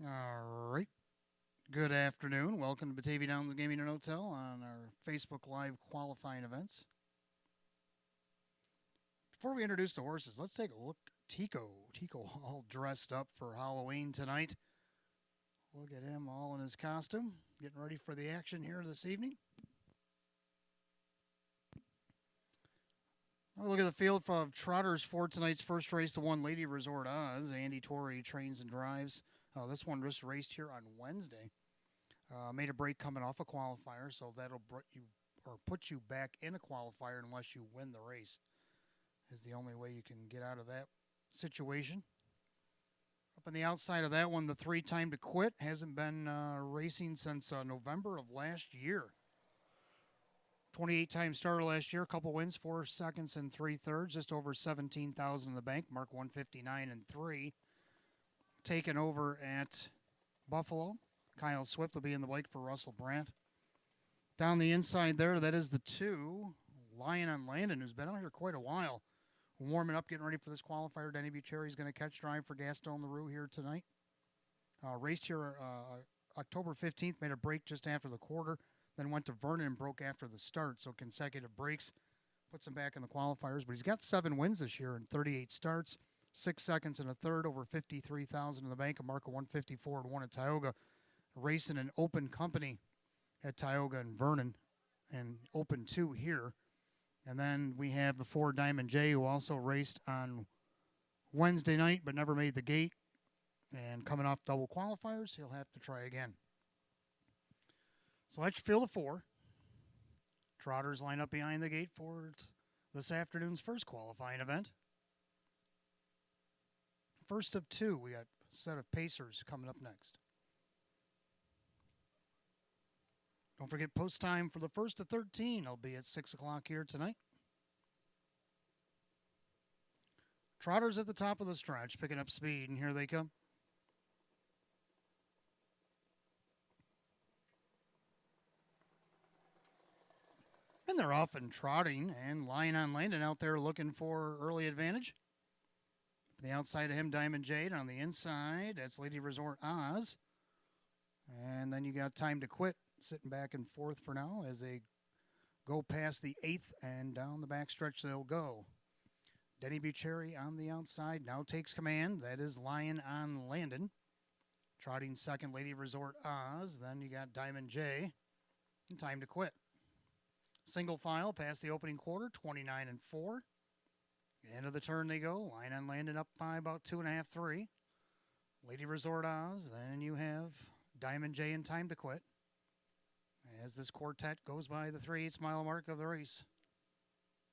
All right. Good afternoon. Welcome to Batavia Downs Gaming and Hotel on our Facebook Live qualifying events. Before we introduce the horses, let's take a look. Tico all dressed up for Halloween tonight. Look at him all in his costume, getting ready for the action here this evening. We'll look at the field of trotters for tonight's first race, the one Lady Resort Oz. Andy Torrey trains and drives. This one just raced here on Wednesday. Made a break coming off a qualifier, so that'll put you back in a qualifier unless you win the race. Is the only way you can get out of that situation. Up on the outside of that one, the 3 Time to Quit hasn't been racing since November of last year. 28 time starter last year, a couple wins, 4 seconds and 3/3, just over 17,000 in the bank. Mark 159 and 3. Taken over at Buffalo. Kyle Swift will be in the bike for Russell Brandt. Down the inside there, that is the 2, Lion on Landon, who's been out here quite a while. Warming up, getting ready for this qualifier. Denny Bucherri's going to catch drive for Gaston Leroux here tonight. Raced here October 15th, made a break just after the quarter, then went to Vernon and broke after the start, so consecutive breaks puts him back in the qualifiers. But he's got 7 wins this year in 38 starts, 6 seconds and a third, over 53,000 in the bank, a mark of 154 and 1 at Tioga. Racing an open company at Tioga and Vernon, and open 2 here. And then we have the 4 Diamond J, who also raced on Wednesday night but never made the gate. And coming off double qualifiers, he'll have to try again. So let's field of 4. Trotters line up behind the gate for this afternoon's first qualifying event. First of 2, we got a set of Pacers coming up next. Don't forget post time for the first of 13. I'll be at 6 o'clock here tonight. Trotters at the top of the stretch, picking up speed, and here they come. And they're off and trotting, and Lion on Landon out there looking for early advantage. On the outside of him, Diamond Jade. On the inside, that's Lady Resort Oz. And then you got Time to Quit sitting back and forth for now as they go past the 8th, and down the back stretch they'll go. Denny Bucherri on the outside now takes command. That is Lion on Landon. Trotting second, Lady Resort Oz. Then you got Diamond J. And Time to Quit. Single file past the opening quarter, 29 and 4. End of the turn they go. Lion on Landon up by about 2.5, 3. Lady Resort Oz. Then you have Diamond J and Time to Quit. As this quartet goes by the 3/8 mile mark of the race.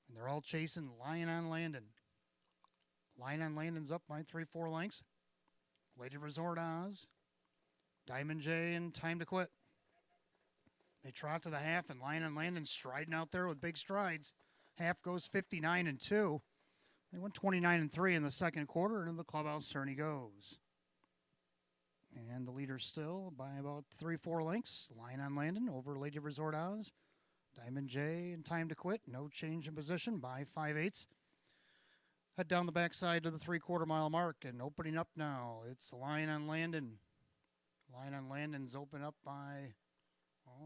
And they're all chasing Lion on Landon. Lion on Landon's up by 3-4 lengths. Lady Resort Oz. Diamond J and Time to Quit. They trot to the half, and Lion on Landon striding out there with big strides. Half goes 59 and 2. They went 29 and 3 in the second quarter, and in the clubhouse turn he goes. And the leader still by about 3-4 lengths. Lion on Landon over Lady Resort Oz. Diamond J and Time to Quit. No change in position by 5/8. Head down the backside to the 3/4 mile mark, and opening up now, it's Lion on Landon. Lion on Landon's open up by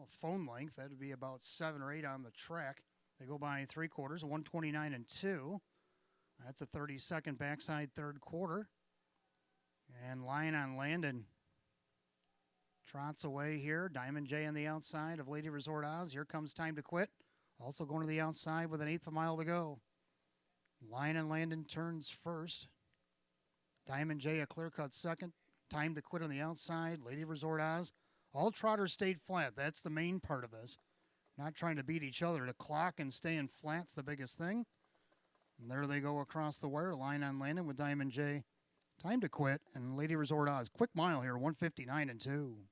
phone length. That would be about 7 or 8 on the track. They go by 3/4, 129 and 2. That's a 30-second backside third quarter. And Lion on Landon trots away here. Diamond J on the outside of Lady Resort Oz. Here comes Time to Quit. Also going to the outside with an 1/8 of a mile to go. Lion on Landon turns first. Diamond J a clear cut second. Time to Quit on the outside. Lady Resort Oz. All trotters stayed flat. That's the main part of this. Not trying to beat each other. To clock and staying flat's the biggest thing. And there they go across the wire. Lion on Landon with Diamond J. Time to Quit and Lady Resort Oz. Quick mile here, 159 and 2.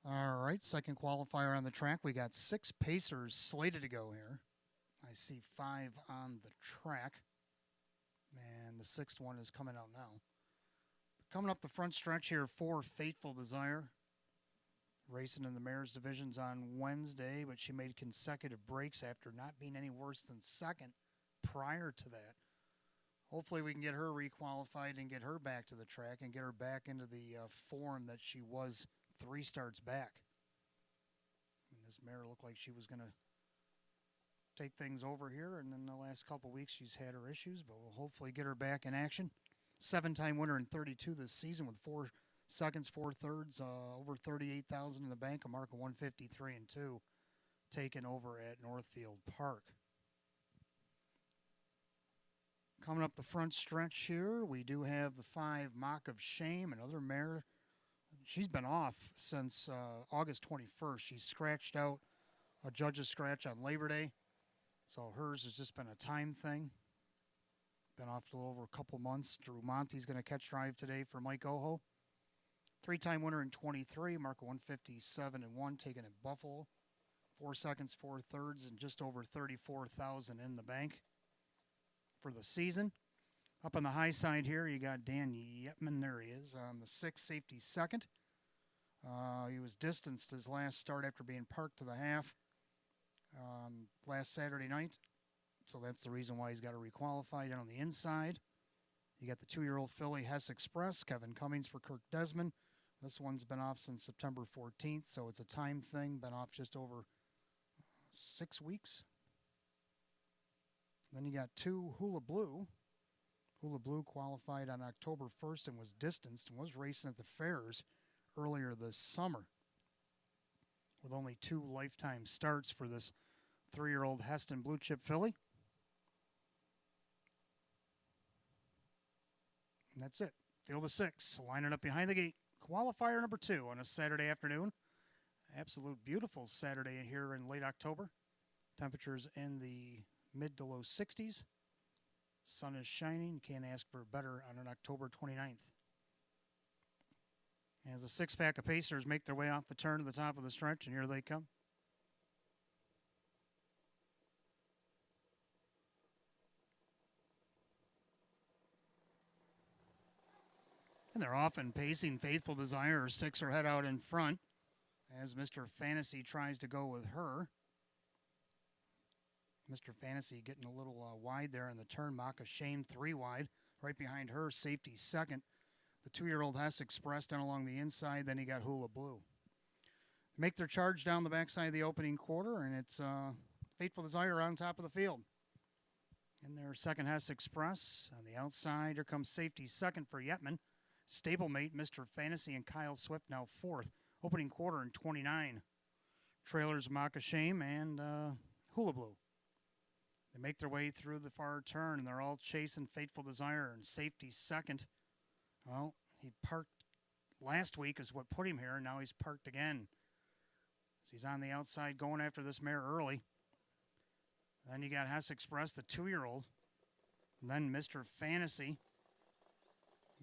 All right, second qualifier on the track. We got 6 pacers slated to go here. I see 5 on the track. And the 6th one is coming out now. Coming up the front stretch here, 4 Fateful Desire. Racing in the Mares divisions on Wednesday, but she made consecutive breaks after not being any worse than second prior to that. Hopefully we can get her requalified and get her back to the track and get her back into the form that she was 3 starts back. And this mare looked like she was going to take things over here, and in the last couple weeks she's had her issues, but we'll hopefully get her back in action. 7-time winner in 32 this season with 4 seconds, 4 thirds, over 38,000 in the bank, a mark of 153 and 2, taken over at Northfield Park. Coming up the front stretch here, we do have the 5 Mock of Shame, another mare. She's been off since August 21st. She scratched out a judge's scratch on Labor Day, so hers has just been a time thing. Been off a little over a couple months. Drew Monte's going to catch drive today for Mike Oho. 3-time winner in 23, mark of 157 and 1, taken at Buffalo. 4 seconds, 4 thirds, and just over 34,000 in the bank for the season. Up on the high side here, you got Dan Yetman. There he is on the 6th, safety second. He was distanced his last start after being parked to the half last Saturday night. So that's the reason why he's got to requalify. Down on the inside, you got the 2-year-old filly Hess Express, Kevin Cummings for Kirk Desmond. This one's been off since September 14th, so it's a time thing. Been off just over 6 weeks. Then you got 2 Hula Blue. Hula Blue qualified on October 1st and was distanced and was racing at the fairs earlier this summer. With only 2 lifetime starts for this 3-year-old Heston Blue Chip filly. And that's it. Field of 6, lining up behind the gate. Qualifier number 2 on a Saturday afternoon. Absolute beautiful Saturday here in late October. Temperatures in the mid to low 60s. Sun is shining. You can't ask for better on an October 29th. As a 6-pack of pacers make their way off the turn to the top of the stretch, and here they come. And they're often pacing Faithful Desire. 6 are head out in front as Mr. Fantasy tries to go with her. Mr. Fantasy getting a little wide there in the turn. Mock of Shame 3 wide. Right behind her, safety second. The 2-year-old Hess Express down along the inside. Then he got Hula Blue. Make their charge down the backside of the opening quarter, and it's Faithful Desire on top of the field. In their second, Hess Express. On the outside, here comes safety second for Yetman. Stablemate, Mr. Fantasy, and Kyle Swift now 4th. Opening quarter in 29. Trailers, Mock of Shame, and Hula Blue. They make their way through the far turn, and they're all chasing Faithful Desire, and safety second. Well, he parked last week is what put him here, and now he's parked again. So he's on the outside going after this mare early. Then you got Hess Express, the 2-year-old. And then Mr. Fantasy.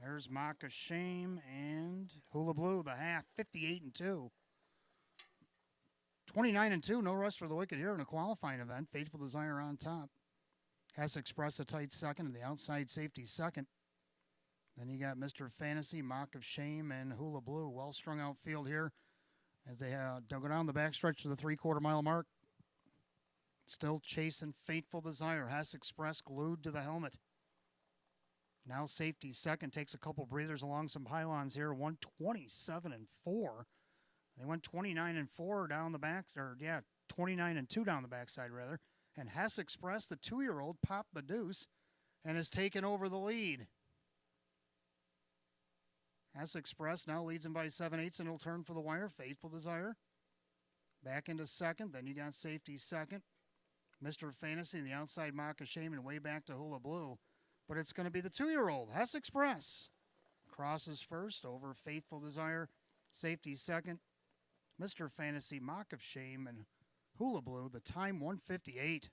There's Mock of Shame and Hula Blue, the half, 58 and 2. 29 and 2, no rest for the wicked here in a qualifying event. Faithful Desire on top. Hess Express a tight second, and the outside safety second. Then you got Mr. Fantasy, Mock of Shame, and Hula Blue. Well strung out field here as they go down the backstretch to the 3/4 mile mark. Still chasing Faithful Desire. Hess Express glued to the helmet. Now safety second, takes a couple breathers along some pylons here. 127 and 4. They went 29 and 4 down the back, 29 and 2 down the backside rather. And Hess Express, the 2-year-old, popped the deuce and has taken over the lead. Hess Express now leads him by 7/8 and he'll turn for the wire. Faithful Desire back into second. Then you got safety second. Mr. Fantasy and the outside Mock of Shame and way back to Hula Blue. But it's going to be the 2-year-old, Hess Express. Crosses first over Faithful Desire. Safety second. Mr. Fantasy, Mock of Shame, and Hula Blue. The time 1:58.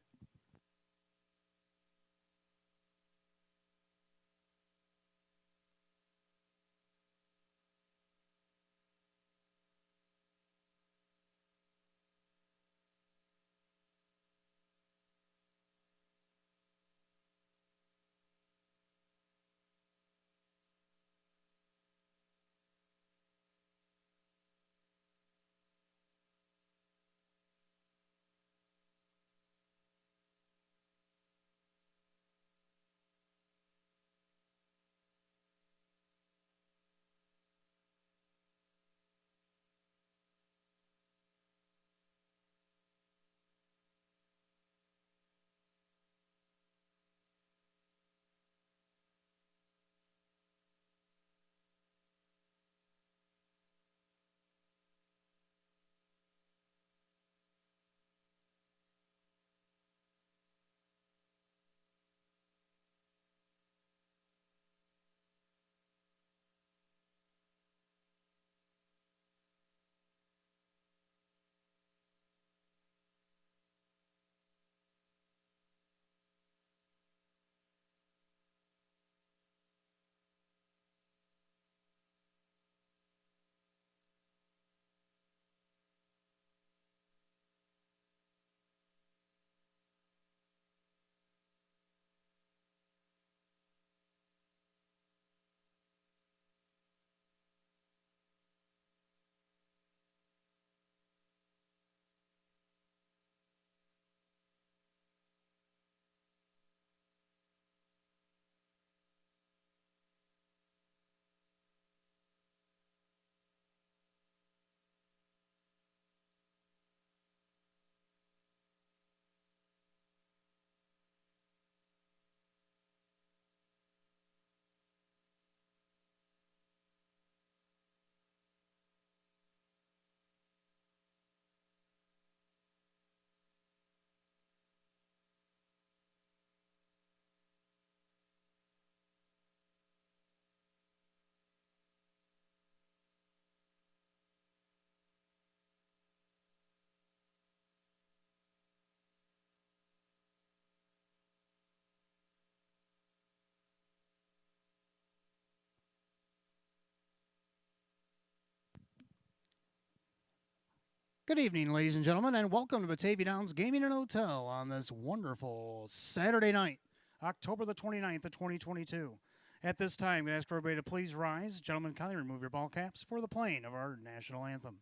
Good evening, ladies and gentlemen, and welcome to Batavia Downs Gaming and Hotel on this wonderful Saturday night, October the 29th of 2022. At this time, we ask everybody to please rise. Gentlemen, kindly remove your ball caps for the playing of our national anthem.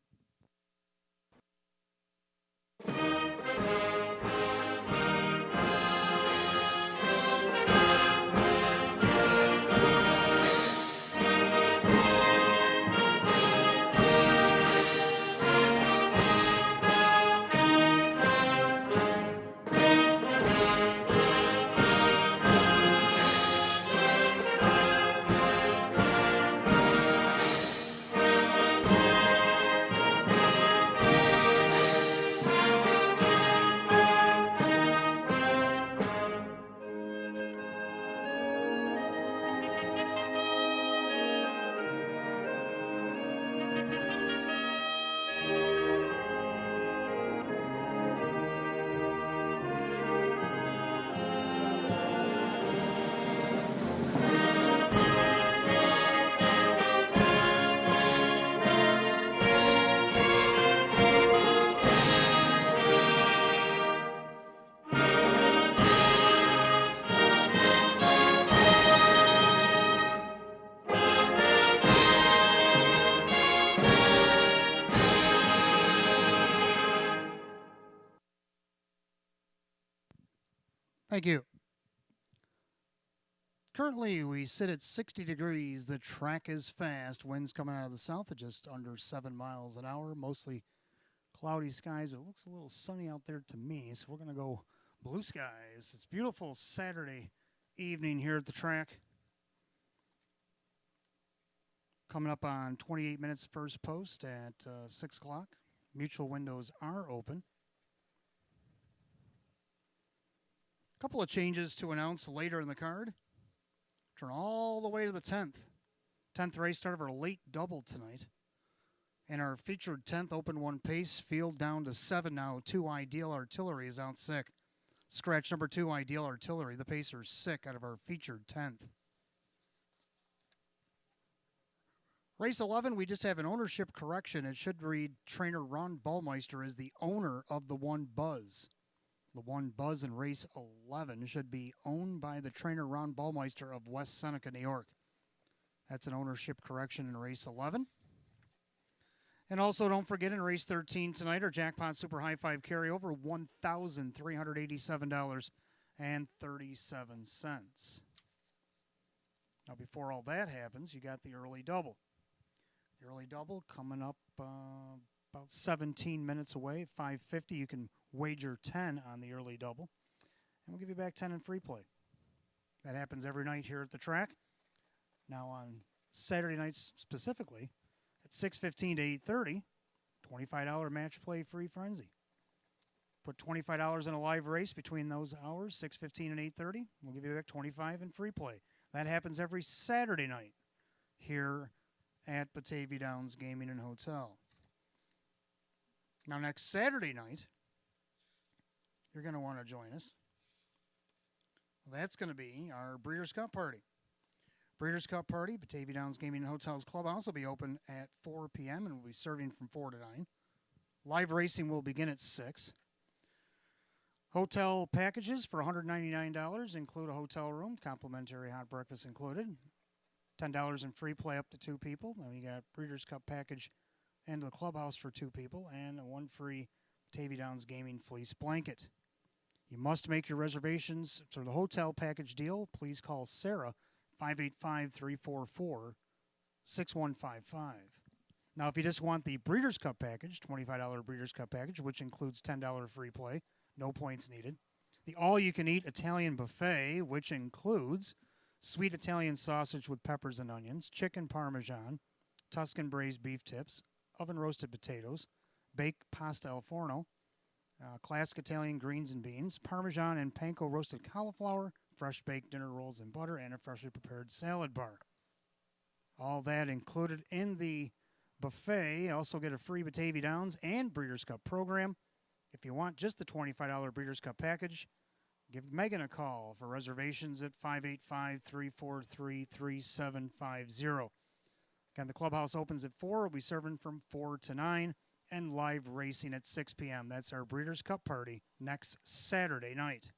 Thank you. Currently, we sit at 60 degrees. The track is fast. Winds coming out of the south at just under 7 miles an hour. Mostly cloudy skies. It looks a little sunny out there to me, so we're going to go blue skies. It's beautiful Saturday evening here at the track. Coming up on 28 minutes first post at 6 o'clock. Mutual windows are open. Couple of changes to announce later in the card. Turn all the way to the 10th. 10th race start of our late double tonight. And our featured 10th open one pace, field down to 7 now. 2 Ideal Artillery is out sick. Scratch number 2 Ideal Artillery. The pacer's sick out of our featured 10th. Race 11, we just have an ownership correction. It should read trainer Ron Ballmeister is the owner of the One Buzz. The One Buzz in race 11 should be owned by the trainer Ron Ballmeister of West Seneca, New York. That's an ownership correction in race 11. And also don't forget in race 13 tonight, our Jackpot Super High Five carryover, $1,387.37. Now before all that happens, you got the early double. The early double coming up about 17 minutes away, 5:50. You can wager 10 on the early double, and we'll give you back 10 in free play. That happens every night here at the track. Now on Saturday nights specifically, at 6:15 to 8:30, $25 match play free frenzy. Put $25 in a live race between those hours, 6:15 and 8:30. We'll give you back 25 in free play. That happens every Saturday night here at Batavia Downs Gaming and Hotel. Now next Saturday night, you're going to want to join us. That's going to be our Breeders' Cup Party. Breeders' Cup Party, Batavia Downs Gaming and Hotels Clubhouse will be open at 4 p.m. and will be serving from 4 to 9. Live racing will begin at 6. Hotel packages for $199 include a hotel room, complimentary hot breakfast included. $10 in free play up to 2 people. Then you got Breeders' Cup package and the clubhouse for 2 people, and one free Batavia Downs Gaming fleece blanket. You must make your reservations for the hotel package deal. Please call Sarah, 585-344-6155. Now, if you just want the Breeders' Cup package, $25 Breeders' Cup package, which includes $10 free play, no points needed. The all-you-can-eat Italian buffet, which includes sweet Italian sausage with peppers and onions, chicken parmesan, Tuscan braised beef tips, oven-roasted potatoes, baked pasta al forno, classic Italian greens and beans, Parmesan and panko roasted cauliflower, fresh baked dinner rolls and butter, and a freshly prepared salad bar. All that included in the buffet. Also get a free Batavia Downs and Breeders' Cup program. If you want just the $25 Breeders' Cup package, give Megan a call for reservations at 585-343-3750. Again, the clubhouse opens at 4. We'll be serving from 4 to 9. and live racing at 6 p.m. That's our Breeders' Cup party next Saturday night.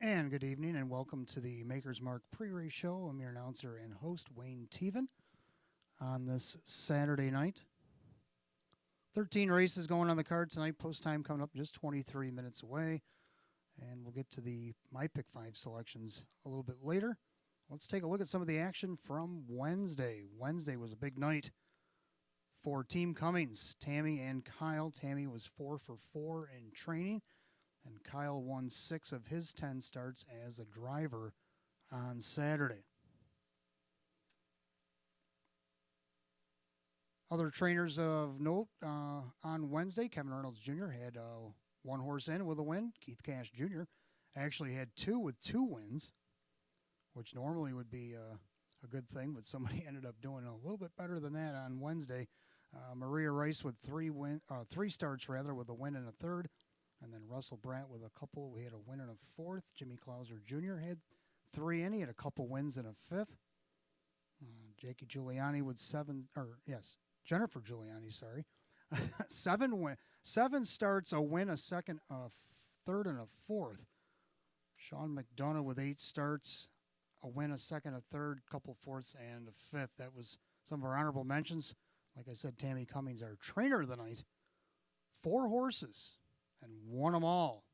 And good evening and welcome to the Maker's Mark pre-race show. I'm your announcer and host, Wayne Teven, on this Saturday night. 13 races going on the card tonight. Post time coming up just 23 minutes away. And we'll get to my pick 5 selections a little bit later. Let's take a look at some of the action from Wednesday. Wednesday was a big night for Team Cummings, Tammy and Kyle. Tammy was 4 for 4 in training, and Kyle won 6 of his 10 starts as a driver on Saturday. Other trainers of note on Wednesday, Kevin Arnold's Jr. had one horse in with a win. Keith Cash Jr. actually had 2 with 2 wins, which normally would be a good thing, but somebody ended up doing a little bit better than that on Wednesday. Maria Rice with 3 starts with a win and a third, and then Russell Brandt with a couple. We had a win and a fourth. Jimmy Clauser Jr. had 3 in. He had a couple wins and a fifth. Jackie Giuliani with Jennifer Giuliani, sorry. 7 starts, a win, a second, a third, and a fourth. Sean McDonough with 8 starts, a win, a second, a third, couple fourths, and a fifth. That was some of our honorable mentions. Like I said, Tammy Cummings, our trainer of the night. 4 horses and won them all.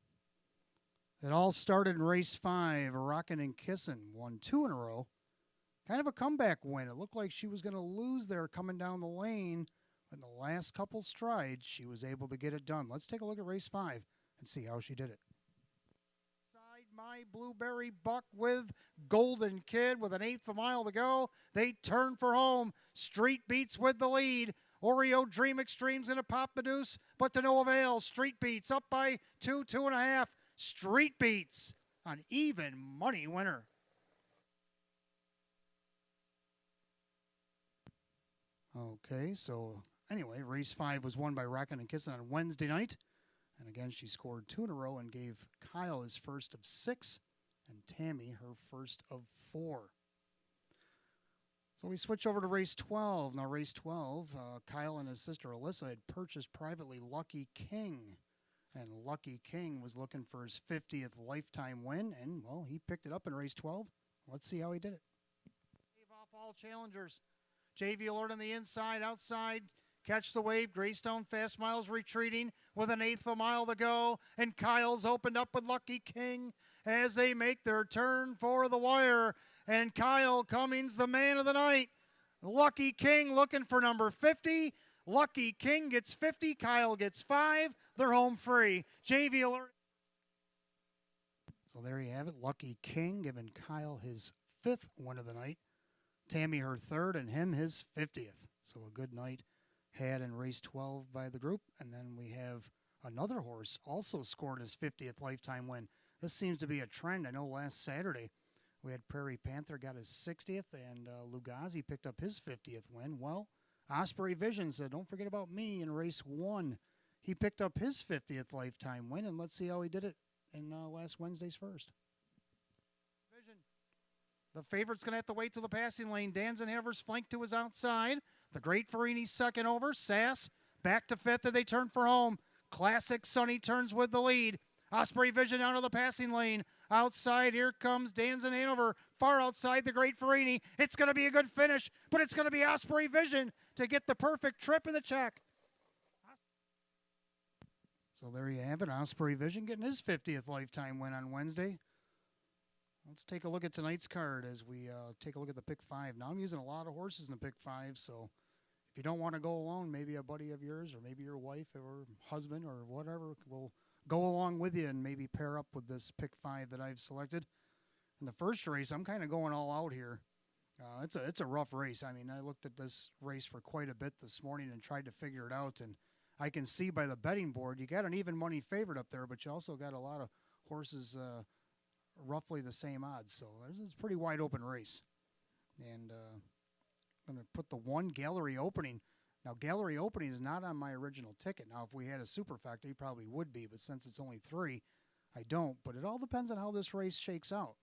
It all started in race 5. Rockin' and Kissin' won 2 in a row. Kind of a comeback win. It looked like she was going to lose there coming down the lane. But in the last couple strides, she was able to get it done. Let's take a look at race 5 and see how she did it. Side My Blueberry Buck with Golden Kid with an 1/8 of a mile to go. They turn for home. Street Beats with the lead. Oreo Dream Extreme's going to pop the deuce, but to no avail. Street Beats up by 2.5. Street Beats, an even money winner. Okay, so anyway, race 5 was won by Rockin' and Kissin' on Wednesday night. And again, she scored 2 in a row and gave Kyle his first of 6 and Tammy her first of 4. So we switch over to race 12. Now, race 12, Kyle and his sister Alyssa had purchased privately Lucky King. And Lucky King was looking for his 50th lifetime win. And, well, he picked it up in race 12. Let's see how he did it. Gave off all challengers. JV Alert on the inside, outside. Catch the Wave, Greystone Fast Miles retreating with an eighth of a mile to go. And Kyle's opened up with Lucky King as they make their turn for the wire. And Kyle Cummings, the man of the night. Lucky King looking for number 50. Lucky King gets 50. Kyle gets 5. They're home free. JV alert. So there you have it. Lucky King giving Kyle his 5th win of the night. Tammy her 3rd and him his 50th. So a good night had in race 12 by the group. And then we have another horse also scored his 50th lifetime win. This seems to be a trend. I know last Saturday we had Prairie Panther got his 60th and Lugazi picked up his 50th win. Well, Osprey Vision said, don't forget about me in race 1. He picked up his 50th lifetime win, and let's see how he did it in last Wednesday's first. Vision. The favorite's going to have to wait till the passing lane. Danzenhaver's flanked to his outside. The Great Farini's second over. Sass back to 5th as they turn for home. Classic Sonny turns with the lead. Osprey Vision out of the passing lane. Outside, here comes Danzenhaver. Far outside the Great Farini. It's going to be a good finish, but it's going to be Osprey Vision to get the perfect trip in the check. So there you have it. Osprey Vision getting his 50th lifetime win on Wednesday. Let's take a look at tonight's card as we take a look at the pick 5. Now I'm using a lot of horses in the pick 5, so if you don't want to go alone, maybe a buddy of yours or maybe your wife or husband or whatever will go along with you and maybe pair up with this pick 5 that I've selected. In the first race, I'm kind of going all out here. It's a rough race. I mean, I looked at this race for quite a bit this morning and tried to figure it out, and I can see by the betting board, you got an even money favorite up there, but you also got a lot of horses roughly the same odds. So it's a pretty wide open race. And I'm going to put the 1 gallery opening. Now, gallery opening is not on my original ticket. Now, if we had a superfecta, he probably would be, but since it's only 3, I don't. But it all depends on how this race shakes out.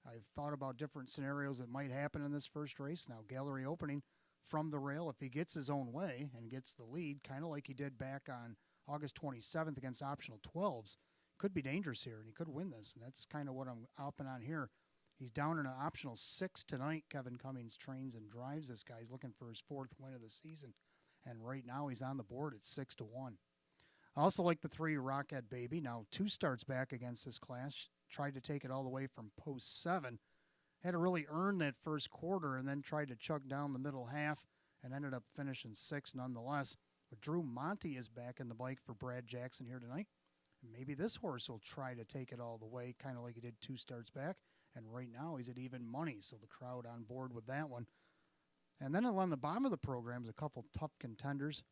I've thought about different scenarios that might happen in this first race. Now, gallery opening from the rail, if he gets his own way and gets the lead, kind of like he did back on August 27th against optional 12s, could be dangerous here, and he could win this. And that's kind of what I'm upping on here. He's down in an optional 6 tonight. Kevin Cummings trains and drives this guy. He's looking for his 4th win of the season. And right now he's on the board at 6-1. I also like the 3 Rocket Baby. Now 2 starts back against this class. Tried to take it all the way from post 7. Had to really earn that first quarter and then tried to chug down the middle half and ended up finishing 6 nonetheless. But Drew Monty is back in the bike for Brad Jackson here tonight. And maybe this horse will try to take it all the way, kind of like he did 2 starts back. And right now he's at even money, so the crowd on board with that one. And then along the bottom of the program is a couple tough contenders.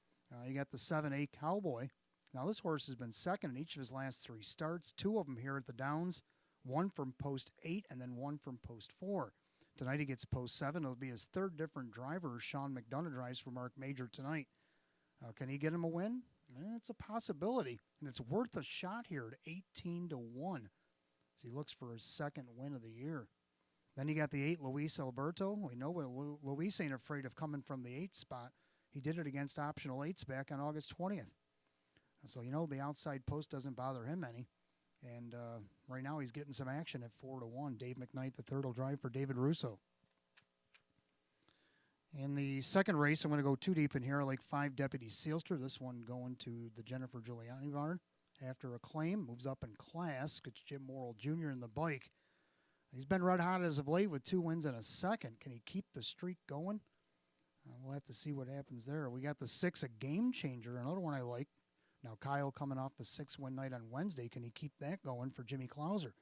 You got the 7-8 Cowboy. Now this horse has been second in each of his last 3 starts, 2 of them here at the Downs, 1 from post 8 and then 1 from post 4. Tonight he gets post 7. It'll be his 3rd different driver. Sean McDonough drives for Mark Major tonight. Can he get him a win? It's a possibility, and it's worth a shot here at 18-1 as he looks for his 2nd win of the year. Then you got the 8 Luis Alberto. We know Luis ain't afraid of coming from the 8 spot. He did it against optional 8s back on August 20th. So you know the outside post doesn't bother him any. And right now he's getting some action at 4-1. Dave McKnight, the 3rd, will drive for David Russo. In the second race, I'm going to go too deep in here. I like 5 Deputy Sealster. This one going to the Jennifer Giuliani barn. After a claim, moves up in class. Gets Jim Morrill Jr. in the bike. He's been red hot as of late with 2 wins and a 2nd. Can he keep the streak going? We'll have to see what happens there. We got the 6, a Game Changer, another one I like. Now Kyle coming off the 6-win night on Wednesday. Can he keep that going for Jimmy Clouser?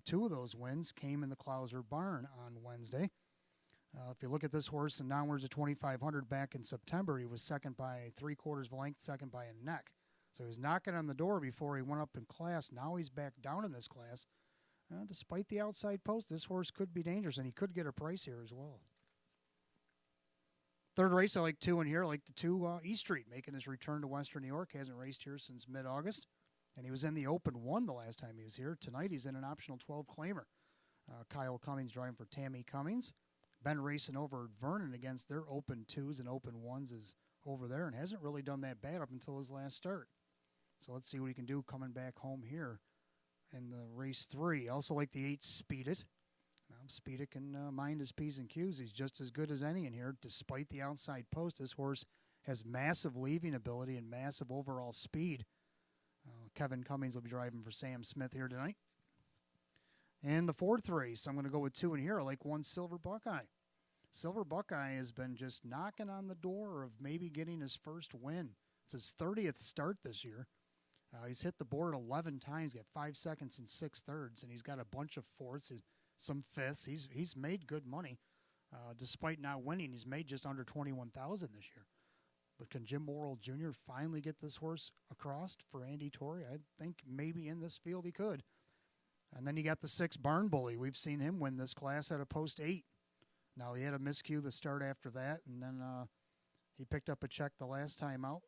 2 of those wins came in the Clouser barn on Wednesday. If you look at this horse and downwards of 2,500 back in September, he was second by 3/4 of a length, second by a neck. So he was knocking on the door before he went up in class. Now he's back down in this class. Despite the outside post, this horse could be dangerous, and he could get a price here as well. Third race, I like 2 in here. I like the 2 E Street, making his return to Western New York. Hasn't raced here since mid-August, and he was in the Open 1 the last time he was here. Tonight he's in an optional 12 claimer. Kyle Cummings driving for Tammy Cummings. Been racing over at Vernon against their Open 2s and Open 1s is over there and hasn't really done that bad up until his last start. So let's see what he can do coming back home here in the race 3. I also like the 8 Speed It. Speed It can mind his P's and Q's. He's just as good as any in here. Despite the outside post, this horse has massive leaving ability and massive overall speed. Kevin Cummings will be driving for Sam Smith here tonight. And the fourth race, I'm going to go with 2 in here. I like 1 Silver Buckeye. Silver Buckeye has been just knocking on the door of maybe getting his first win. It's his 30th start this year. He's hit the board 11 times, got 5 seconds and 6 thirds, and he's got a bunch of fourths, some fifths. He's made good money. Despite not winning, he's made just under $21,000 this year. But can Jim Morrill Jr. finally get this horse across for Andy Torrey? I think maybe in this field he could. And then you got the 6 Barn Bully. We've seen him win this class at a post 8. Now, he had a miscue the start after that, and then he picked up a check the last time out.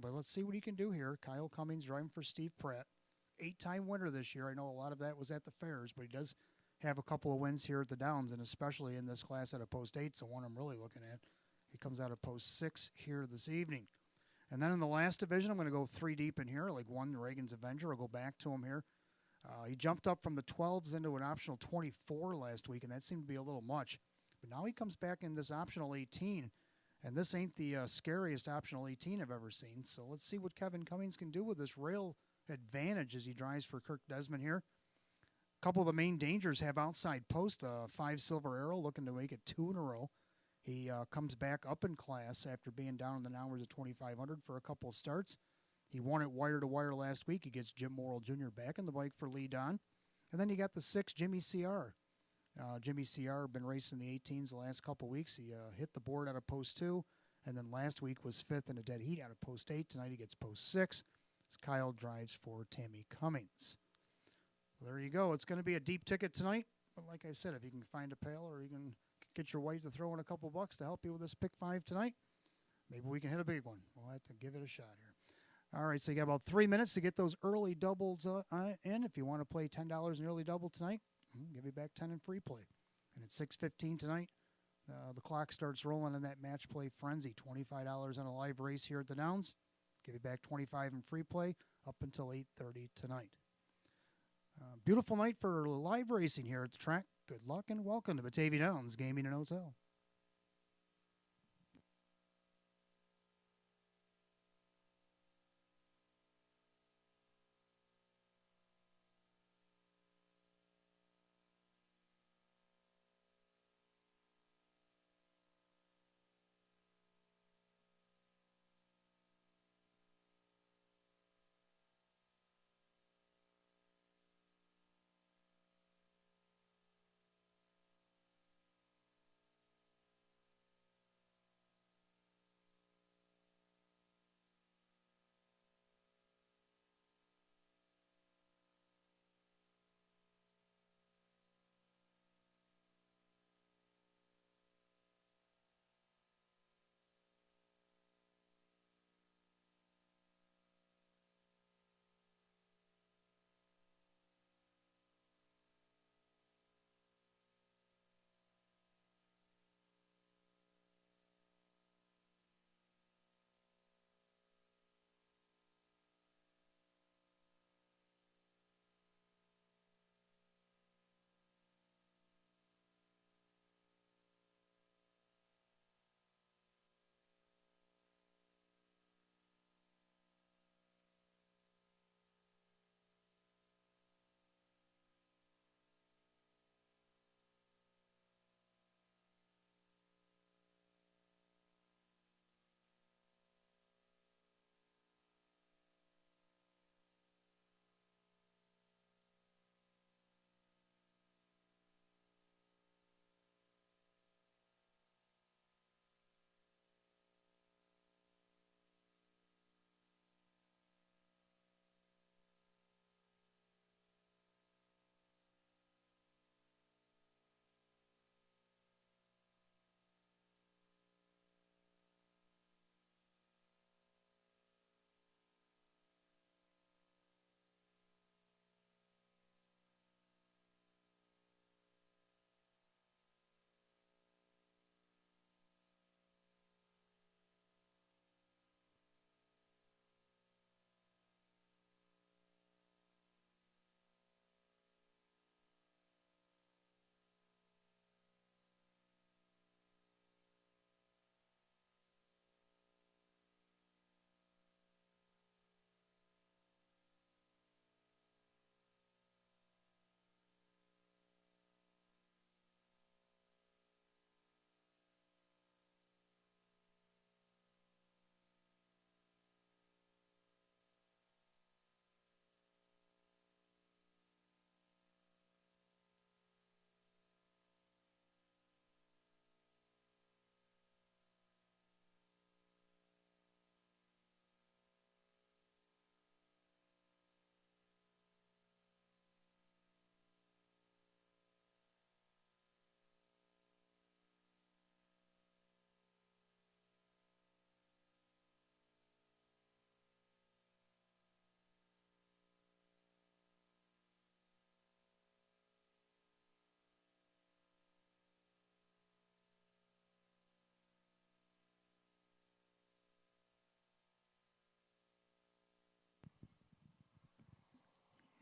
But let's see what he can do here. Kyle Cummings driving for Steve Pratt. 8-time winner this year. I know a lot of that was at the fairs, but he does have a couple of wins here at the Downs, and especially in this class at a post 8, so one I'm really looking at. He comes out of post 6 here this evening. And then in the last division, I'm going to go 3 deep in here, like 1 Reagan's Avenger. I'll go back to him here. He jumped up from the 12s into an optional 24 last week, and that seemed to be a little much. But now he comes back in this optional 18, and this ain't the scariest optional 18 I've ever seen. So let's see what Kevin Cummings can do with this rail advantage as he drives for Kirk Desmond here. A couple of the main dangers have outside post, 5 Silver Arrow looking to make it 2 in a row. He comes back up in class after being down in the hours of 2,500 for a couple of starts. He won it wire to wire last week. He gets Jim Morrill Jr. back in the bike for lead on. And then you got the 6 Jimmy CR. Jimmy CR been racing the 18s the last couple of weeks. He hit the board out of post 2, and then last week was 5th in a dead heat out of post 8. Tonight he gets post 6 as Kyle drives for Tammy Cummings. So there you go. It's going to be a deep ticket tonight. But like I said, if you can find a pail or you can get your wife to throw in a couple bucks to help you with this pick 5 tonight, maybe we can hit a big one. We'll have to give it a shot here. All right, so you got about 3 minutes to get those early doubles in. If you want to play $10 in early double tonight, give you back 10 in free play. And at 6:15 tonight, the clock starts rolling in that match play frenzy. $25 on a live race here at the Downs. Give you back 25 in free play up until 8:30 tonight. Beautiful night for live racing here at the track. Good luck and welcome to Batavia Downs Gaming and Hotel.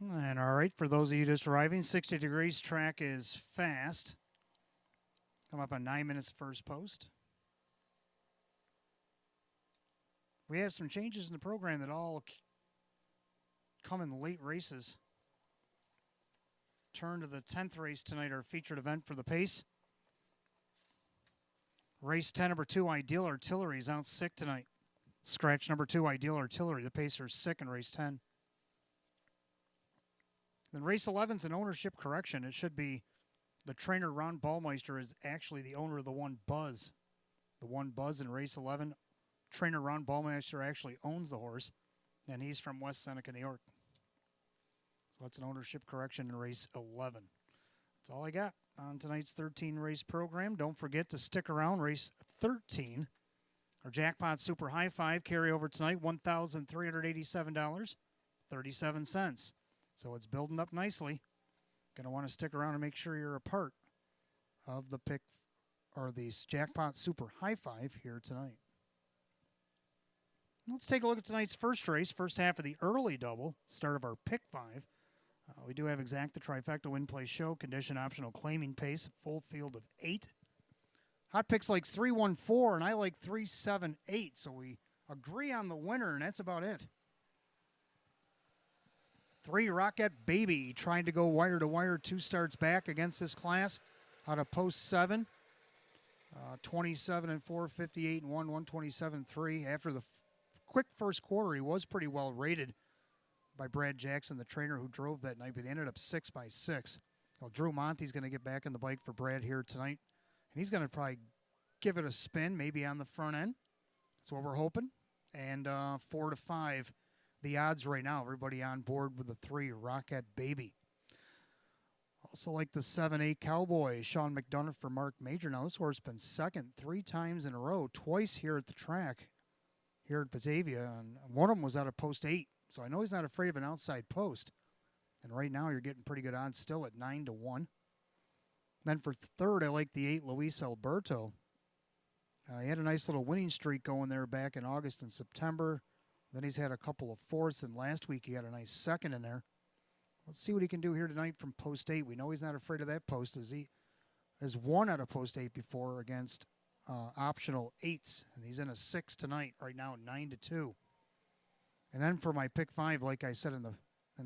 And all right, for those of you just arriving, 60 degrees track is fast. Come up on 9 minutes first post. We have some changes in the program that all come in the late races. Turn to the 10th race tonight, our featured event for the pace. Race 10, number 2, Ideal Artillery is out sick tonight. Scratch number 2, Ideal Artillery. The pacer is sick in race 10. Then race 11's an ownership correction. It should be the trainer, Ron Ballmeister, is actually the owner of the One Buzz. The One Buzz in race 11. Trainer Ron Ballmeister actually owns the horse, and he's from West Seneca, New York. So that's an ownership correction in race 11. That's all I got on tonight's 13-race program. Don't forget to stick around. Race 13, our Jackpot Super High Five carryover tonight, $1,387.37. So it's building up nicely. Going to want to stick around and make sure you're a part of the pick or the Jackpot Super High Five here tonight. Let's take a look at tonight's first race, first half of the early double, start of our pick 5. We do have exact the trifecta win play show, condition optional claiming pace, full field of 8. Hot Picks likes 3-1-4, and I like 3-7-8, so we agree on the winner, and that's about it. 3, Rocket Baby, trying to go wire to wire, 2 starts back against this class out of post 7. 27-4, 58-1, 127-3. After the quick first quarter, he was pretty well rated by Brad Jackson, the trainer who drove that night, but he ended up 6x6. Well, Drew Monte's going to get back on the bike for Brad here tonight, and he's going to probably give it a spin, maybe on the front end. That's what we're hoping. And 4-5. The odds right now, everybody on board with the 3, Rocket Baby. Also like the 7-8 Cowboy, Sean McDonough for Mark Major. Now this horse has been second 3 times in a row, twice here at the track, here at Batavia, and one of them was out of post 8. So I know he's not afraid of an outside post. And right now you're getting pretty good odds still at 9-1. Then for third, I like the 8 Luis Alberto. He had a nice little winning streak going there back in August and September. Then he's had a couple of fourths, and last week he had a nice second in there. Let's see what he can do here tonight from post 8. We know he's not afraid of that post, as he has won out of post 8 before against optional 8s. And he's in a 6 tonight, right now, 9-2. And then for my pick 5, like I said in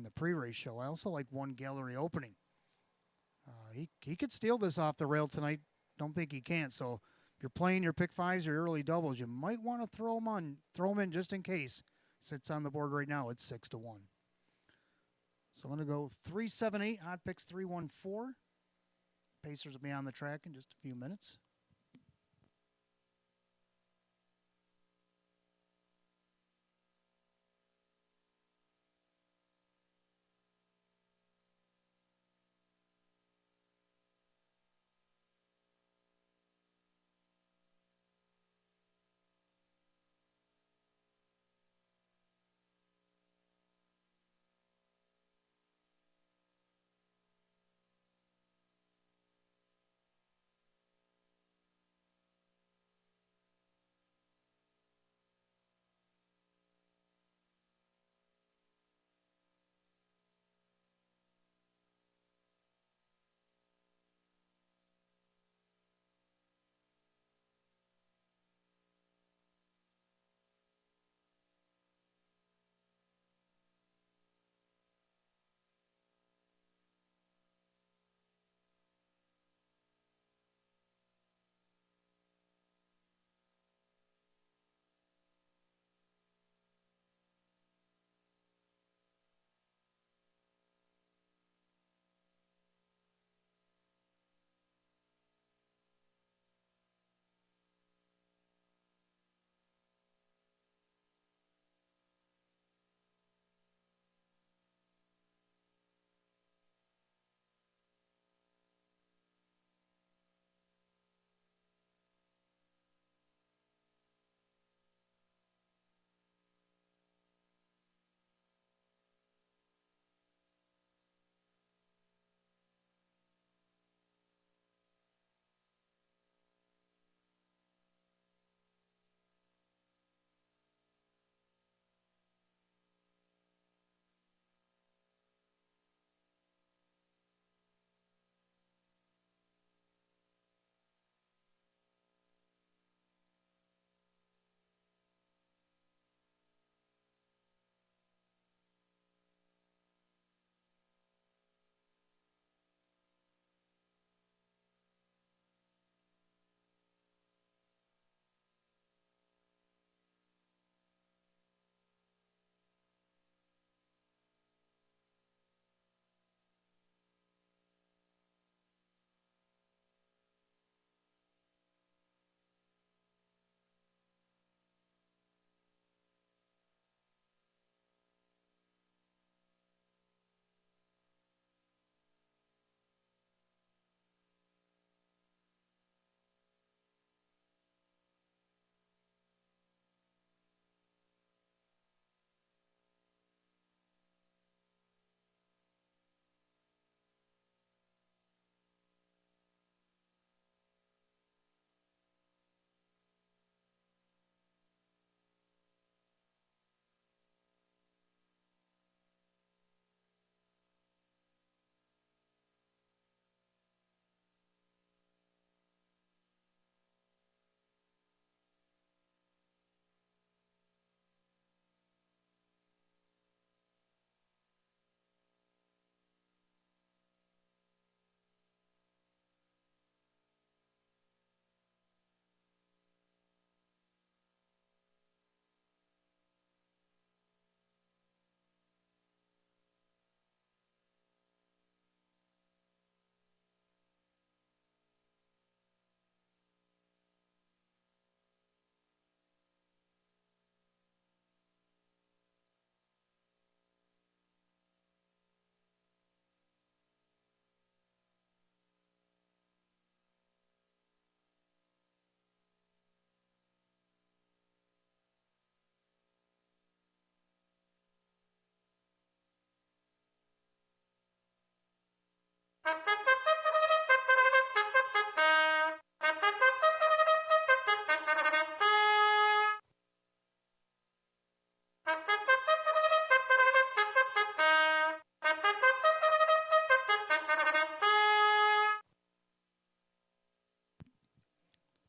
the pre-race show, I also like 1 Gallery Opening. He could steal this off the rail tonight. Don't think he can't. So if you're playing your pick 5s or your early doubles, you might want to throw him in just in case. Sits on the board right now at 6-1. So I'm going to go 3-7-8, Hot Picks 3-1-4. Pacers will be on the track in just a few minutes.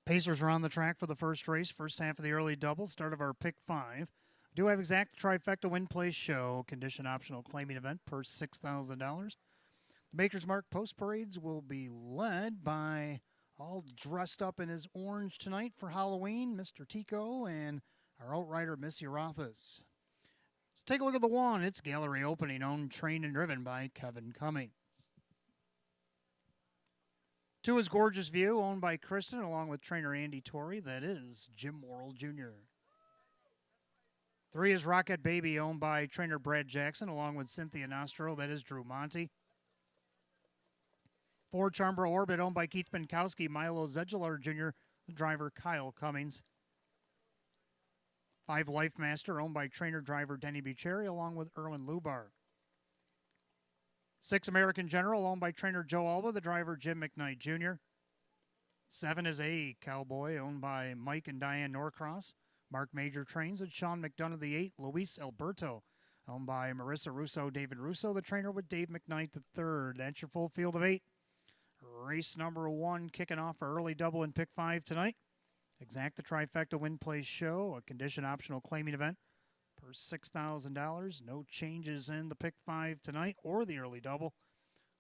Pacers are on the track for the first race, first half of the early double, start of our pick 5. Do have exact trifecta win place show, condition optional claiming event per $6,000. The Maker's Mark post parades will be led by, all dressed up in his orange tonight for Halloween, Mr. Tico and our outrider, Missy Rothas. Let's take a look at the one. It's gallery opening, owned, trained, and driven by Kevin Cummings. 2 is Gorgeous View, owned by Kristen, along with trainer Andy Torrey. That is Jim Worrell Jr. 3 is Rocket Baby, owned by trainer Brad Jackson, along with Cynthia Nostro. That is Drew Monty. 4, Charmborough Orbit, owned by Keith Binkowski, Milo Zegelar Jr., the driver Kyle Cummings. 5, Life Master, owned by trainer driver Denny Bucheri, along with Erwin Lubar. 6, American General, owned by trainer Joe Alba, the driver Jim McKnight Jr. 7 is A Cowboy, owned by Mike and Diane Norcross. Mark Major trains at Sean McDonough the 8, Luis Alberto, owned by Marissa Russo, David Russo, the trainer with Dave McKnight the 3rd. That's your full field of 8. Race number 1 kicking off our early double in pick 5 tonight. Exact the trifecta win place show, a condition optional claiming event per $6,000. No changes in the pick 5 tonight or the early double.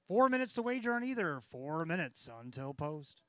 4 minutes to wager on either. 4 minutes until post.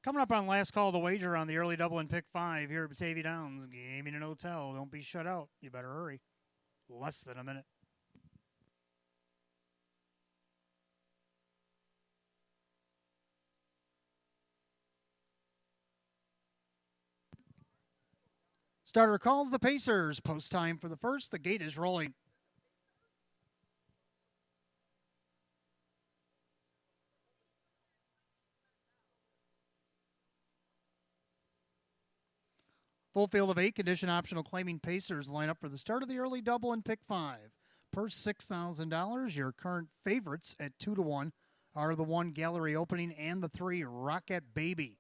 Coming up on last call to wager on the early double in pick 5 here at Batavia Downs Gaming and Hotel. Don't be shut out. You better hurry. Less than a minute. Starter calls the Pacers. Post time for the first. The gate is rolling. Full field of 8, condition optional, claiming Pacers line up for the start of the early double and pick 5. Per $6,000, your current favorites at 2-1 are the 1 Gallery Opening and the 3 Rocket Baby.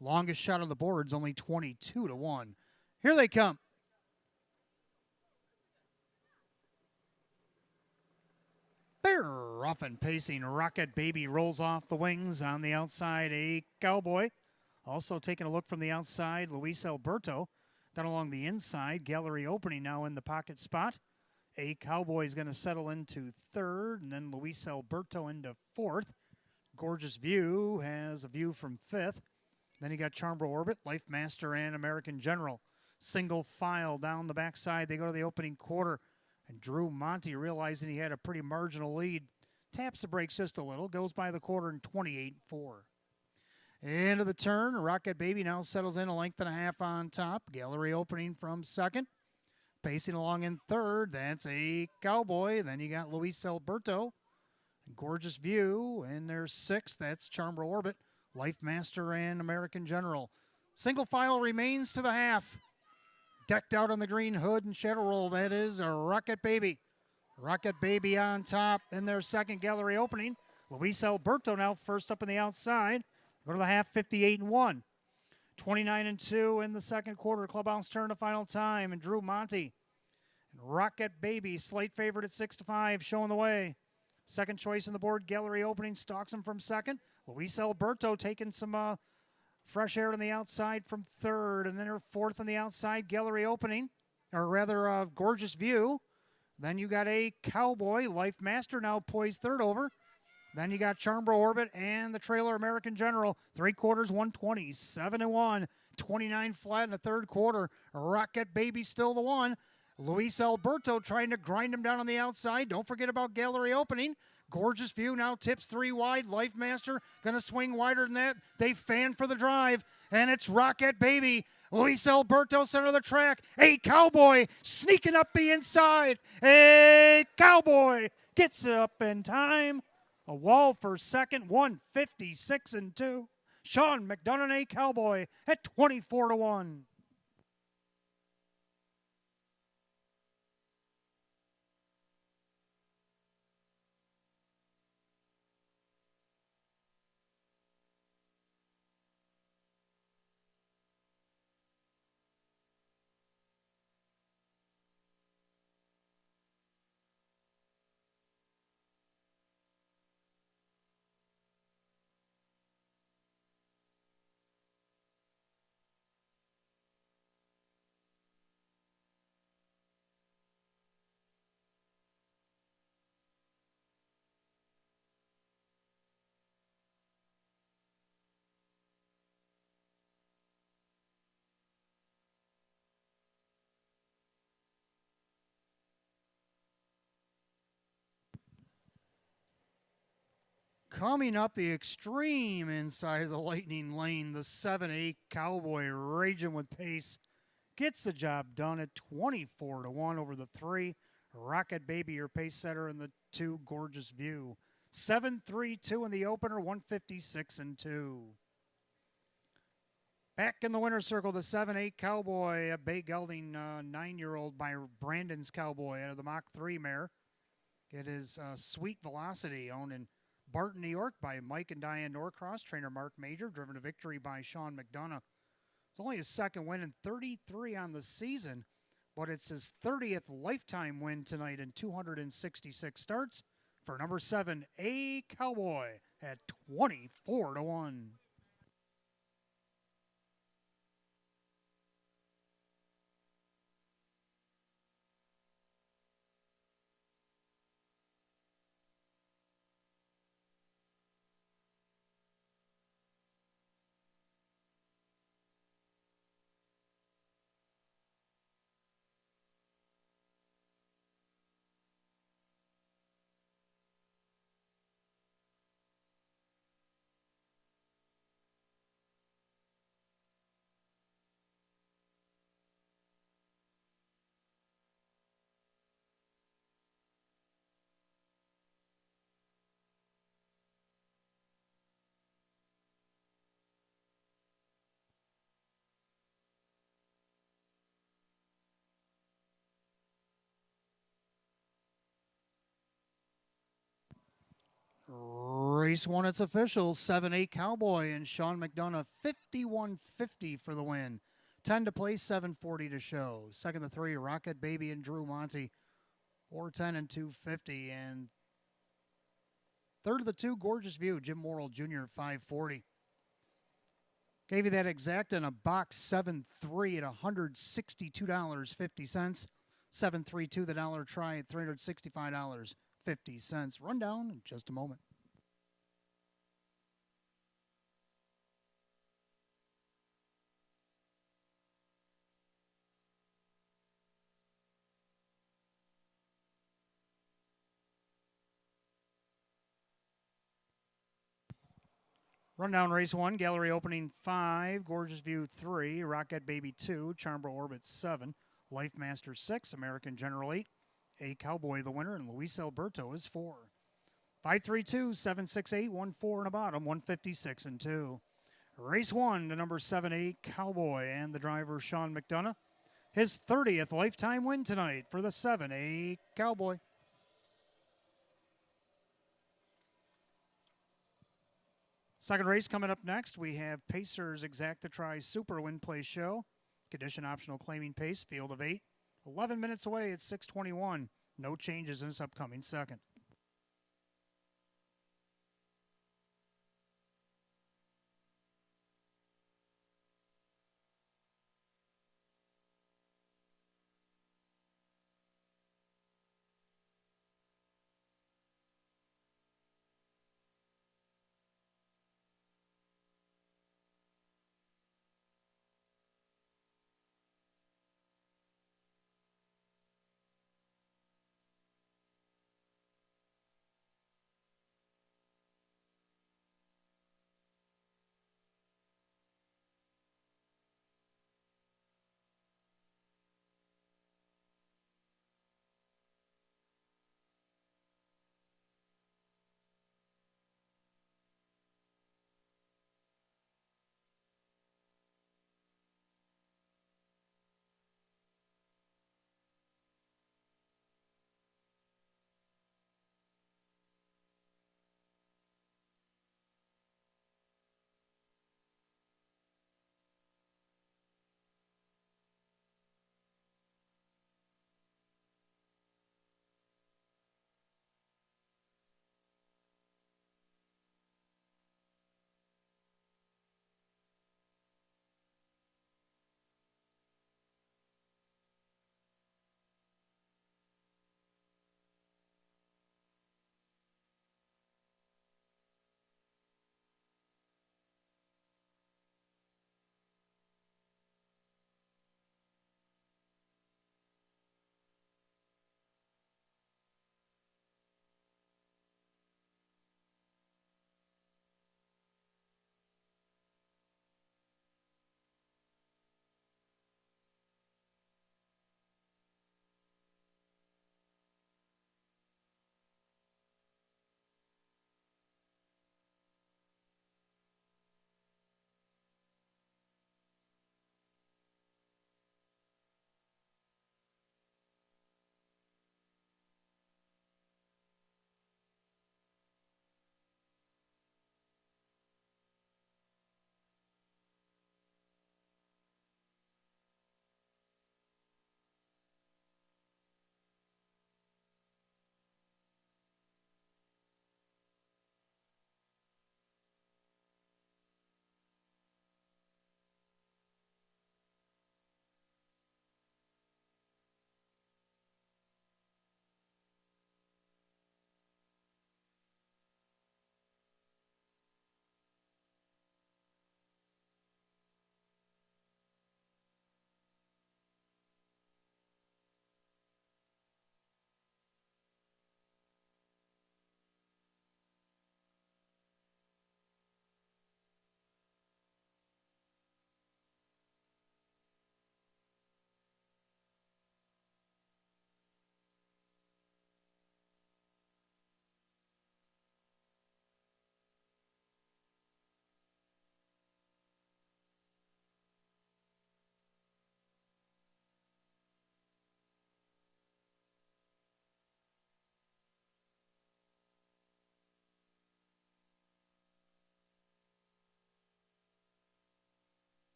Longest shot on the board's only 22-1. Here they come. They're off and pacing. Rocket Baby rolls off the wings on the outside. A Cowboy. Also taking a look from the outside, Luis Alberto. Down along the inside, Gallery Opening now in the pocket spot. A Cowboy is going to settle into third, and then Luis Alberto into fourth. Gorgeous View has a view from fifth. Then you got Charmbro Orbit, Life Master, and American General. Single file down the backside. They go to the opening quarter. And Drew Monty, realizing he had a pretty marginal lead, taps the brakes just a little, goes by the quarter in 28-4. Into the turn, Rocket Baby now settles in a length and a half on top. Gallery Opening from second. Pacing along in third, that's a Cowboy. Then you got Luis Alberto. Gorgeous View, and there's sixth, that's Charmbro Orbit, Life Master, and American General. Single file remains to the half. Decked out on the green hood and shadow roll, that is a Rocket Baby. Rocket Baby on top in their second Gallery Opening. Luis Alberto now first up in the outside. Go to the half, 58-1. 29-2 in the second quarter. Clubhouse turn to final time. And Drew Monty and Rocket Baby, slate favorite at 6-5, showing the way. Second choice in the board, Gallery Opening, stalks him from second. Luis Alberto taking some fresh air on the outside from third. And then her fourth on the outside, Gallery Opening, or rather Gorgeous View. Then you got a Cowboy, Life Master now poised third over. Then you got Charmbro Orbit and the trailer American General. 3/4, 127-1. 29 flat in the third quarter. Rocket Baby still the one. Luis Alberto trying to grind him down on the outside. Don't forget about Gallery Opening. Gorgeous View now tips 3 wide. Life Master going to swing wider than that. They fan for the drive. And it's Rocket Baby. Luis Alberto center of the track. A Cowboy sneaking up the inside. A Cowboy gets up in time. A wall for second, 156-2. Sean McDonough, a Cowboy at 24-1. Coming up the extreme inside of the Lightning Lane, the 7-8 Cowboy raging with pace gets the job done at 24-1 over the 3. Rocket Baby, your pace setter, in the 2 Gorgeous View. 7-3-2 in the opener, 156-2. Back in the winner's circle, the 7-8 Cowboy, a Bay Gelding 9-year-old by Brandon's Cowboy out of the Mach 3 mare. It is Sweet Velocity, owned in Barton, New York by Mike and Diane Norcross. Trainer Mark Major, driven to victory by Sean McDonough. It's only his second win in 33 on the season, but it's his 30th lifetime win tonight in 266 starts for number 7, A Cowboy, at 24-1. Race 1, it's official. 7-8 Cowboy and Sean McDonough, 51.50 for the win. 10 to play, 7:40 to show. Second to 3, Rocket Baby and Drew Monty, 4:10 and 2:50. And third of the 2, Gorgeous View, Jim Morrill Jr. at 5:40. Gave you that exact in a box 7-3 at $162.50. 732 the dollar try at $365.50. Rundown in just a moment. Rundown race 1, gallery opening 5, Gorgeous View 3, Rocket Baby 2, Charmbro Orbit 7, Life Master 6, American General 8, A Cowboy the winner, and Luis Alberto is 4. 532, 768, 14 in the bottom, 156 and 2. Race 1 to number 7-8 Cowboy and the driver Sean McDonough. His 30th lifetime win tonight for the 7-8 Cowboy. Second race coming up next, we have Pacers Exacta-Tri Super Win Play Show. Condition optional claiming pace, field of 8. 11 minutes away at 6:21. No changes in this upcoming second.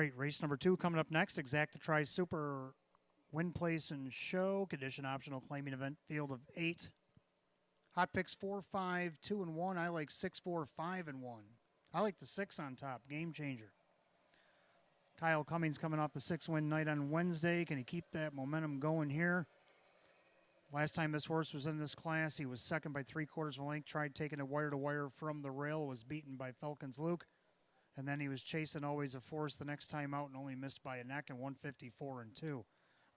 right, race number 2 coming up next. Exacta Tri Super Win, Place, and Show. Condition optional claiming event field of 8. Hot picks 4, 5, 2, and 1. I like 6, 4, 5, and 1. I like the 6 on top. Game changer. Kyle Cummings coming off the 6-win night on Wednesday. Can he keep that momentum going here? Last time this horse was in this class, he was second by 3/4 of a length. Tried taking it wire to wire from the rail. Was beaten by Falcons Luke. And then he was chasing Always a Force the next time out and only missed by a neck in 154-2.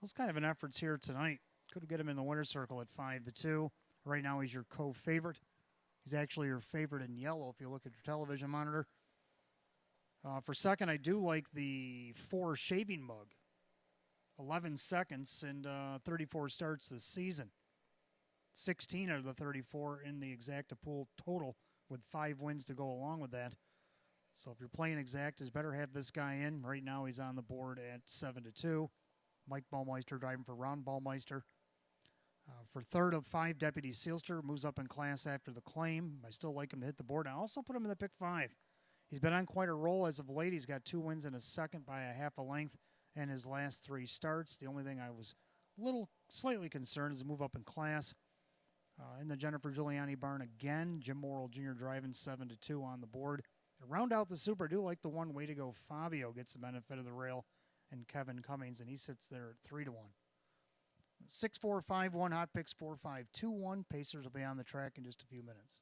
Those kind of an efforts here tonight. Could get him in the winner's circle at 5-2. Right now he's your co-favorite. He's actually your favorite in yellow if you look at your television monitor. For second, I do like the 4 Shaving Mug. 11 seconds and 34 starts this season. 16 out of the 34 in the Exacta pool total with 5 wins to go along with that. So if you're playing Exactas, better have this guy in. Right now he's on the board at 7-2. Mike Baumeister driving for Ron Baumeister. For third of 5, Deputy Sealster moves up in class after the claim. I still like him to hit the board. I also put him in the pick 5. He's been on quite a roll as of late. He's got 2 wins and a second by a half a length in his last 3 starts. The only thing I was slightly concerned is the move up in class. In the Jennifer Giuliani barn again, Jim Morrill Jr. driving 7-2 on the board. To round out the super, I do like the one Way to Go Fabio gets the benefit of the rail, and Kevin Cummings, and he sits there at 3-1. 6, 4, 5, 1, hot picks 4, 5, 2, 1. Pacers will be on the track in just a few minutes.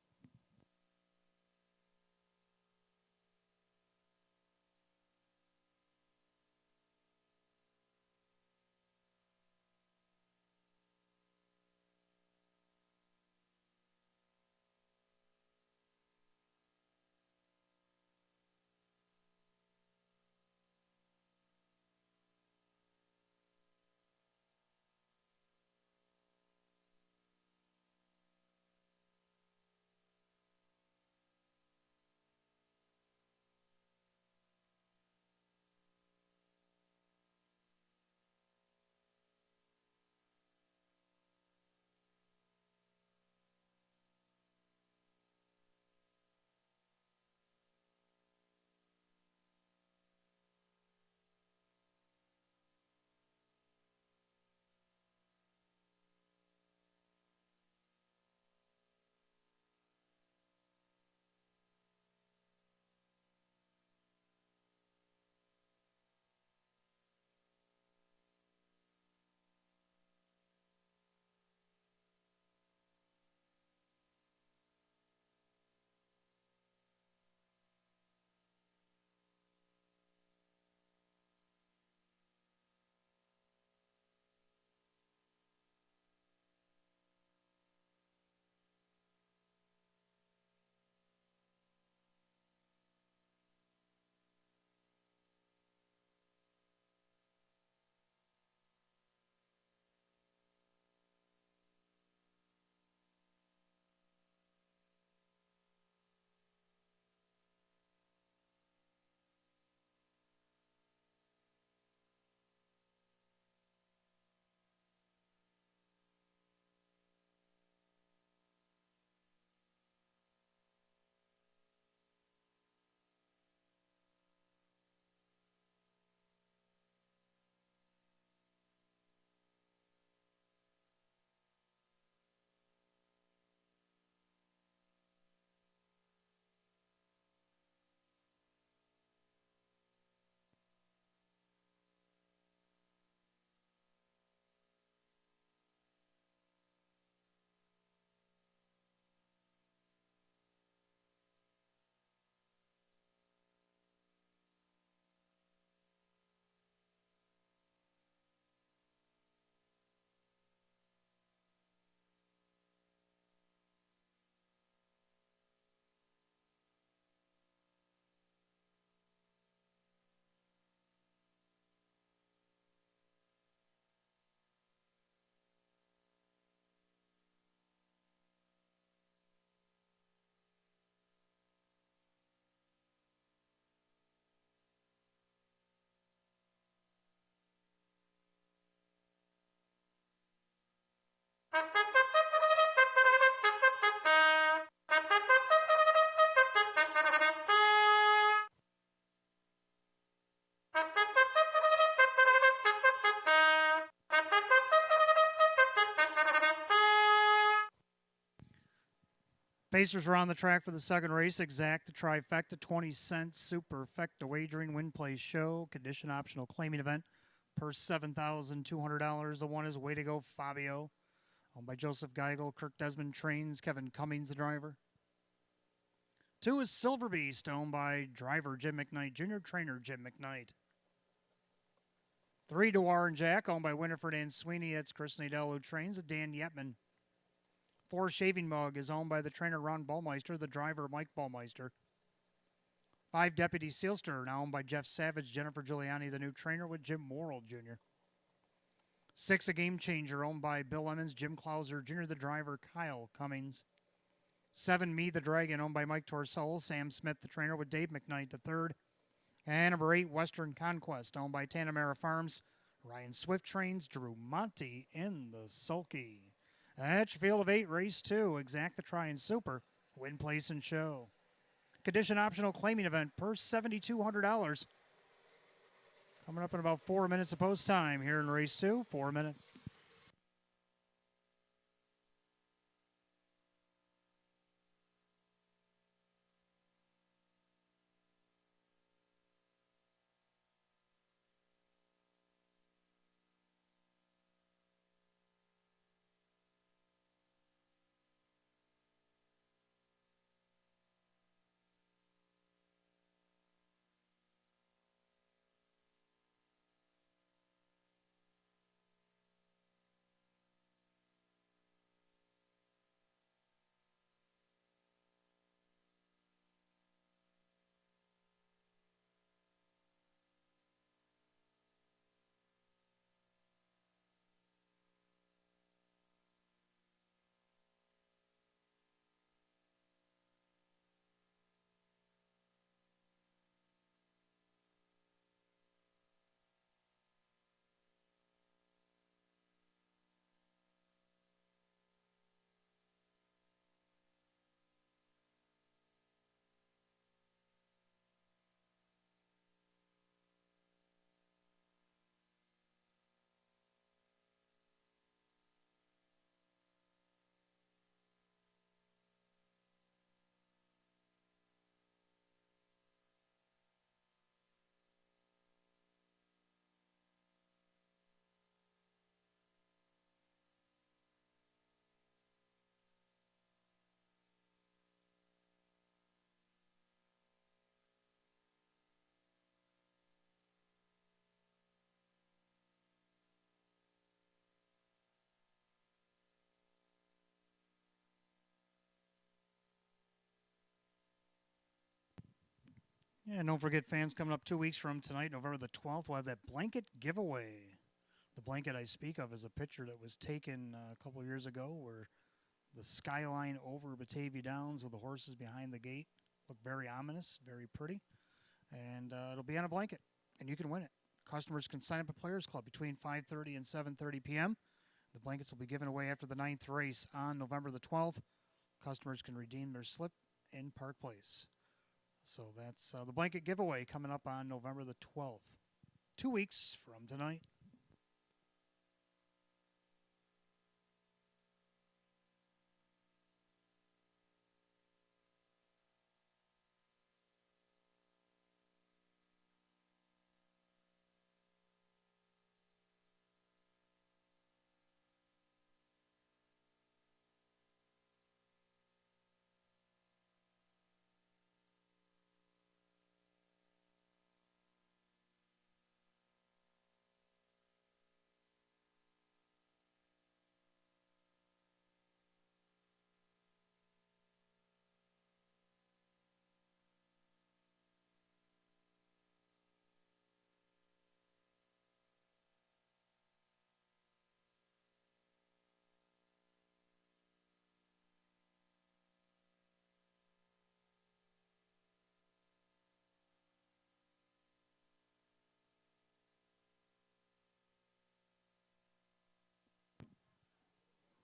Pacers are on the track for the second race. Exact the trifecta, 20 cents. Superfecta wagering, win, play, show. Condition optional claiming event. Purse $7,200. The one is Way to Go Fabio, owned by Joseph Geigel. Kirk Desmond trains. Kevin Cummings, the driver. 2 is Silver Beast, owned by driver Jim McKnight, junior trainer Jim McKnight. 3, Dewar and Jack, owned by Winifred Ann Sweeney. It's Chris Nadell who trains. Dan Yetman. 4, Shaving Mug is owned by the trainer Ron Ballmeister, the driver Mike Ballmeister. 5, Deputy Sealster, now owned by Jeff Savage, Jennifer Giuliani, the new trainer with Jim Morrill Jr. 6, A Game Changer, owned by Bill Emmons, Jim Clauser Jr., the driver Kyle Cummings. 7, Me the Dragon, owned by Mike Torsol, Sam Smith, the trainer with Dave McKnight, the third. And number 8, Western Conquest, owned by Tanamera Farms, Ryan Swift trains, Drew Monty in the sulky. At your field of 8, race 2, Exact the Try and Super, win, place, and show. Condition optional claiming event, purse $7,200. Coming up in about 4 minutes of post time here in race 2, 4 minutes. Yeah, and don't forget, fans, coming up 2 weeks from tonight, November the 12th, we'll have that blanket giveaway. The blanket I speak of is a picture that was taken a couple of years ago where the skyline over Batavia Downs with the horses behind the gate look very ominous, very pretty. And it'll be on a blanket, and you can win it. Customers can sign up at Players Club between 5:30 and 7:30 p.m. The blankets will be given away after the 9th race on November the 12th. Customers can redeem their slip in Park Place. So that's the blanket giveaway coming up on November the 12th. 2 weeks from tonight.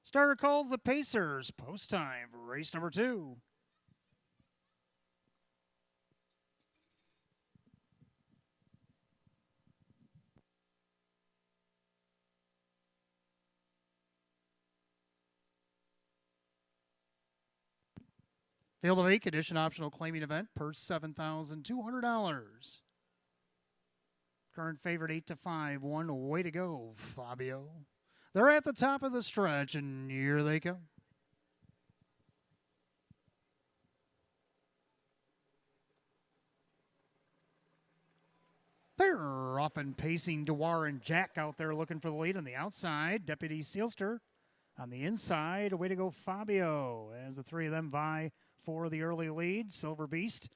Starter calls the Pacers. Post time for race number 2. Field of 8 condition optional claiming event per $7,200. Current favorite 8-5, 1 way to go, Fabio. They're at the top of the stretch, and here they come. They're often pacing Dewar and Jack out there looking for the lead on the outside. Deputy Seelster on the inside. Way to go, Fabio, as the three of them vie for the early lead. Silver Beast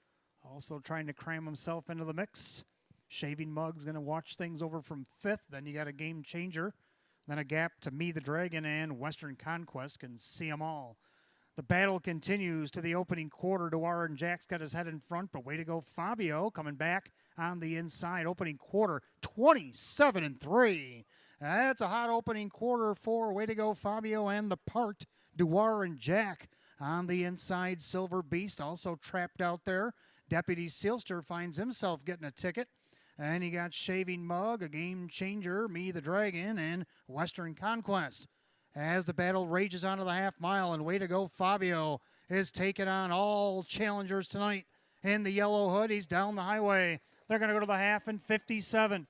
also trying to cram himself into the mix. Shaving Mug's going to watch things over from 5th. Then you got a Game Changer. Then a gap to Me the Dragon, and Western Conquest can see them all. The battle continues to the opening quarter. Dewar and Jack's got his head in front, but way to go, Fabio, coming back on the inside. Opening quarter, 27-3. That's a hot opening quarter for way to go, Fabio and the part. Dewar and Jack on the inside. Silver Beast also trapped out there. Deputy Seelster finds himself getting a ticket. And you got Shaving Mug, a Game Changer, Me the Dragon, and Western Conquest. As the battle rages onto the half mile, and way to go, Fabio is taking on all challengers tonight. In the yellow hood, he's down the highway. They're going to go to the half in 57.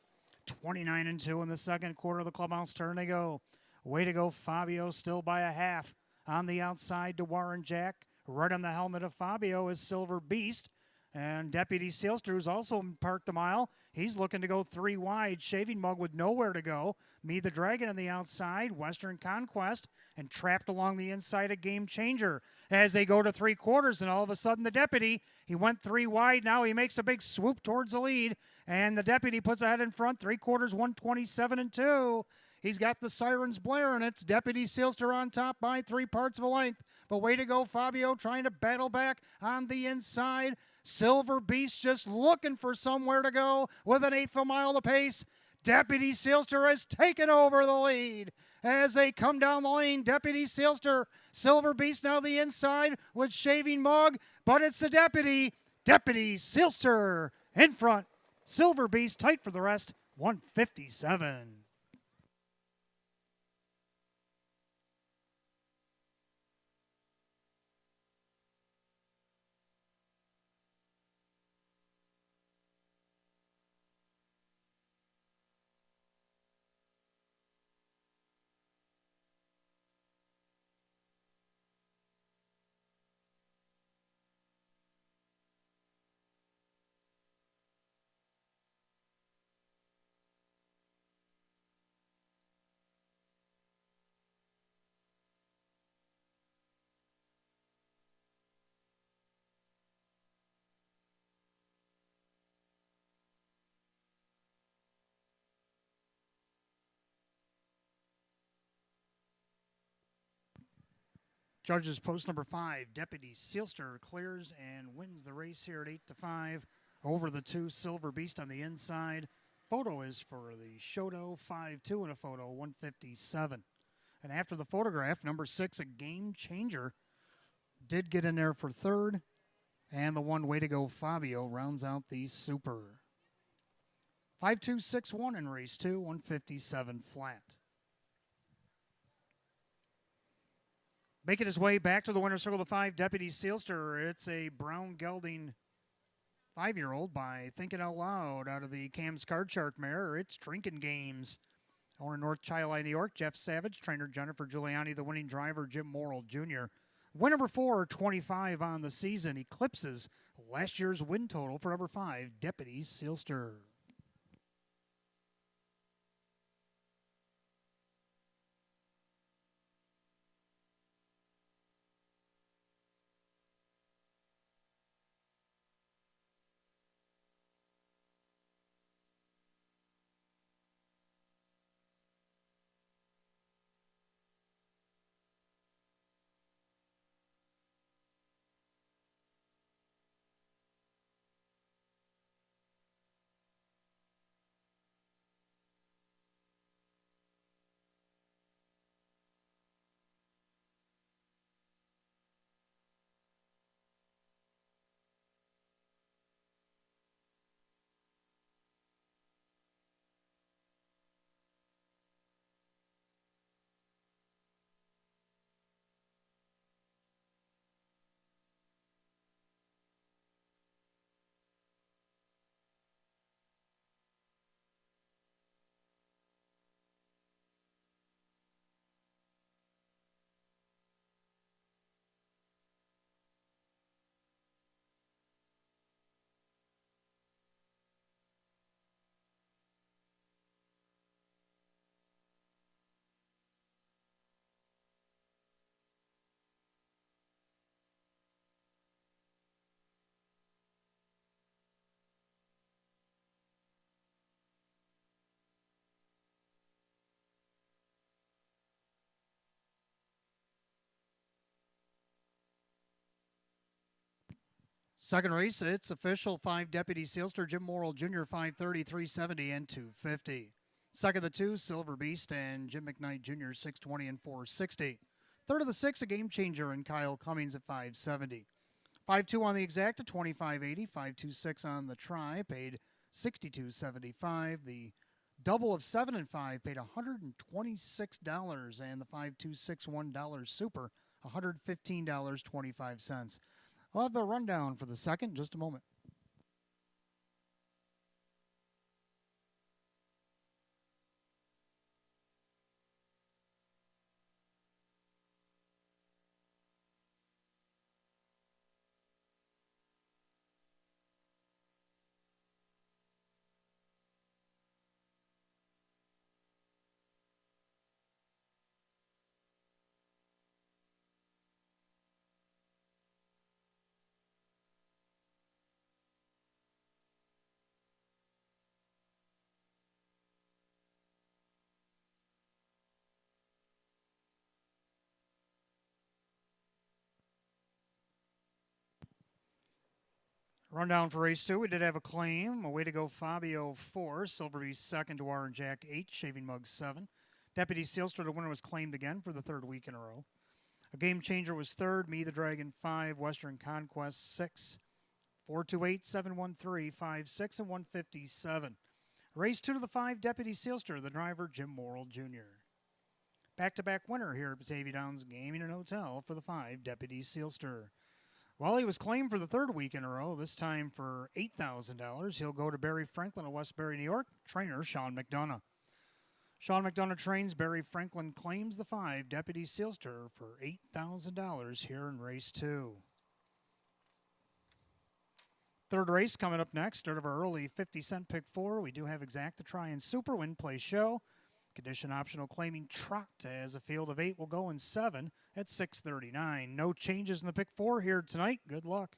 29-2 in the second quarter of the clubhouse turn they go. Way to go, Fabio, still by a half. On the outside, Dewar and Jack. Right on the helmet of Fabio is Silver Beast. And Deputy Seelster, who's also parked the mile, he's looking to go 3 wide. Shaving Mug with nowhere to go. Me the Dragon on the outside. Western Conquest. And trapped along the inside, a Game Changer. As they go to 3 quarters, and all of a sudden the Deputy, he went 3 wide. Now he makes a big swoop towards the lead. And the Deputy puts ahead in front. 3 quarters, 127-2. He's got the sirens blaring. It's Deputy Seelster on top by 3 parts of a length. But way to go, Fabio, trying to battle back on the inside. Silver Beast just looking for somewhere to go with 1/8 of a mile to pace. Deputy Seelster has taken over the lead as they come down the lane. Deputy Seelster, Silver Beast now the inside with Shaving Mug, but it's the Deputy. Deputy Seelster in front. Silver Beast tight for the rest, 157. Judges post number 5, Deputy Seelster clears and wins the race here at 8-5 over the 2 Silver Beast on the inside. Photo is for the Shoto 5-2 and a photo 157. And after the photograph, number 6, a Game Changer, did get in there for 3rd. And the way to go, Fabio, rounds out the Super. 5-2-6-1 in race 2, 157 flat. Making his way back to the winner's circle of 5, Deputy Seelster. It's a brown gelding 5-year-old by Thinking Out Loud out of the Cam's Card Shark mare. It's Drinking Games. Owner North Chilai, New York, Jeff Savage. Trainer Jennifer Giuliani. The winning driver, Jim Morrill Jr. Win number 4, 25 on the season. Eclipses last year's win total for number 5, Deputy Seelster. Second race, it's official. 5 Deputy Sealster, Jim Morrill Jr., 530, 370, and 250. Second of the 2, Silver Beast and Jim McKnight Jr., 620 and 460. Third of the 6, a Game Changer and Kyle Cummings at 570. 5-2 on the exacta, 25.80. 5-2-6 on the try, paid $62.75. The double of 7 and 5 paid $126, and the 5-2-6 $1 super $115.25. I'll have the rundown for the second in just a moment. Rundown for race 2. We did have a claim. A way to go, Fabio 4. Silver Beast second to our Jack 8. Shaving Mug 7. Deputy Sealster, the winner, was claimed again for the third week in a row. A Game Changer was third. Me the Dragon 5. Western Conquest 6. 428, 713, 56, and 157. Race 2 to the 5, Deputy Sealster, the driver, Jim Morrill Jr. Back-to-back winner here at Batavia Downs Gaming and Hotel for the 5, Deputy Sealster. Well, he was claimed for the third week in a row, this time for $8,000. He'll go to Barry Franklin of Westbury, New York, trainer Sean McDonough. Sean McDonough trains. Barry Franklin claims the 5, Deputy Sealster, for $8,000 here in race 2. Third race coming up next. Start of our early 50-cent pick 4. We do have exacta try and super win play show. Condition optional claiming trot as a field of 8 will go in 7 at 6:39. No changes in the pick 4 here tonight. Good luck.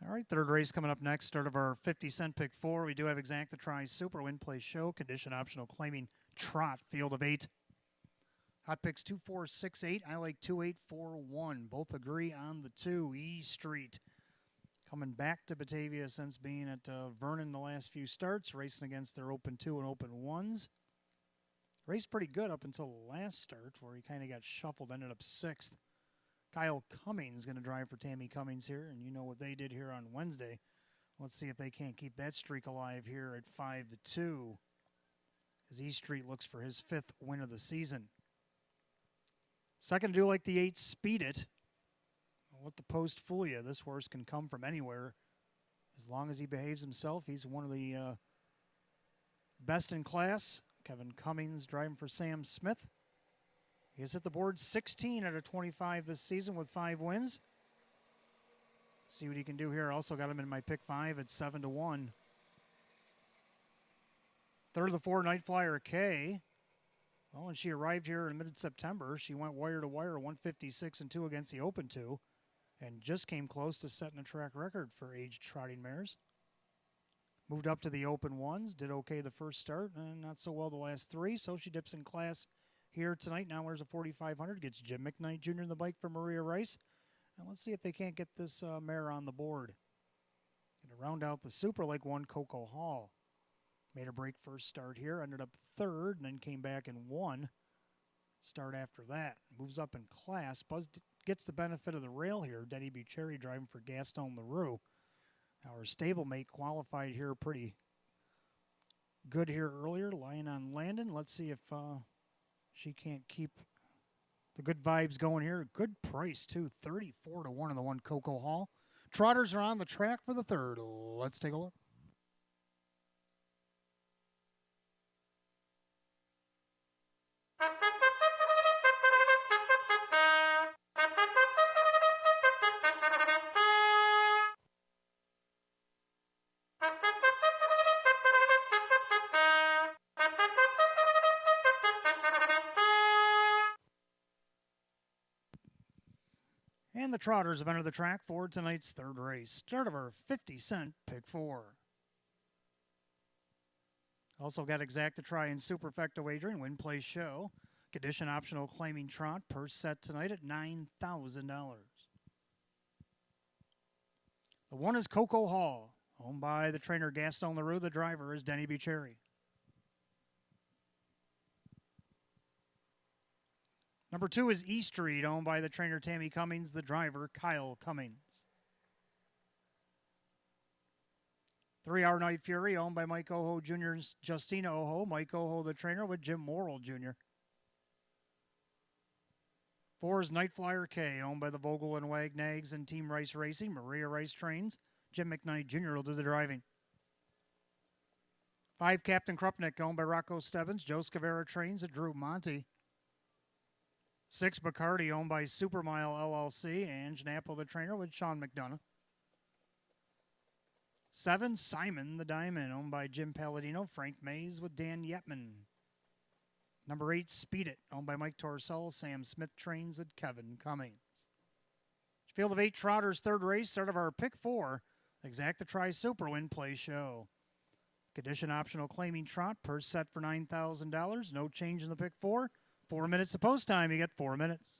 All right, third race coming up next. Start of our 50-cent pick 4. We do have exacta try super win play show. Condition optional claiming trot field of 8. Hot picks 2468. I like 2841. Both agree on the 2. E Street. Coming back to Batavia since being at Vernon the last few starts, racing against their Open 2 and Open 1s. Raced pretty good up until the last start where he kind of got shuffled, ended up 6th. Kyle Cummings going to drive for Tammy Cummings here, and you know what they did here on Wednesday. Let's see if they can't keep that streak alive here at 5-2 as E Street looks for his 5th win of the season. Second to do like the 8, Speed It. Don't let the post fool you. This horse can come from anywhere. As long as he behaves himself, he's one of the best in class. Kevin Cummings driving for Sam Smith. He has hit the board 16 out of 25 this season with 5 wins. See what he can do here. Also got him in my pick 5 at 7-1. Third of the 4, Night Flyer K. Well, when she arrived here in mid-September, she went wire to wire 156-2 against the Open 2 and just came close to setting a track record for aged trotting mares. Moved up to the Open 1s, did okay the first start, and not so well the last 3, so she dips in class here tonight. Now wears a 4,500, gets Jim McKnight Jr. in the bike for Maria Rice. And let's see if they can't get this mare on the board. Going to round out the Super Lake 1, Coco Hall. Made a break first start here, ended up 3rd, and then came back and won. Start after that. Moves up in class. Buzz gets the benefit of the rail here. Denny Bucherri driving for Gaston Leroux. Now her stablemate qualified here pretty good here earlier, lying on Landon. Let's see if she can't keep the good vibes going here. Good price, too. 34-1 on the 1, Coco Hall. Trotters are on the track for the 3rd. Let's take a look. And the Trotters have entered the track for tonight's 3rd race. Start of our 50-cent pick 4. Also got Exacta Try and Superfecta wagering, win, play, show. Condition optional claiming trot per set tonight at $9,000. The 1 is Coco Hall, owned by the trainer Gaston Leroux. The driver is Denny Bucherri. Number 2 is E Street, owned by the trainer Tammy Cummings. The driver, Kyle Cummings. 3 Hour Night Fury, owned by Mike Oho Jr.'s Justina Oho. Mike Oho, the trainer, with Jim Morrill Jr. 4 is Night Flyer K, owned by the Vogel and Wagnags and Team Rice Racing. Maria Rice trains. Jim McKnight Jr. will do the driving. 5 Captain Krupnik, owned by Rocco Stebbins. Joe Scavera trains at Drew Monty. 6 Bacardi, owned by Supermile LLC. Ange Nappo, the trainer, with Sean McDonough. 7 Simon the Diamond, owned by Jim Palladino. Frank Mays with Dan Yetman. Number 8 Speed It, owned by Mike Torcell. Sam Smith trains with Kevin Cummings. Field of 8 Trotters, 3rd race. Start of our pick 4. Exacta Try Super Win Play Show. Condition optional claiming trot per set for $9,000. No change in the pick 4. 4 minutes to post time. You get 4 minutes.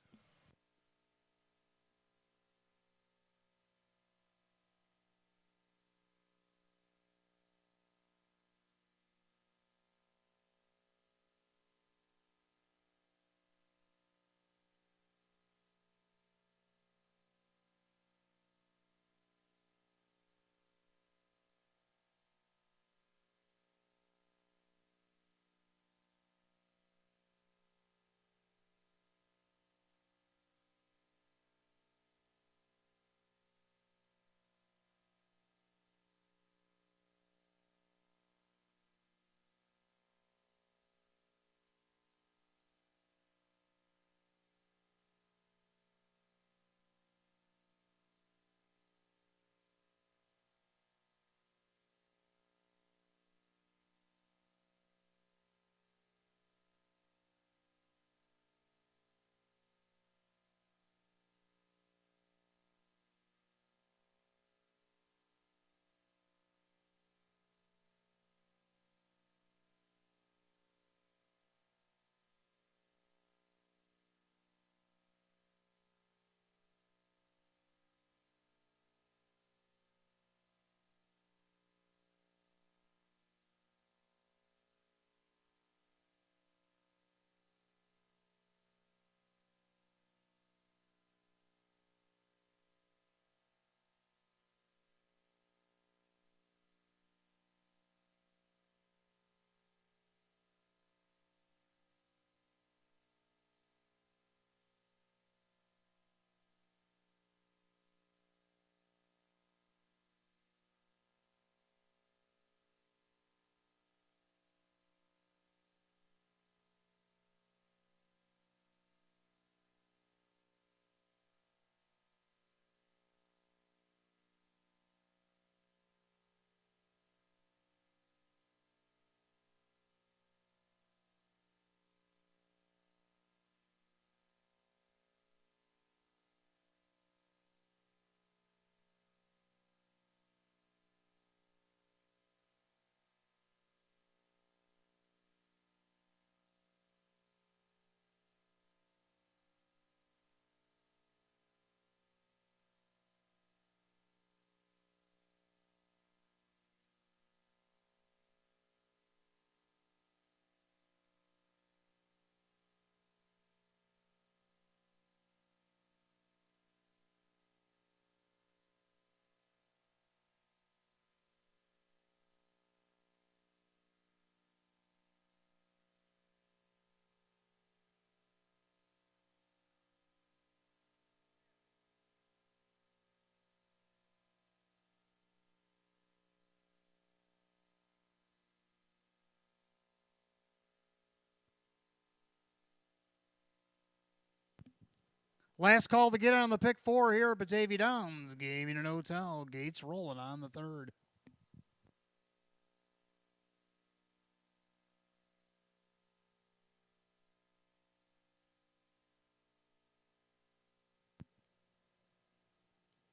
Last call to get on the pick 4 here at Batavia Downs Gaming and Hotel. Gates rolling on the third.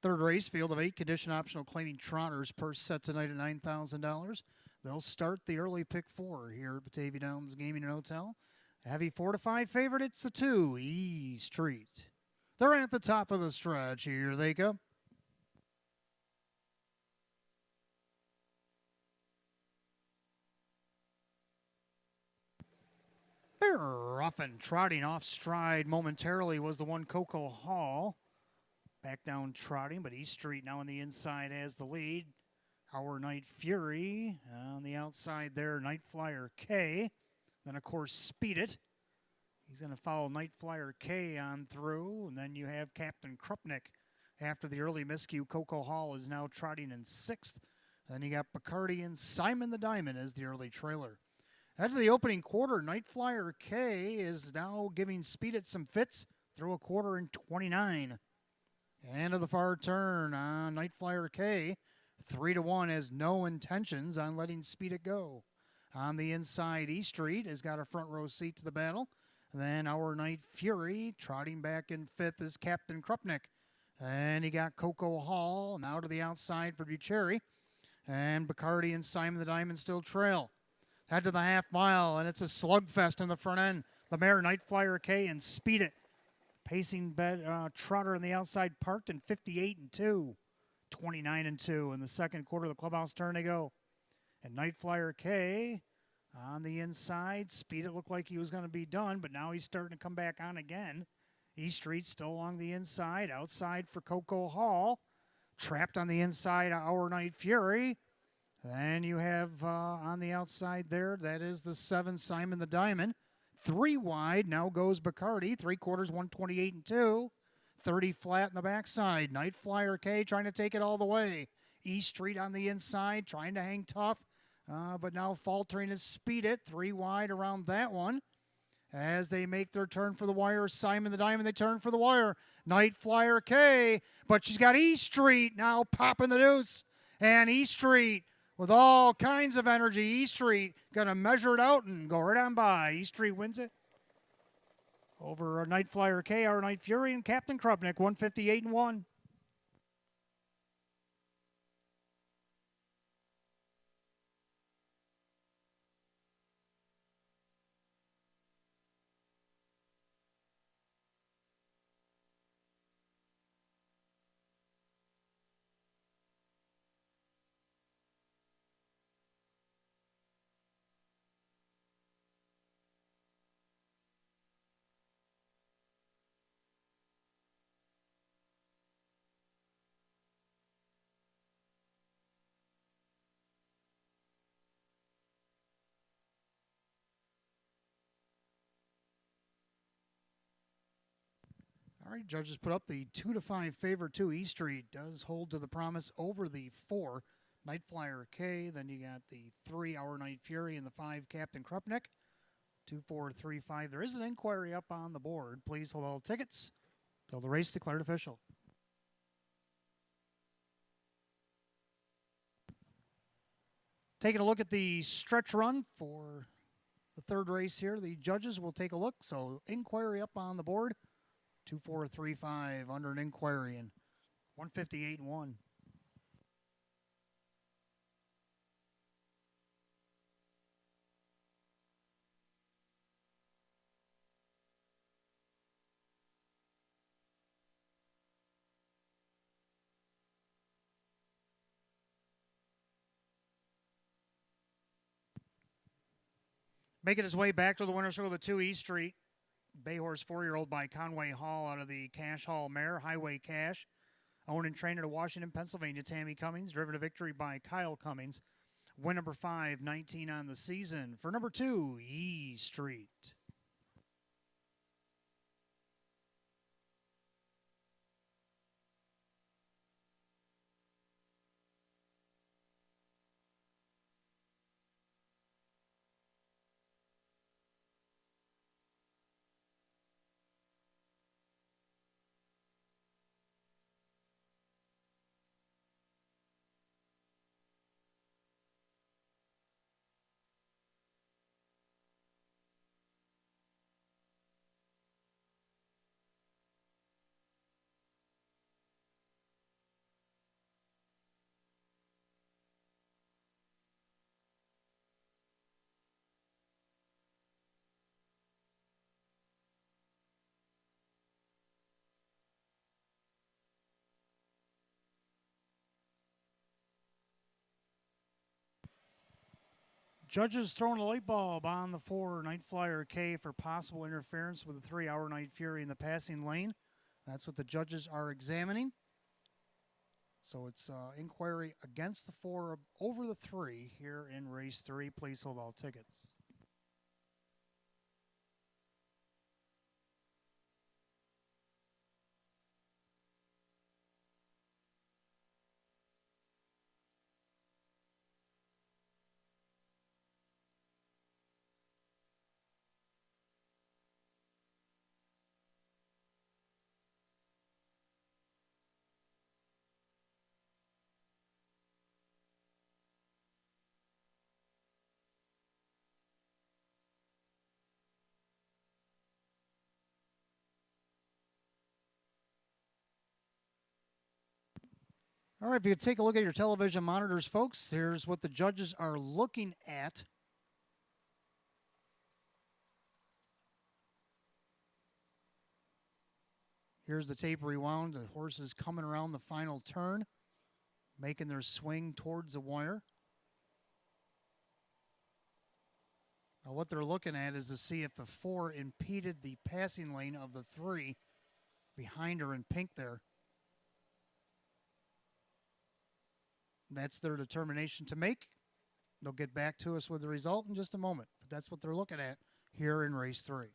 Third race, field of 8, condition optional claiming trotters per set tonight at $9,000. They'll start the early pick 4 here at Batavia Downs Gaming and Hotel. Heavy 4 to 5 favorite, it's the 2, E Street. They're at the top of the stretch. Here they come. They're rough and trotting off stride momentarily was the one Coco Hall. Back down trotting, but East Street now on the inside has the lead. Our Night Fury on the outside there, Night Flyer K. Then, of course, Speed It. He's going to follow Night Flyer K on through. And then you have Captain Krupnik after the early miscue. Coco Hall is now trotting in 6th. Then you got Bacardi and Simon the Diamond as the early trailer. After the opening quarter, Night Flyer K is now giving Speed It some fits through a quarter in 29. And to the far turn on Night Flyer K, 3-1 has no intentions on letting Speed It go. On the inside, E Street has got a front row seat to the battle. Then Our Night Fury trotting back in 5th is Captain Krupnik. And you got Coco Hall now to the outside for Bucherri. And Bacardi and Simon the Diamond still trail. Head to the half mile, and it's a slugfest in the front end. The mare Night Flyer K and Speed It. Pacing trotter on the outside parked in 58-2. 29-2 in the second quarter of the clubhouse turn they go. And Night Flyer K on the inside. Speed It looked like he was going to be done, but now he's starting to come back on again. East Street still along the inside. Outside for Coco Hall. Trapped on the inside, Our Night Fury. Then you have on the outside there, that is the 7, Simon the Diamond. 3 wide, now goes Bacardi. 3/4, 128-2. 30 flat in the backside. Night Flyer K trying to take it all the way. East Street on the inside, trying to hang tough, but now faltering is Speed It. 3 wide around that one. As they make their turn for the wire, Simon the Diamond, they turn for the wire. Night Flyer K, but she's got East Street now popping the deuce. And East Street with all kinds of energy. East Street going to measure it out and go right on by. East Street wins it over our Night Flyer K, Our Night Fury, and Captain Krupnik, 158-1. All right, judges put up the 2-5 favor to East Street. Does hold to the promise over the 4, Night Flyer K. Then you got the 3, Our Night Fury, and the 5, Captain Krupnik. 2, 4, 3, 5. There is an inquiry up on the board. Please hold all tickets till the race declared official. Taking a look at the stretch run for the third race here. The judges will take a look. So inquiry up on the board. 2, 4, 3, 5 under an inquiry and 158-1. Making his way back to the winner's circle, the 2, East Street. Bayhorse 4-year-old by Conway Hall out of the Cash Hall mare, Highway Cash. Owned and trained at Washington, Pennsylvania, Tammy Cummings. Driven to victory by Kyle Cummings. Win number 5, 19 on the season. For number 2, E Street. Judges throwing a light bulb on the 4 Night Flyer K for possible interference with the 3 Our Night Fury in the passing lane. That's what the judges are examining. So it's inquiry against the 4 over the 3 here in race 3. Please hold all tickets. All right, if you take a look at your television monitors, folks, here's what the judges are looking at. Here's the tape rewound. The horses coming around the final turn, making their swing towards the wire. Now what they're looking at is to see if the 4 impeded the passing lane of the 3 behind her in pink there. That's their determination to make. They'll get back to us with the result in just a moment. But that's what they're looking at here in race 3.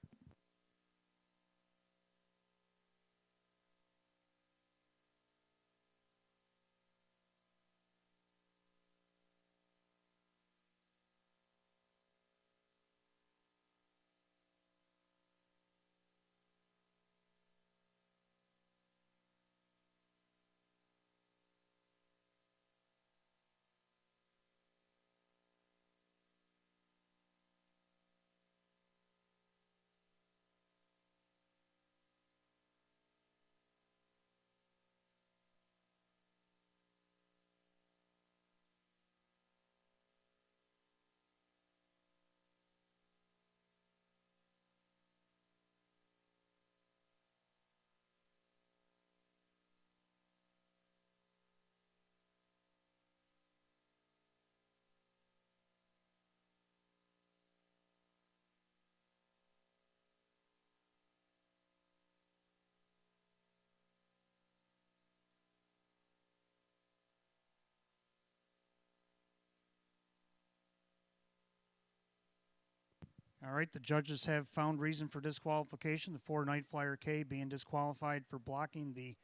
All right, the judges have found reason for disqualification. The 4 Night Flyer K being disqualified for blocking the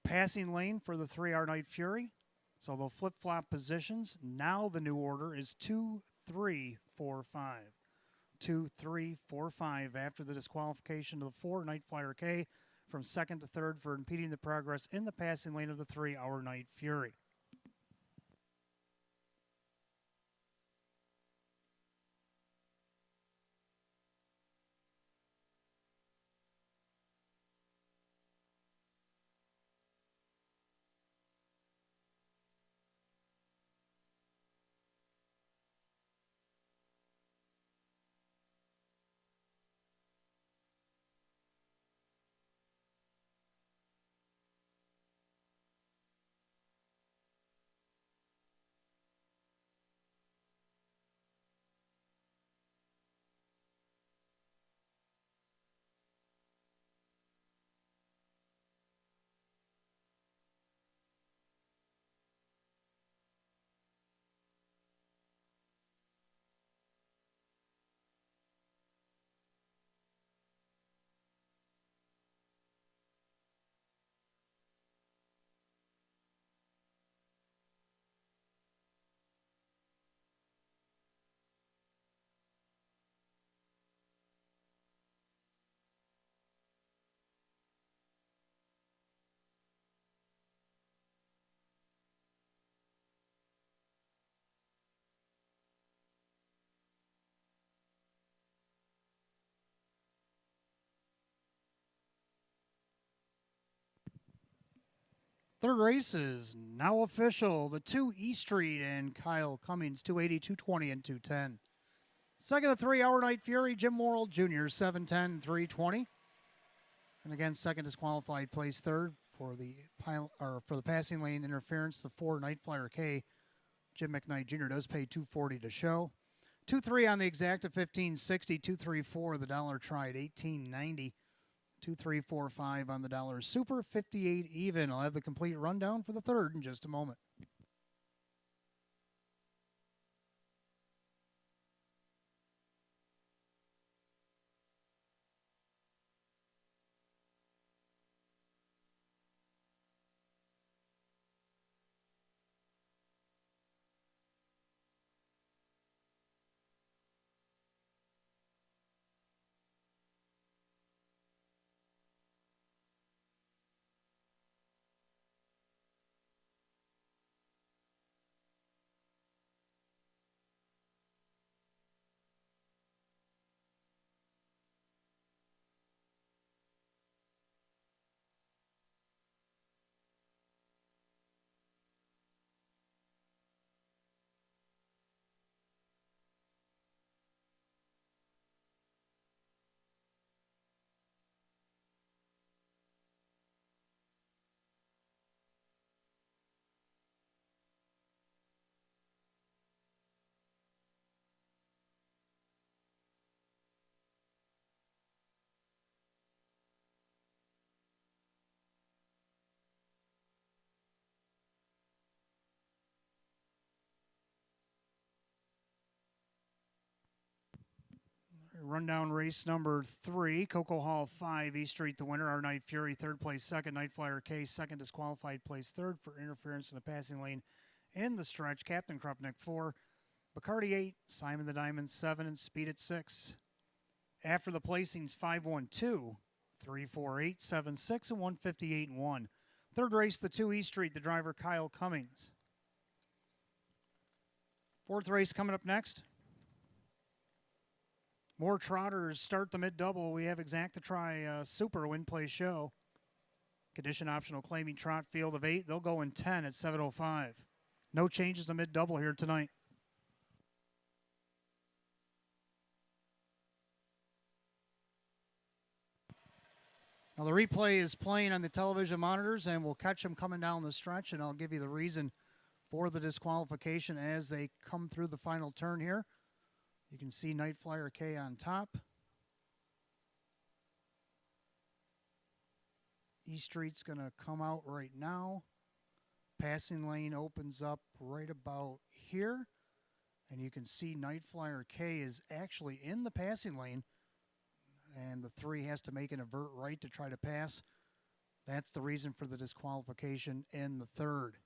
passing lane for the 3 Our Night Fury. So they'll flip-flop positions. Now the new order is 2, 3, 4, 5. 2, 3, 4, 5 after the disqualification of the 4 Night Flyer K from second to third for impeding the progress in the passing lane of the 3 Our Night Fury. Third race is now official. The 2 E Street and Kyle Cummings, 280, 220, and 210. Second, the 3 Our Night Fury, Jim Worrell Jr., 710, 320. And again, second disqualified, place third for the passing lane interference. The 4 Night Flyer K Jim McKnight Jr. does pay $2.40 to show. 2-3 on the exact at $15.60. 2-3-4 the dollar try at $18.90. 2-3-4-5 on the dollar super. 58 even. I'll have the complete rundown for the third in just a moment. Rundown race number 3, Coco Hall 5, East Street the winner. Our Night Fury third place second. Night Flyer K second, disqualified place third for interference in the passing lane in the stretch. Captain Krupnik 4, Bacardi 8, Simon the Diamond 7, and Speed at 6. After the placings 5-1-2, 3-4-8, 7-6, and 158-1. Third race the 2, East Street, the driver Kyle Cummings. Fourth race coming up next. More trotters start the mid-double. We have exact to try super win play show. Condition optional claiming trot field of 8. They'll go in 10 at 7:05. No changes to mid-double here tonight. Now the replay is playing on the television monitors, and we'll catch them coming down the stretch, and I'll give you the reason for the disqualification as they come through the final turn here. You can see Night Flyer K on top. East Street's going to come out right now. Passing lane opens up right about here. And you can see Night Flyer K is actually in the passing lane. And the 3 has to make an avert right to try to pass. That's the reason for the disqualification in the third.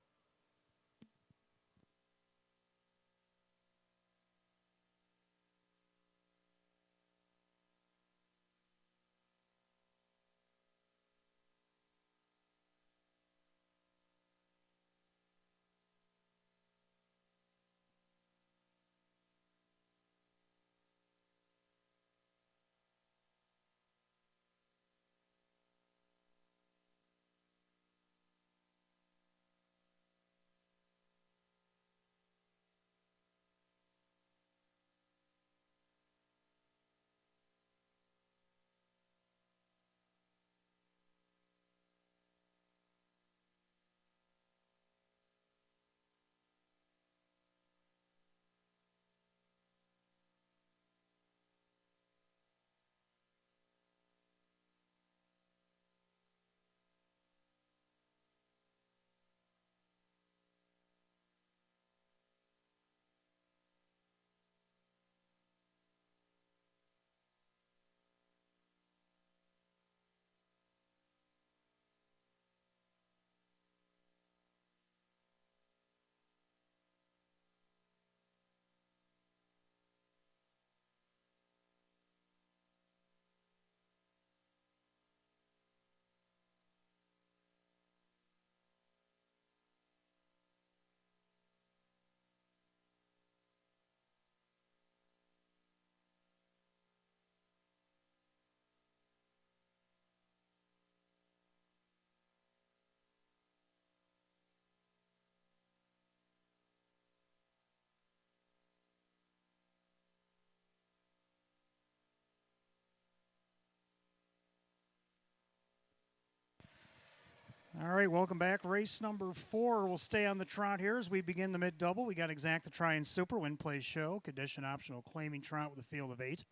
All right, welcome back. Race number 4 will stay on the trot here as we begin the mid-double. We got Exacta Try and Super, Win Play Show, condition optional claiming trot with a field of 8.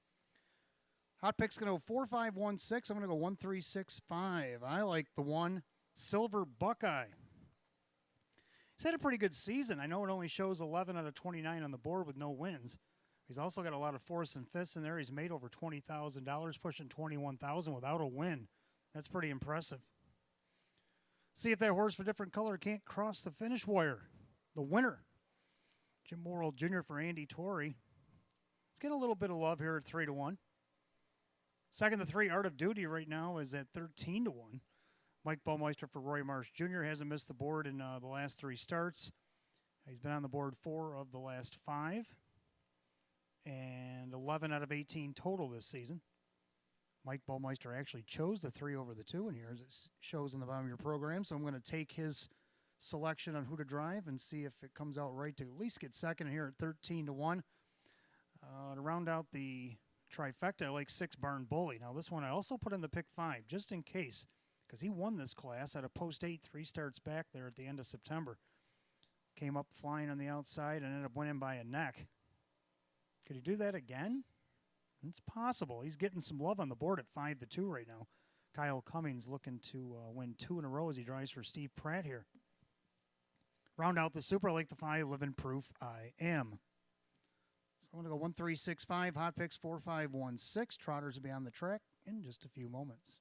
Hot pick's going to go 4, 5, 1, 6. I'm going to go 1, 3, 6, 5. I like the 1, Silver Buckeye. He's had a pretty good season. I know it only shows 11 out of 29 on the board with no wins. He's also got a lot of fourths and fifths in there. He's made over $20,000, pushing $21,000 without a win. That's pretty impressive. See if that horse for different color can't cross the finish wire. The winner, Jim Morrill Jr. for Andy Torrey. He's getting a little bit of love here at 3-1. Second to 3, Art of Duty right now is at 13-1. Mike Baumeister for Roy Marsh Jr. hasn't missed the board in the last 3 starts. He's been on the board 4 of the last 5. And 11 out of 18 total this season. Mike Baumeister actually chose the 3 over the 2 in here, as it shows in the bottom of your program. So I'm going to take his selection on who to drive and see if it comes out right to at least get second here at 13-1. To round out the trifecta, I like 6 Barn Bully. Now this one I also put in the pick 5 just in case, because he won this class at a post 8 3 starts back there at the end of September. Came up flying on the outside and ended up winning by a neck. Could he do that again? It's possible. He's getting some love on the board at 5-2 right now. Kyle Cummings looking to win 2 in a row as he drives for Steve Pratt here. Round out the Super, I like the 5, Living Proof I Am. So I'm going to go 1, 3, 6, 5. Hot picks 4, 5, 1, 6. Trotters will be on the track in just a few moments.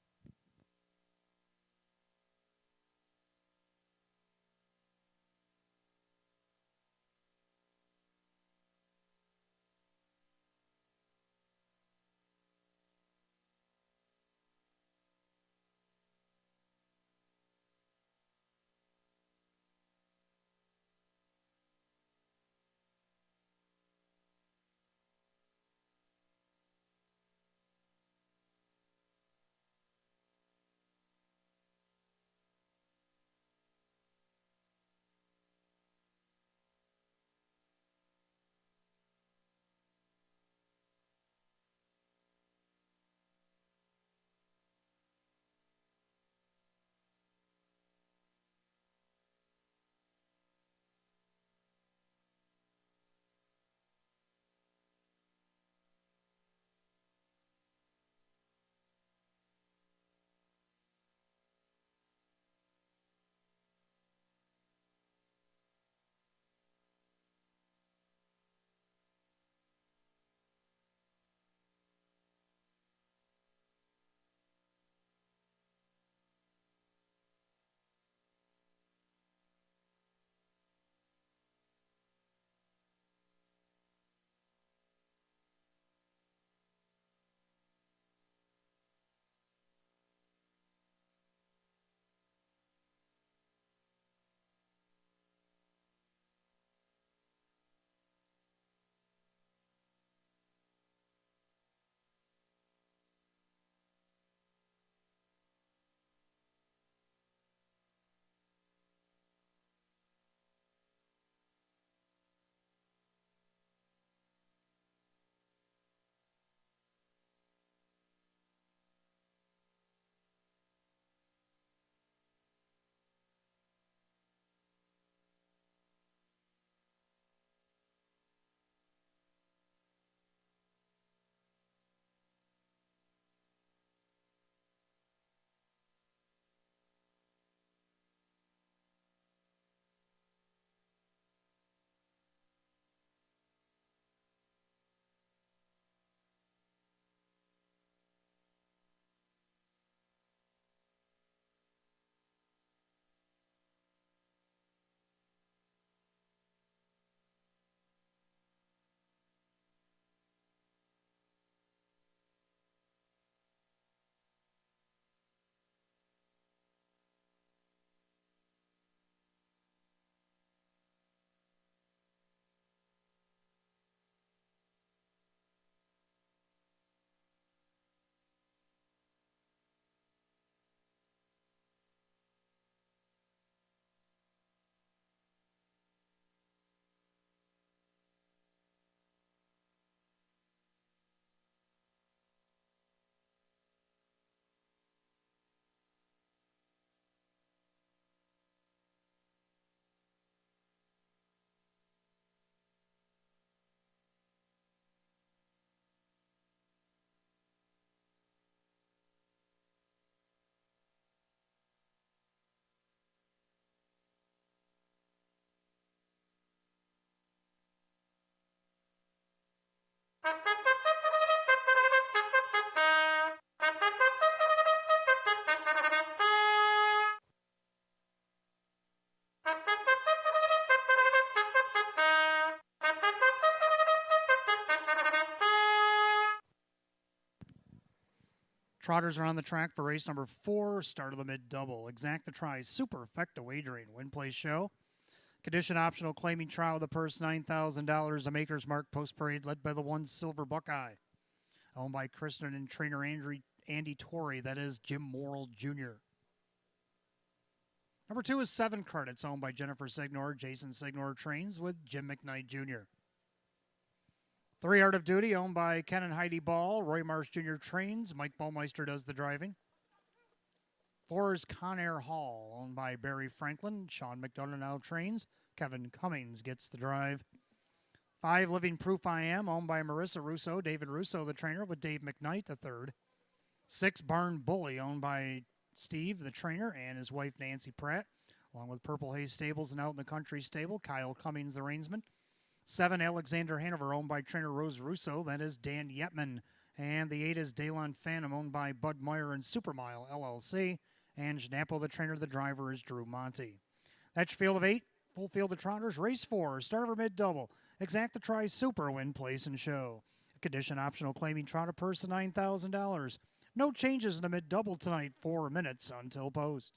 Trotters are on the track for race number 4, start of the mid-double. Exact the try, super effective wagering, win play show. Condition optional, claiming trial of the purse, $9,000. The Maker's Mark post parade, led by the 1 Silver Buckeye. Owned by Kristen and trainer Andy Torrey, that is Jim Morrill Jr. Number 2 is 7 Credits, owned by Jennifer Signor. Jason Signor trains with Jim McKnight Jr. 3 Art of Duty, owned by Ken and Heidi Ball. Roy Marsh Jr. trains. Mike Baumeister does the driving. 4 is Con Air Hall, owned by Barry Franklin. Sean McDonough now trains. Kevin Cummings gets the drive. 5 Living Proof I Am, owned by Marissa Russo. David Russo, the trainer, with Dave McKnight, the third. 6 Barn Bully, owned by Steve, the trainer, and his wife, Nancy Pratt, along with Purple Haze Stables and Out in the Country Stable, Kyle Cummings, the reinsman. 7 Alexander Hanover, owned by trainer Rose Russo, that is Dan Yetman. And the 8 is Daylon Phantom, owned by Bud Meyer and Supermile LLC. And Schnappo, the trainer, the driver is Drew Monty. That's your field of 8. Full field of Trotters. Race 4, start of mid-double. Exact the try, super, win, place, and show. Condition optional, claiming Trotter purse of $9,000. No changes in the mid-double tonight, 4 minutes until post.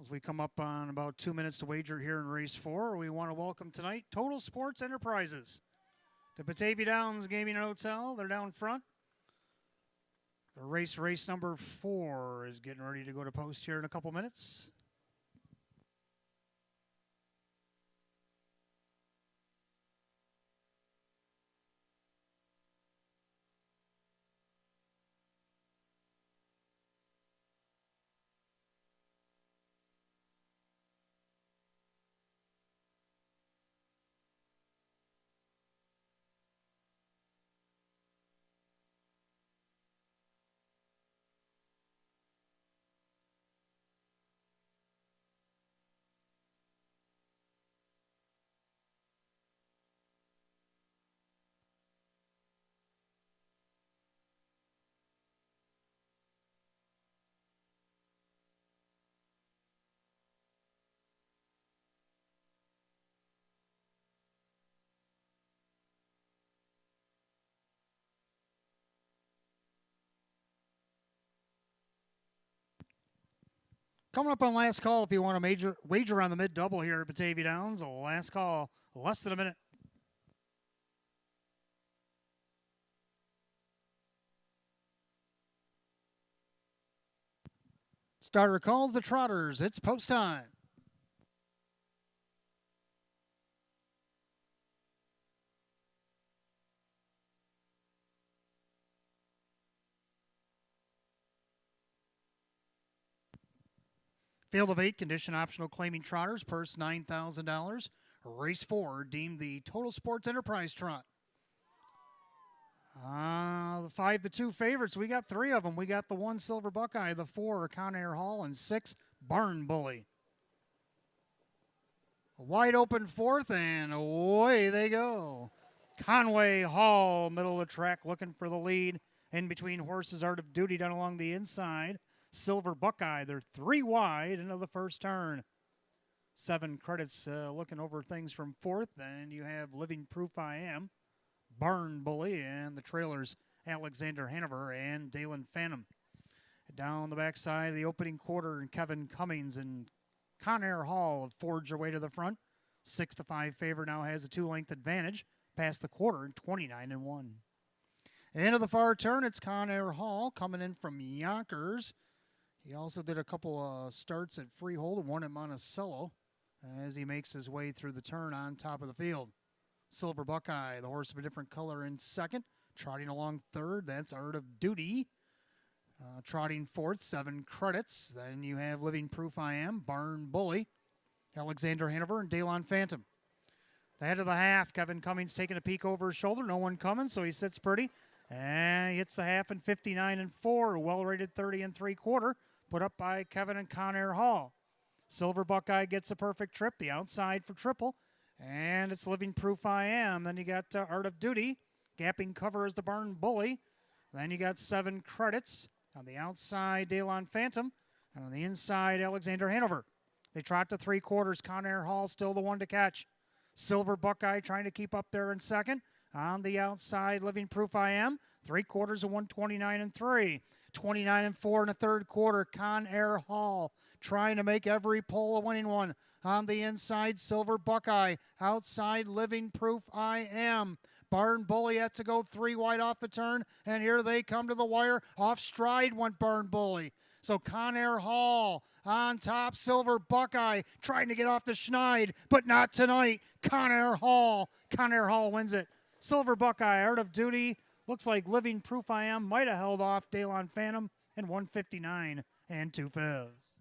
As we come up on about 2 minutes to wager here in race 4, we want to welcome tonight Total Sports Enterprises to Batavia Downs Gaming and Hotel. They're down front. The race number 4 is getting ready to go to post here in a couple minutes. Coming up on last call if you want a wager on the mid-double here at Batavia Downs. Last call, less than a minute. Starter calls the Trotters. It's post time. Field of 8, condition optional claiming Trotters, purse $9,000. Race 4, deemed the Total Sports Enterprise Trot. The 5-2 favorites, we got 3 of them. We got the 1 Silver Buckeye, the 4 Conair Hall, and 6 Barn Bully. A wide open 4th, and away they go. Conway Hall, middle of the track, looking for the lead. In between horses, Art of Duty down along the inside. Silver Buckeye, they're 3 wide into the first turn. 7 credits looking over things from 4th. Then you have Living Proof I Am, Barn Bully, and the trailers Alexander Hanover and Dalen Phantom. Down the backside of the opening quarter, Kevin Cummings and Conair Hall have forged their way to the front. 6-5 favor now has a 2-length advantage past the quarter in 29-1. Into the far turn, it's Conair Hall coming in from Yonkers. He also did a couple starts at Freehold and one at Monticello as he makes his way through the turn on top of the field. Silver Buckeye, the horse of a different color, in second. Trotting along third, that's Art of Duty. Trotting fourth, 7 credits. Then you have Living Proof I Am, Barn Bully, Alexander Hanover, and Dalen Phantom. The head of the half, Kevin Cummings taking a peek over his shoulder. No one coming, so he sits pretty. And he hits the half in 59-4, well-rated 30 3/4, put up by Kevin and Conair Hall. Silver Buckeye gets a perfect trip, the outside for triple, and it's Living Proof I Am. Then you got Art of Duty, gapping cover as the Barn Bully. Then you got 7 credits. On the outside, Dalen Phantom, and on the inside, Alexander Hanover. They trot to 3/4. Conair Hall still the one to catch. Silver Buckeye trying to keep up there in second. On the outside, Living Proof I Am, 3/4 of 129-3. 29-4 in the third quarter. Conair Hall trying to make every pole a winning one. On the inside, Silver Buckeye. Outside, Living Proof I Am. Barn Bully had to go 3 wide off the turn, and here they come to the wire. Off stride went Barn Bully. So Conair Hall on top, Silver Buckeye trying to get off the schneid, but not tonight. Conair Hall wins it. Silver Buckeye, Art of Duty, looks like Living Proof I Am might have held off Dalen Phantom in 159 2/5.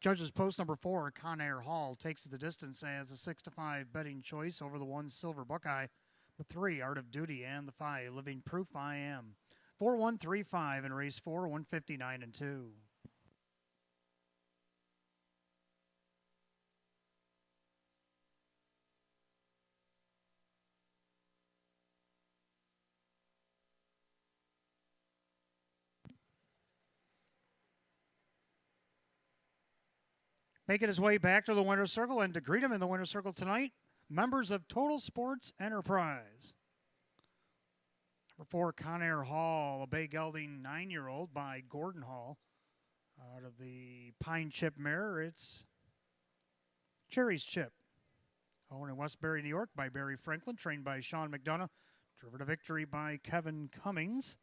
Judges post number 4, Conair Hall, takes the distance as a 6-5 betting choice over the 1 Silver Buckeye, the 3 Art of Duty, and the 5 Living Proof I Am. 4-1-3-5 in race 4, 159-2. Making his way back to the winner's circle, and to greet him in the winner's circle tonight, members of Total Sports Enterprise. Number 4, Conair Hall, a Bay Gelding 9-year-old by Gordon Hall. Out of the Pine Chip mare, it's Cherry's Chip. Owned in Westbury, New York by Barry Franklin, trained by Sean McDonough. Driven to victory by Kevin Cummings.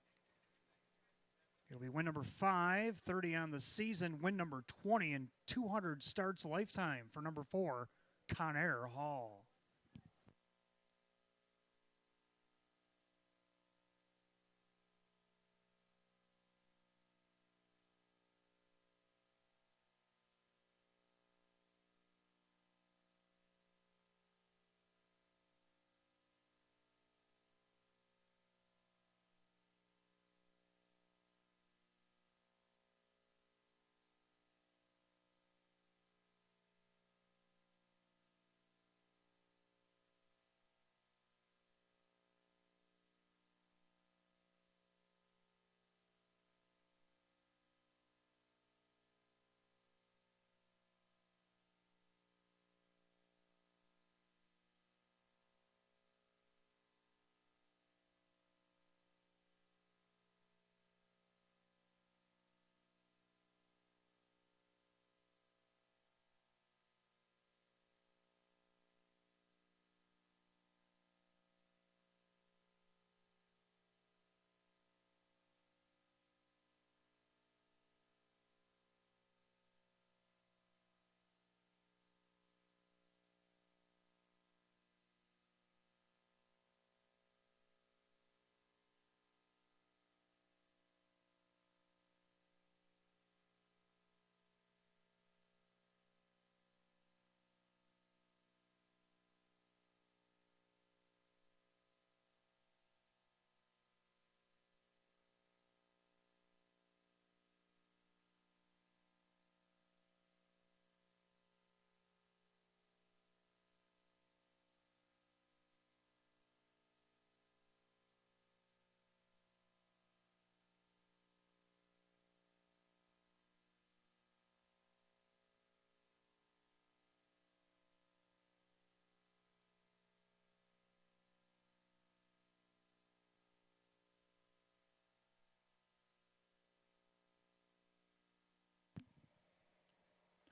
It'll be win number 5, 30 on the season, win number 20, and 200 starts lifetime for number 4, Conair Hall.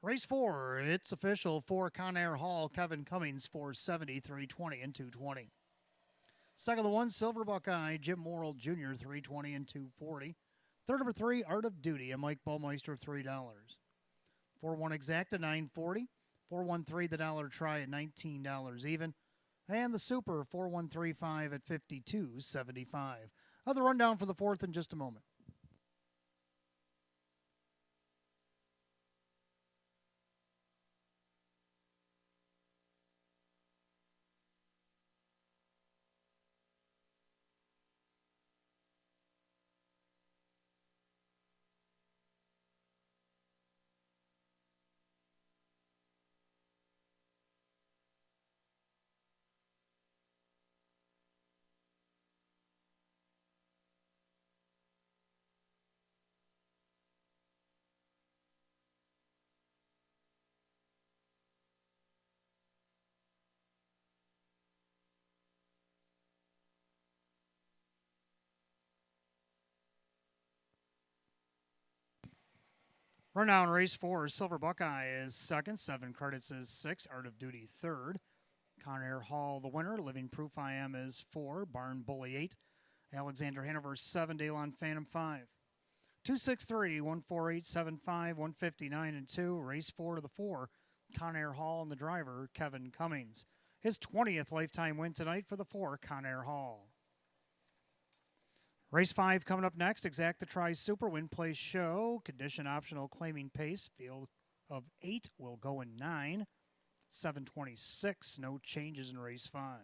Race 4, it's official for Conair Hall. Kevin Cummings, 470, 320, and 220. Second of the 1, Silver Buckeye, Jim Morrill Jr., 320 and 240. Third number 3, Art of Duty, and Mike Baumeister, $3. 4-1 Exacta, $9.40. 4-1-3, the dollar try at $19 even. And the Super, 4-1-3-5 at $52.75. Another rundown for the fourth in just a moment. Rundown race 4, Silver Buckeye is second. 7 credits is 6. Art of Duty third. Conair Hall the winner. Living Proof I Am is 4. Barn Bully 8. Alexander Hanover 7. Daylon Phantom 5. 263, 14875, 159 and 2. Race 4 to the 4. Conair Hall and the driver, Kevin Cummings. His 20th lifetime win tonight for the 4, Conair Hall. Race 5 coming up next. Exacta Tri Super Win Place Show. Condition optional claiming pace. Field of 8 will go in 9. 726. No changes in race 5.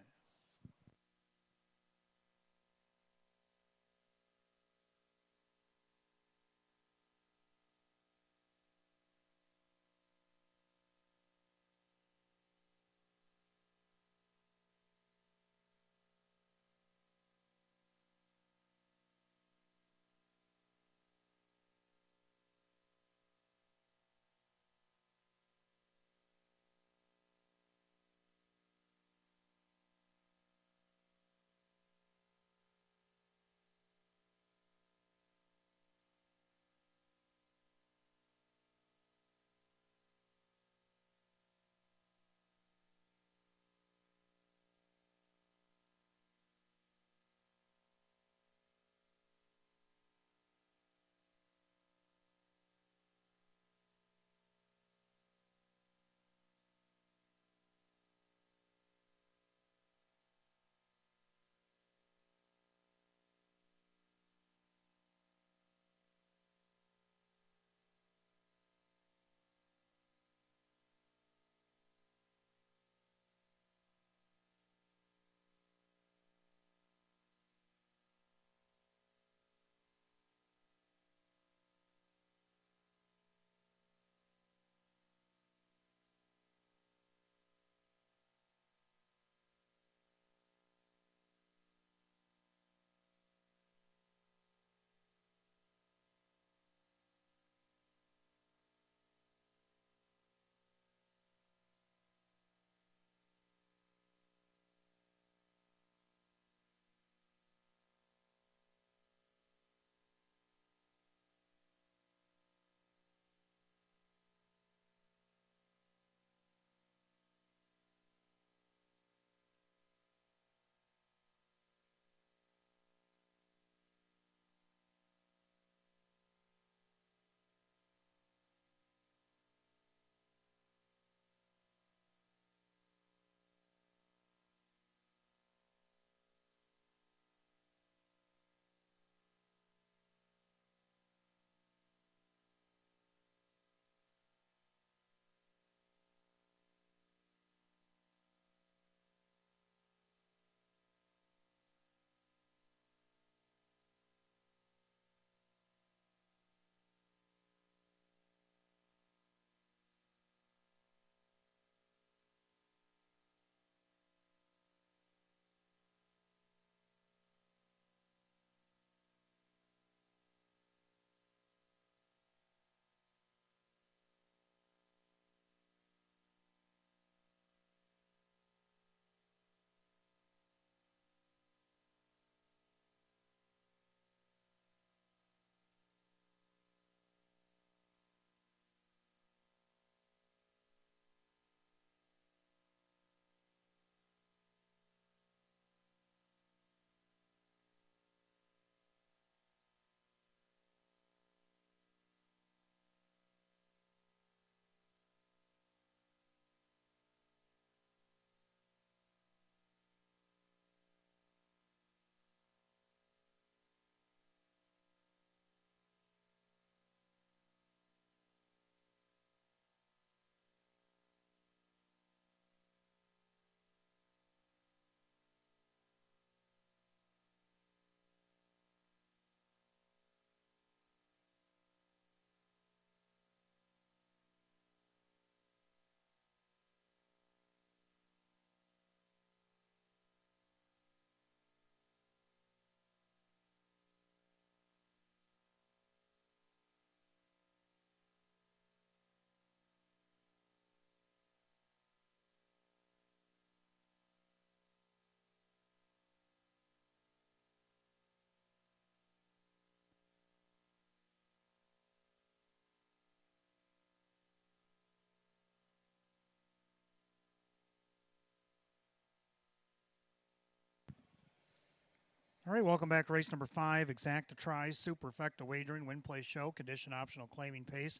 All right, welcome back to race number 5. Exacta tries, superfecta wagering, win, play, show, condition optional, claiming pace.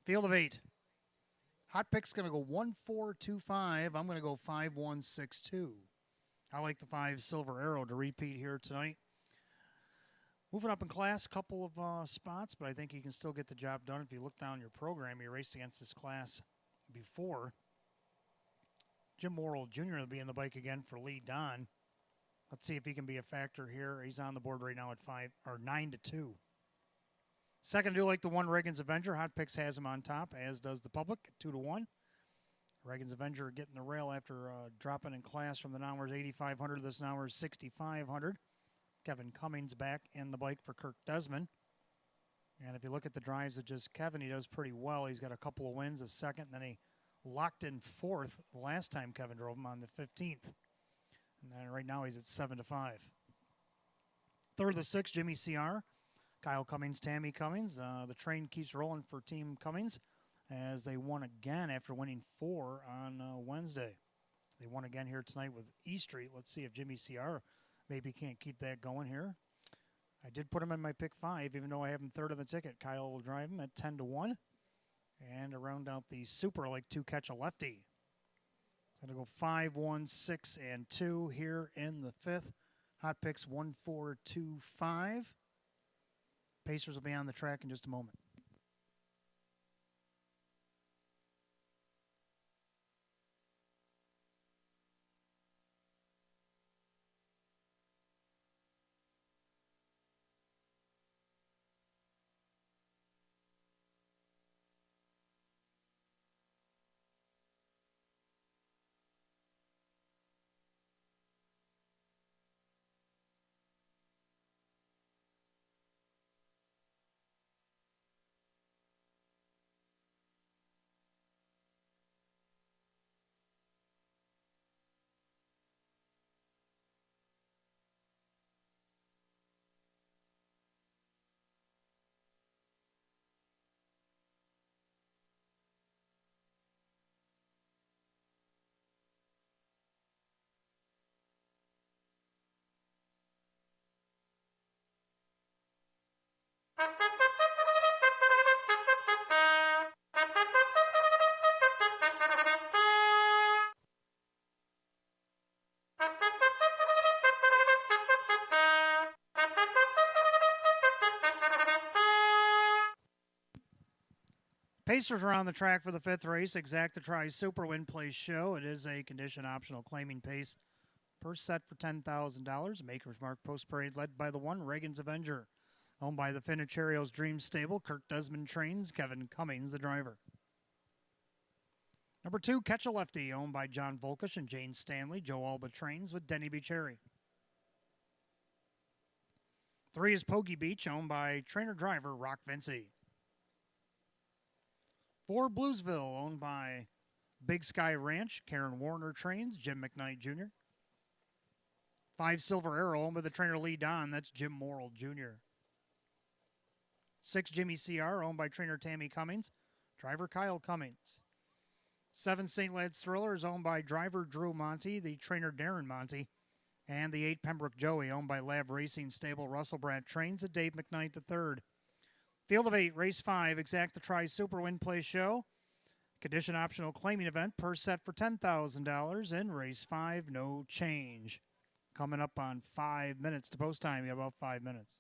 Field of 8. Hot pick's going to go 1-4-2-5. I'm going to go 5-1-6-2. I like the 5 Silver Arrow to repeat here tonight. Moving up in class, couple of spots, but I think you can still get the job done. If you look down your program, you raced against this class before. Jim Morrill Jr. will be in the bike again for Lee Don. Let's see if he can be a factor here. He's on the board right now at 9-2. Second, I do like the 1 Reagan's Avenger. Hot Picks has him on top, as does the public at 2-1. Reagan's Avenger getting the rail after dropping in class from the Nowers 8,500. This Nowers 6,500. Kevin Cummings back in the bike for Kirk Desmond. And if you look at the drives of just Kevin, he does pretty well. He's got a couple of wins, a second, and then he locked in 4th the last time Kevin drove him on the 15th. And then right now he's at 7-5. Third of the 6, Jimmy CR. Kyle Cummings, Tammy Cummings. The train keeps rolling for Team Cummings as they won again after winning 4 on Wednesday. They won again here tonight with E Street. Let's see if Jimmy CR maybe can't keep that going here. I did put him in my pick 5, even though I have him third of the ticket. Kyle will drive him at 10-1. And to round out the super, I like to catch a lefty. Going to go 5, 1, 6, and 2 here in the 5th. Hot picks 1, 4, 2, 5. Pacers will be on the track in just a moment. Pacers are on the track for the 5th race. Exacta tries super, win, play, show. It is a condition optional claiming pace per set for $10,000. Maker's Mark Post Parade led by the 1 Reagan's Avenger. Owned by the Finichario's Dream Stable. Kirk Desmond trains. Kevin Cummings the driver. Number 2, Catch a Lefty, owned by John Volkish and Jane Stanley. Joe Alba trains with Denny Becherry. 3 is Poggy Beach, owned by trainer-driver Rock Vinci. 4, Bluesville, owned by Big Sky Ranch. Karen Warner trains. Jim McKnight Jr. 5, Silver Arrow, owned by the trainer Lee Don. That's Jim Morrill Jr. 6, Jimmy CR, owned by trainer Tammy Cummings. Driver Kyle Cummings. 7, St. Lad's Thriller is owned by driver Drew Monty, the trainer Darren Monty. And the 8, Pembroke Joey, owned by Lab Racing Stable. Russell Brandt trains at Dave McKnight III. Field of 8, race 5, Exacta tries super, win, play, show. Condition optional claiming event per set for $10,000. In race 5, no change. Coming up on 5 minutes to post time. You have about 5 minutes.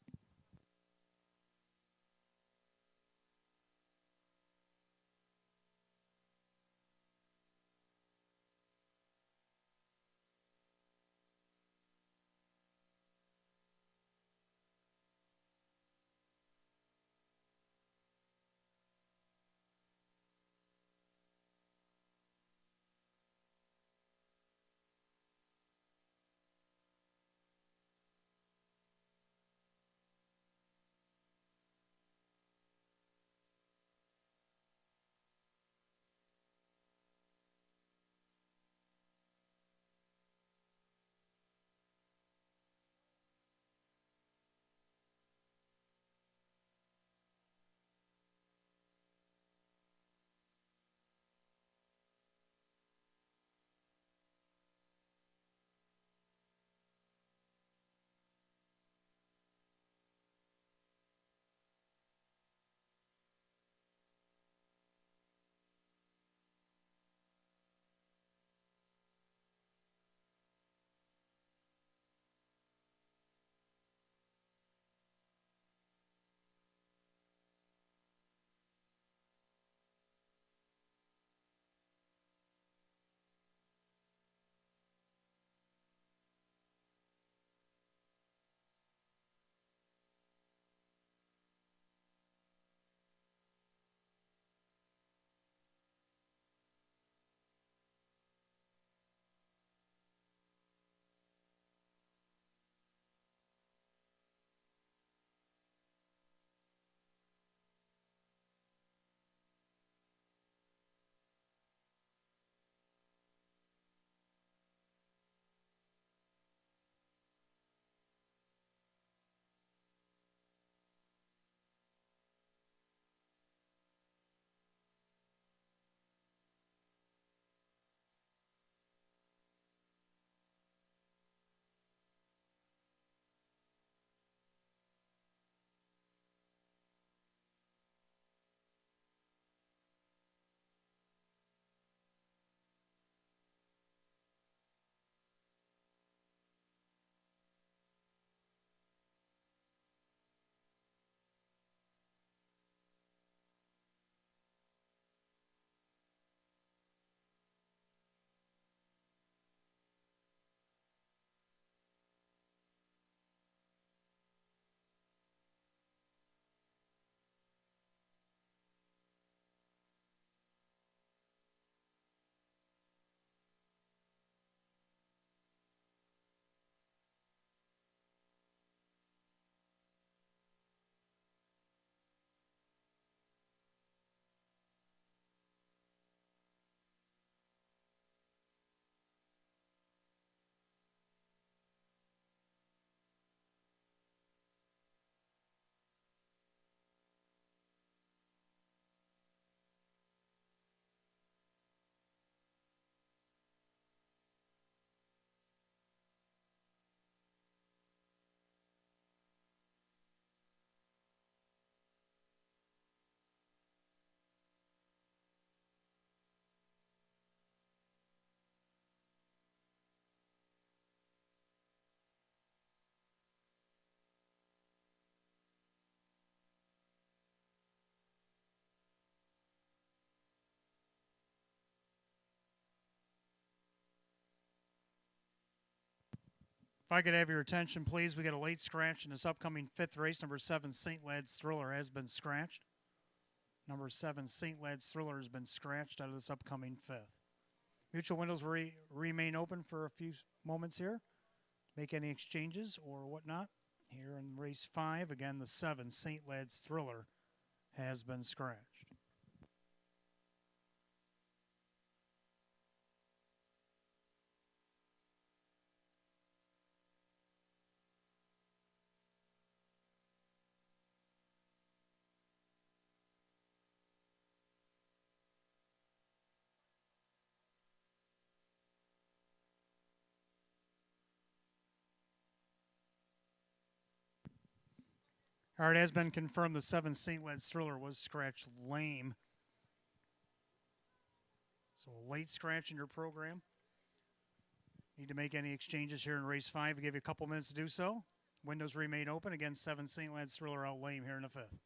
If I could have your attention, please. We got a late scratch in this upcoming fifth race. Number 7, St. Lad's Thriller has been scratched. Number 7, St. Lad's Thriller has been scratched out of this upcoming fifth. Mutual windows remain open for a few moments here. Make any exchanges or whatnot. Here in race 5, again, the 7, St. Lad's Thriller has been scratched. All right, it has been confirmed the 7 St. Lad's Thriller was scratched lame. So a late scratch in your program. Need to make any exchanges here in race 5. We'll give you a couple minutes to do so. Windows remain open. Again, 7 St. Lad's Thriller out lame here in the 5th.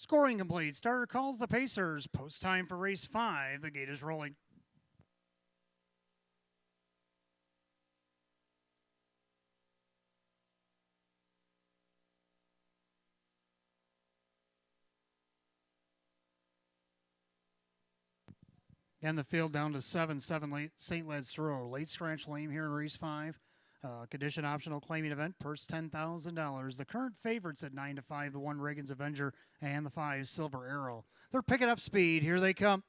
Scoring complete. Starter calls the Pacers. Post time for race 5. The gate is rolling. And the field down to 7 St. Lad's Thriller. Late scratch lame here in race 5. Condition optional claiming event. Purse $10,000. The current favorites at 9-5. The 1 Reagan's Avenger and the 5 Silver Arrow. They're picking up speed. Here they come.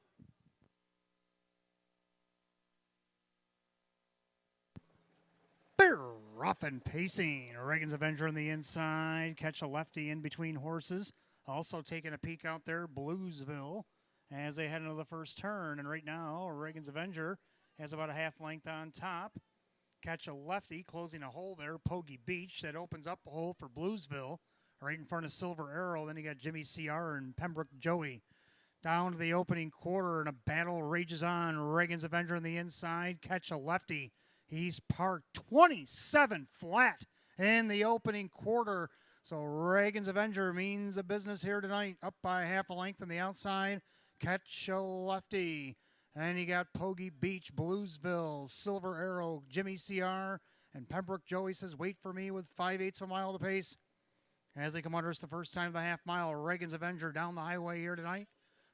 They're rough and pacing. Reagan's Avenger on the inside. Catch a lefty in between horses. Also taking a peek out there, Bluesville, as they head into the first turn. And right now, Reagan's Avenger has about a half length on top. Catch a lefty, closing a hole there, Pogie Beach, that opens up a hole for Bluesville right in front of Silver Arrow. Then you got Jimmy C.R. and Pembroke Joey. Down to the opening quarter, and a battle rages on. Reagan's Avenger on the inside. Catch a lefty. He's parked 27 flat in the opening quarter. So Reagan's Avenger means a business here tonight. Up by half a length on the outside. Catch a lefty. And you got Pogie Beach, Bluesville, Silver Arrow, Jimmy C.R., and Pembroke Joey says, wait for me with 5/8 of a mile to pace. As they come under us the first time of the half mile, Reagan's Avenger down the highway here tonight.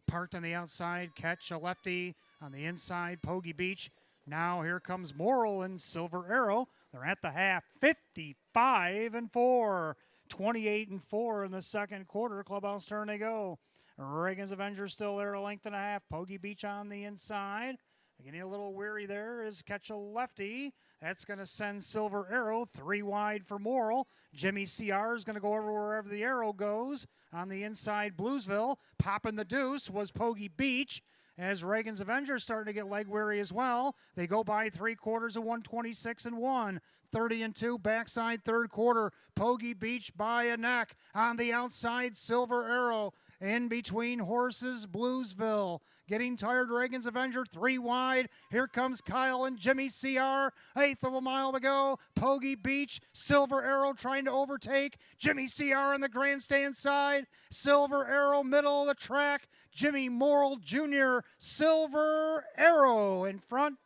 Parked on the outside, catch a lefty on the inside, Pogie Beach. Now here comes Morrill and Silver Arrow. They're at the half, 55-4, 28-4 in the second quarter. Clubhouse turn they go. Reagan's Avenger still there, a length and a half. Pogie Beach on the inside. Getting a little weary there is catch a lefty. That's going to send Silver Arrow 3 wide for Morrill. Jimmy C.R. is going to go over wherever the arrow goes. On the inside, Bluesville. Popping the deuce was Pogie Beach. As Reagan's Avenger starting to get leg weary as well. They go by 3/4 of 126-1. 30-2 backside third quarter. Pogie Beach by a neck. On the outside, Silver Arrow. In between horses, Bluesville. Getting tired, Reagan's Avenger, 3 wide. Here comes Kyle and Jimmy C.R. 1/8 of a mile to go. Pogie Beach, Silver Arrow trying to overtake. Jimmy C.R. on the grandstand side. Silver Arrow, middle of the track. Jimmy Morrill Jr., Silver Arrow in front.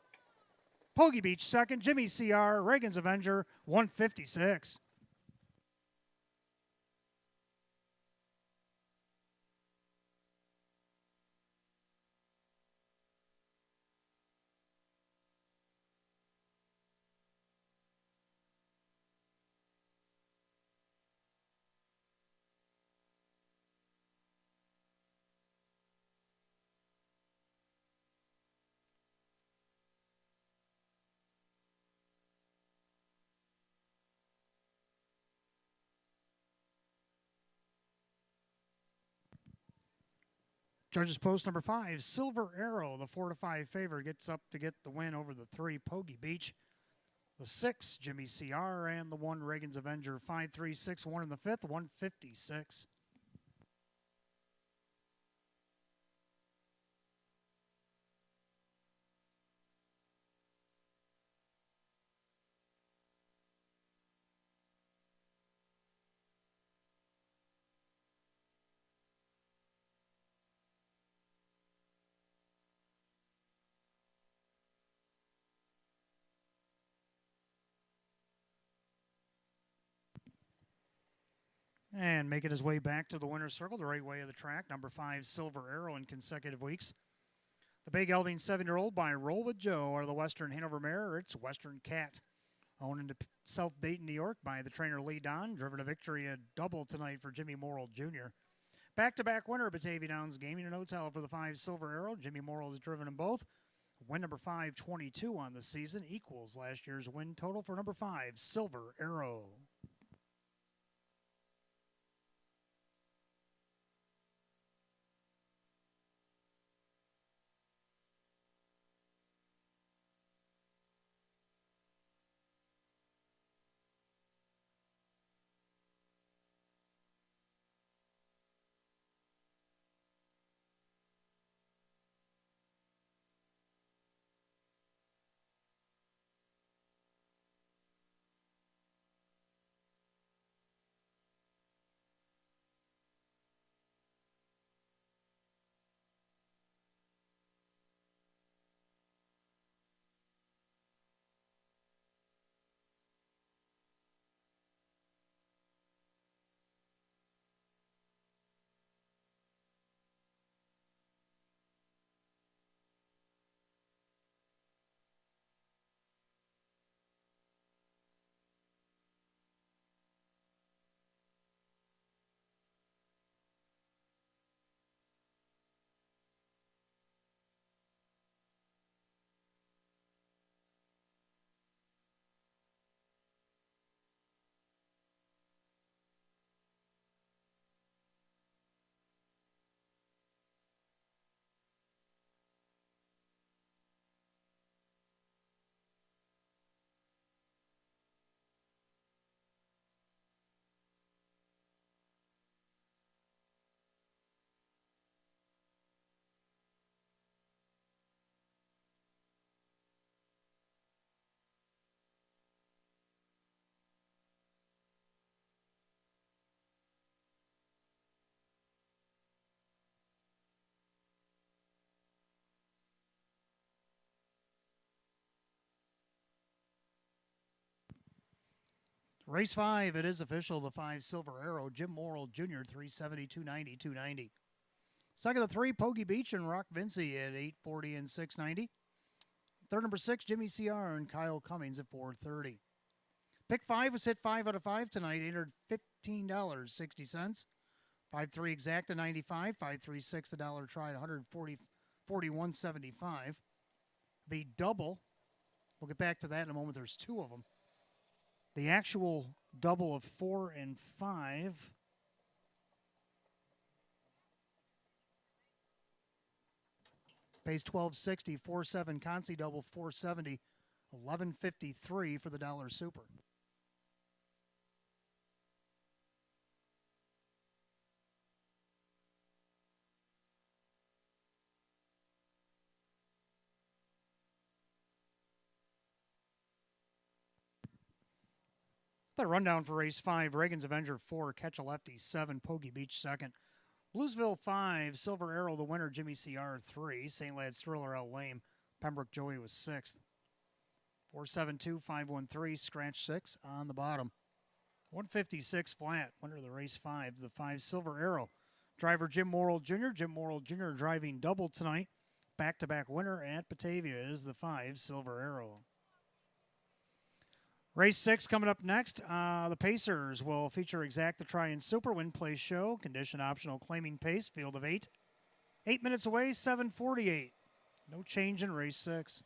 Pogie Beach second. Jimmy C.R., Reagan's Avenger, 156. Judges post number 5, Silver Arrow, the 4-5 favorite, gets up to get the win over the 3, Poggy Beach. The 6, Jimmy CR, and the 1, Reagan's Avenger. 5-3-6-1 in the 5th, 156. And making his way back to the winner's circle, the right way of the track, number 5, Silver Arrow, in consecutive weeks. The Bay Gelding 7-year-old by Roll with Joe are the Western Hanover mare. It's Western Cat. Owned into South Dayton, New York by the trainer Lee Don. Driven to victory, a double tonight for Jimmy Morrill Jr. Back-to-back winner of Batavia Downs Gaming and Hotel for the 5, Silver Arrow. Jimmy Morrill has driven them both. Win number 522 on the season equals last year's win total for number 5, Silver Arrow. Race 5, it is official. The 5, Silver Arrow, Jim Morrill Jr., 370, 290, 290. Second, the 3, Poggy Beach and Rock Vinci at 840 and 690. Third, number 6, Jimmy CR and Kyle Cummings at 430. Pick 5 was hit 5 out of 5 tonight, entered $15.60. 5-3 exact to 95. 5-3-6 the dollar tried 141.75. The double, we'll get back to that in a moment. There's 2 of them. The actual double of 4 and 5 pays $12.60. 4-7 Consi double 470. $11.53 for the dollar super. The rundown for race 5, Reagan's Avenger 4, Catch a Lefty 7, Poggy Beach 2nd. Bluesville 5, Silver Arrow the winner, Jimmy CR 3, St. Lad's Thriller L Lame, Pembroke Joey was 6th. 472, 513, scratch 6 on the bottom. 156 flat, winner of the race 5, the 5, Silver Arrow. Driver Jim Morrill Jr., Jim Morrill Jr. driving double tonight. Back-to-back winner at Batavia is the 5, Silver Arrow. Race 6 coming up next. The Pacers will feature Exacta Try and Super Win Play Show. Condition optional claiming pace. Field of 8. 8 minutes away, 7:48. No change in race 6.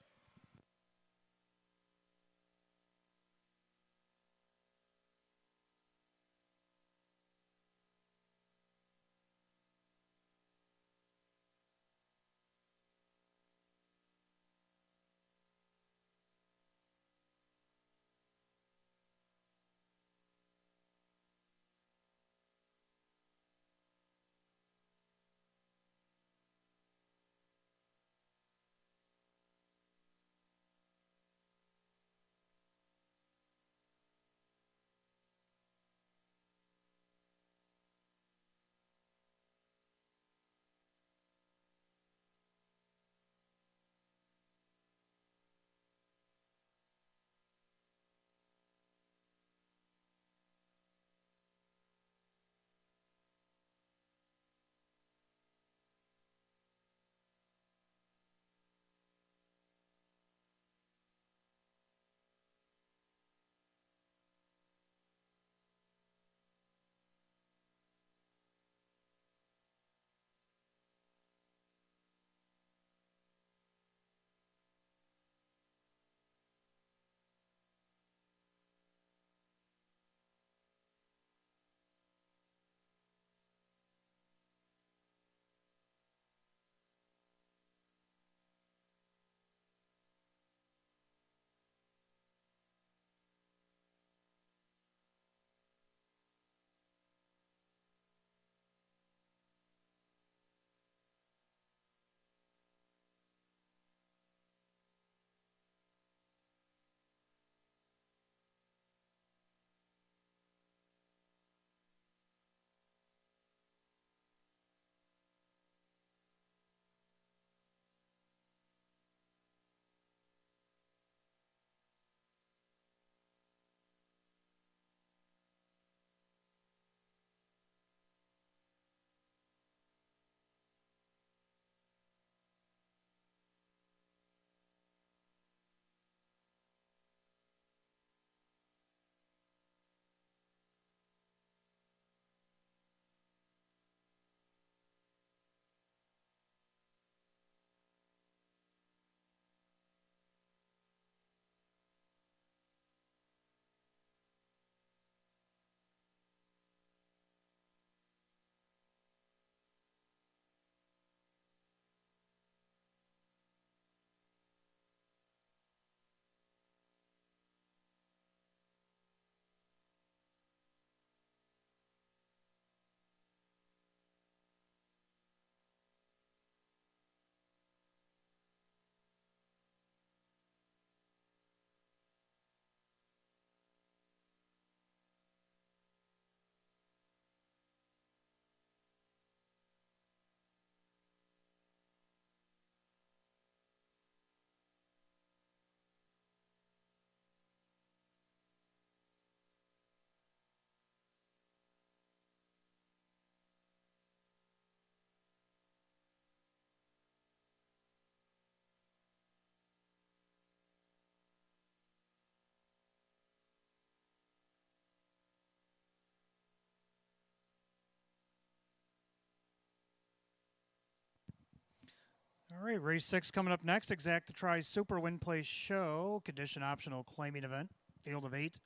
All right, race 6 coming up next. Exact to Try Super Win Place Show. Condition optional claiming event. Field of 8.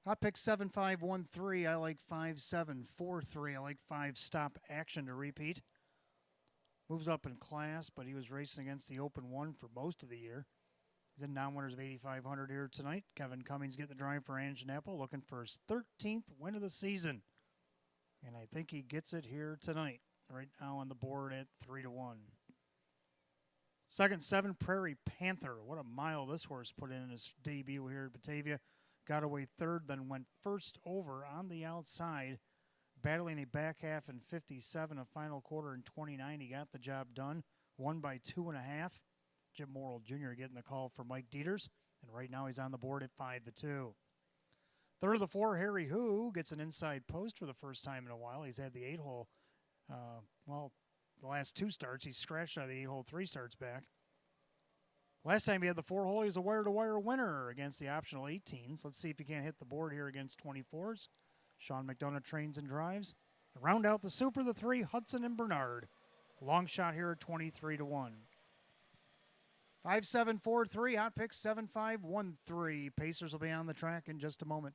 Hot pick 7513. I like 5743. I like 5 Stop Action to repeat. Moves up in class, but he was racing against the Open 1 for most of the year. He's in non-winners of 8,500 here tonight. Kevin Cummings getting the drive for Anjanapple, looking for his 13th win of the season. And I think he gets it here tonight. Right now on the board at 3-1. Second, 7 Prairie Panther. What a mile this horse put in his debut here at Batavia. Got away third, then went first over on the outside. Battling a back half in 57, a final quarter in 29. He got the job done. Won by 2.5. Jim Morrill Jr. getting the call for Mike Dieters. And right now he's on the board at 5-2. Third of the 4, Harry Who gets an inside post for the first time in a while. He's had the 8-hole. The last 2 starts, he scratched out of the 8-hole 3 starts back. Last time he had the 4-hole, he was a wire-to-wire winner against the optional 18s. Let's see if he can't hit the board here against 24s. Sean McDonough trains and drives. Round out the Super, the 3, Hudson and Bernard. Long shot here at 23-1. 5-7-4-3, hot pick 7-5-1-3. Pacers will be on the track in just a moment.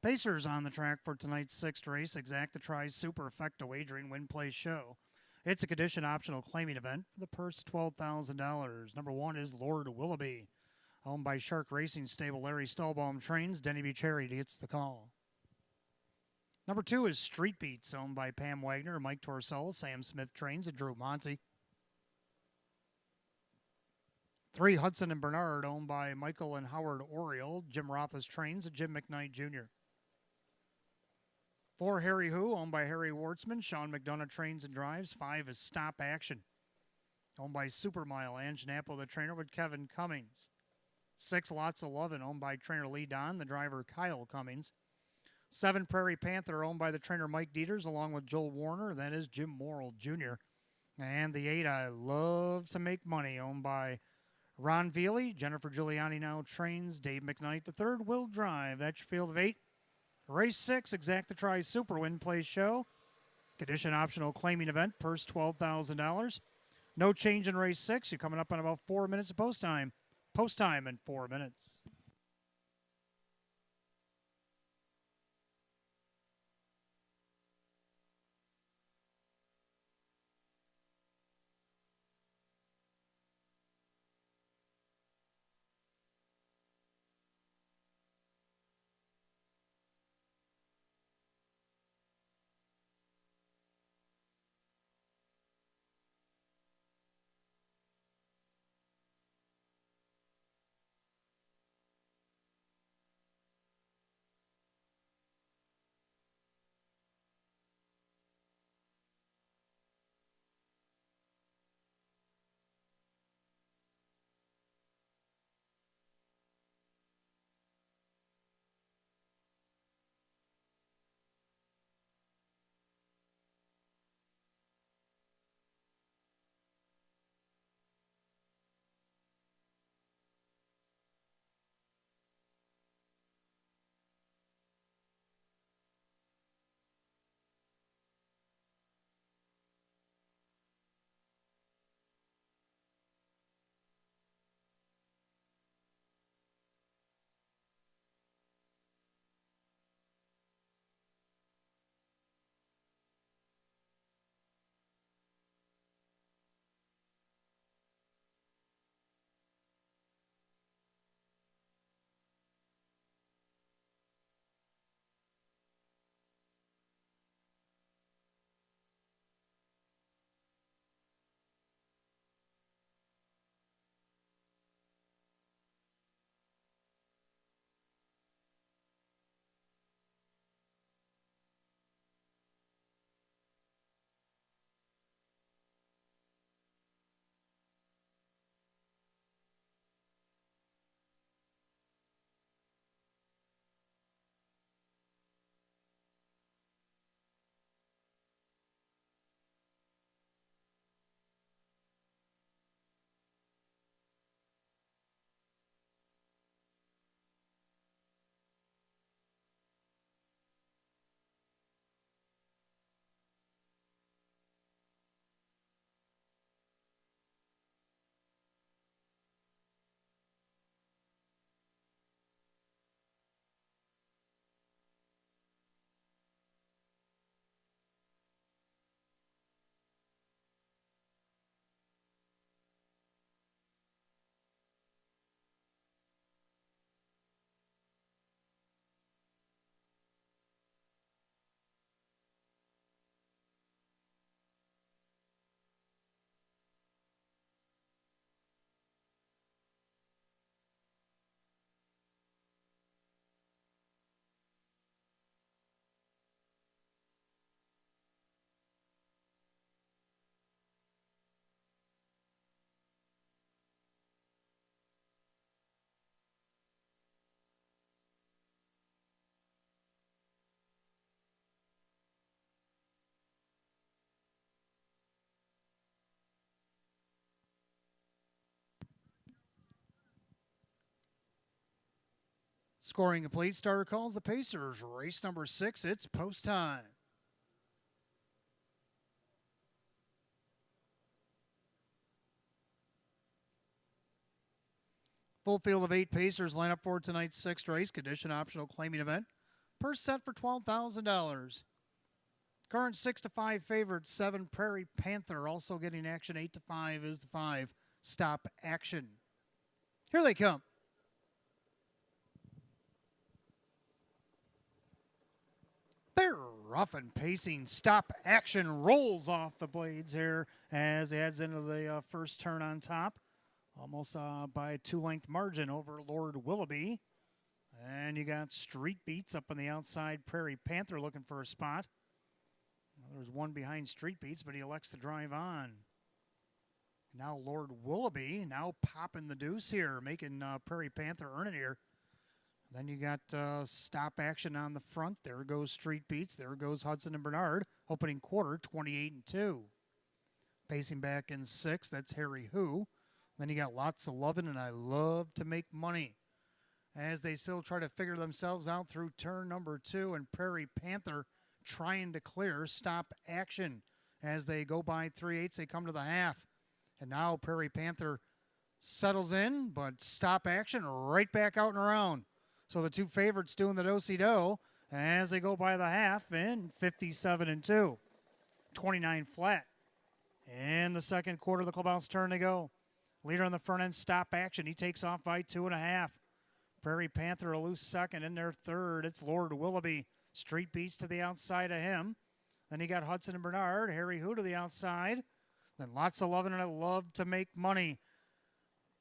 Pacers on the track for tonight's 6th race. Exact to Try Super Effecto Wagering Win Play Show. It's a condition optional claiming event for the purse $12,000. Number 1 is Lord Willoughby. Owned by Shark Racing Stable. Larry Stahlbaum trains. Denny Bucherry gets the call. Number 2 is Street Beats, owned by Pam Wagner, Mike Torcell, Sam Smith trains, and Drew Monty. 3, Hudson and Bernard, owned by Michael and Howard Oriole, Jim Rothas trains, and Jim McKnight Jr. 4, Harry Who, owned by Harry Wartzman, Sean McDonough trains and drives. 5 is Stop Action, owned by Supermile, Anjanapple, the trainer, with Kevin Cummings. 6, Lots of Lovin', owned by trainer Lee Don, the driver Kyle Cummings. 7, Prairie Panther, owned by the trainer Mike Dieters, along with Joel Warner. That is Jim Morrill Jr. And the 8, I Love to Make Money, owned by Ron Veely. Jennifer Giuliani now trains. Dave McKnight, the 3rd, will drive. That's your field of 8. Race 6, Exact to Try Super Win Play Show. Condition optional claiming event. Purse $12,000. No change in race 6. You're coming up on about 4 minutes of post time. Post time in 4 minutes. Scoring complete. Starter calls the Pacers. Race number 6. It's post time. Full field of 8 Pacers line up for tonight's 6th race. Condition optional claiming event. Purse set for $12,000. Current 6-5 favorite, 7 Prairie Panther. Also getting action. 8-5 is the 5 Stop Action. Here they come. They're rough and pacing. Stop Action rolls off the blades here as it heads into the first turn on top. Almost by a 2-length margin over Lord Willoughby. And you got Street Beats up on the outside. Prairie Panther looking for a spot. Well, there's one behind Street Beats, but he elects to drive on. Now Lord Willoughby now popping the deuce here, making Prairie Panther earn it here. Then you got Stop Action on the front. There goes Street Beats. There goes Hudson and Bernard. Opening quarter, 28-2. Pacing back in 6th, that's Harry Who. Then you got Lots of Lovin' and I Love to Make Money. As they still try to figure themselves out through turn number 2, and Prairie Panther trying to clear Stop Action. As they go by 3/8, they come to the half. And now Prairie Panther settles in, but Stop Action right back out and around. So the 2 favorites doing the do-si-do as they go by the half in 57-2. 29 flat. In the second quarter, the clubhouse turn to go. Leader on the front end, Stop Action. He takes off by 2.5. Prairie Panther a loose second. In their third, it's Lord Willoughby. Street Beats to the outside of him. Then you got Hudson and Bernard. Harry Who to the outside. Then Lots of Lovin' and I Love to Make Money.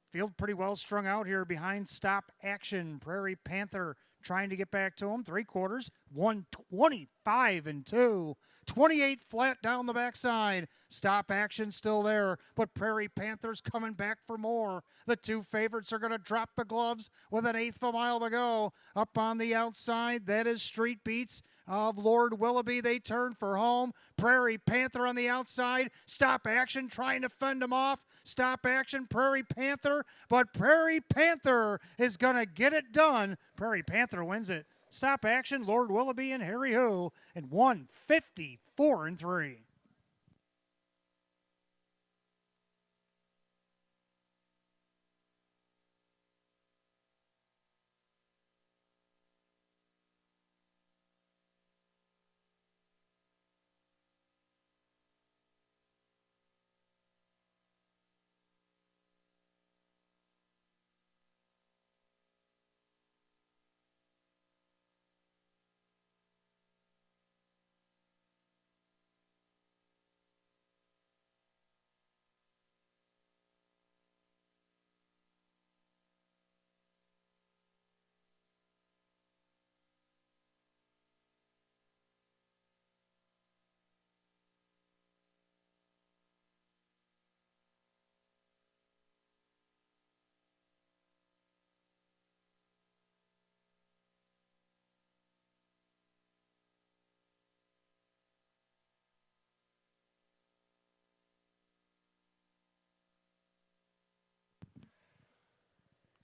Field pretty well strung out here behind Stop Action. Prairie Panther trying to get back to him. 3 quarters, 125-2. 28 flat down the backside. Stop Action still there, but Prairie Panthers coming back for more. The 2 favorites are going to drop the gloves with an 1/8 of a mile to go. Up on the outside, that is Street Beats of Lord Willoughby. They turn for home. Prairie Panther on the outside. Stop Action trying to fend him off. Stop Action, Prairie Panther, but Prairie Panther is going to get it done. Prairie Panther wins it. Stop Action, Lord Willoughby and Harry Who in 154-3.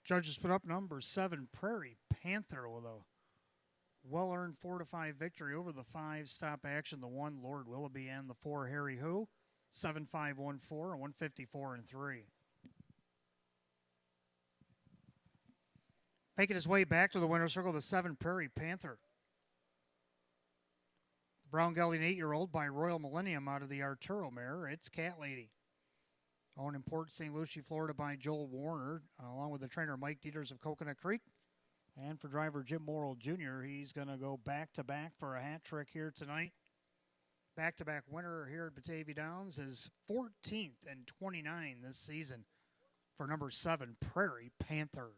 Judges put up number 7, Prairie Panther, with a well-earned 4-5 victory over the 5 Stop Action, the 1 Lord Willoughby, and the 4 Harry Who. 7-5-1-4 and 154-3. Making his way back to the winner's circle, the 7 Prairie Panther. Brown gelding 8-year-old by Royal Millennium out of the Arturo mare. It's Cat Lady. Owned in Port St. Lucie, Florida by Joel Warner, along with the trainer Mike Dieters of Coconut Creek. And for driver Jim Morrill Jr., he's going to go back-to-back for a hat trick here tonight. Back-to-back winner here at Batavia Downs is 14th and 29 this season for number 7, Prairie Panther.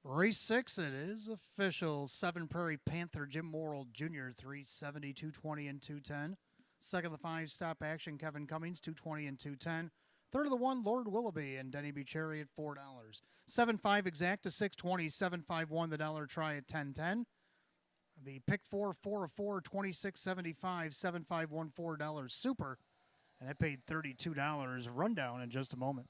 Race 6, it is official. 7 Prairie Panther Jim Morrill Jr., 370, 220, and 210. Second of the 5, Stop Action, Kevin Cummings, 220 and 210. Third of the 1, Lord Willoughby and Denny Bucherri at $4. 7-5 Exacta, 620. 7-5-1 the dollar try at 10.10. The pick 4, 4 of 4, 26.75. 7-5-1 $4 super, and that paid $32. Rundown in just a moment.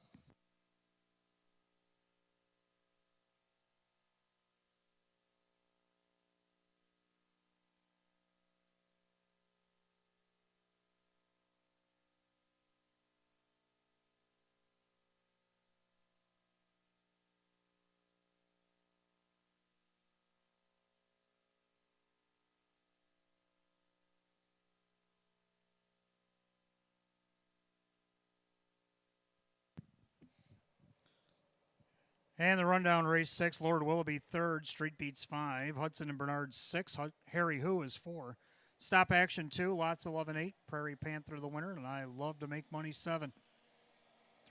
And the rundown, race 6, Lord Willoughby 3rd, Street Beats 5, Hudson and Bernard 6, Harry Who is 4, Stop Action 2, Lots 11-8, Prairie Panther the winner, and I Love to Make Money 7.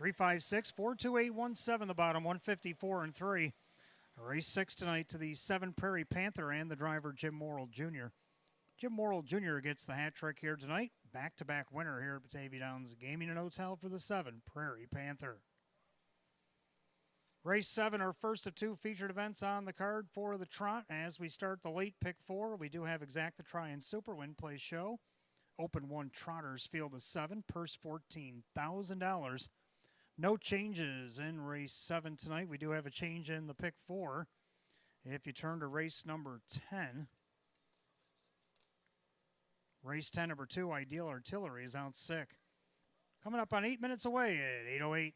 3-5-6, 4-2-8-1-7 the bottom, 154 and 3. Race 6 tonight to the 7 Prairie Panther and the driver Jim Morrill Jr. Jim Morrill Jr. gets the hat trick here tonight. Back-to-back winner here at Batavia Downs Gaming and Hotel for the 7 Prairie Panther. Race 7, our first of 2 featured events on the card for the trot. As we start the late pick 4, we do have Exacta Try and Super Win Play Show. Open 1 Trotters Field of 7, purse $14,000. No changes in race 7 tonight. We do have a change in the pick 4. If you turn to race number 10, race 10, number 2, Ideal Artillery is out sick. Coming up on 8 minutes away at 8:08.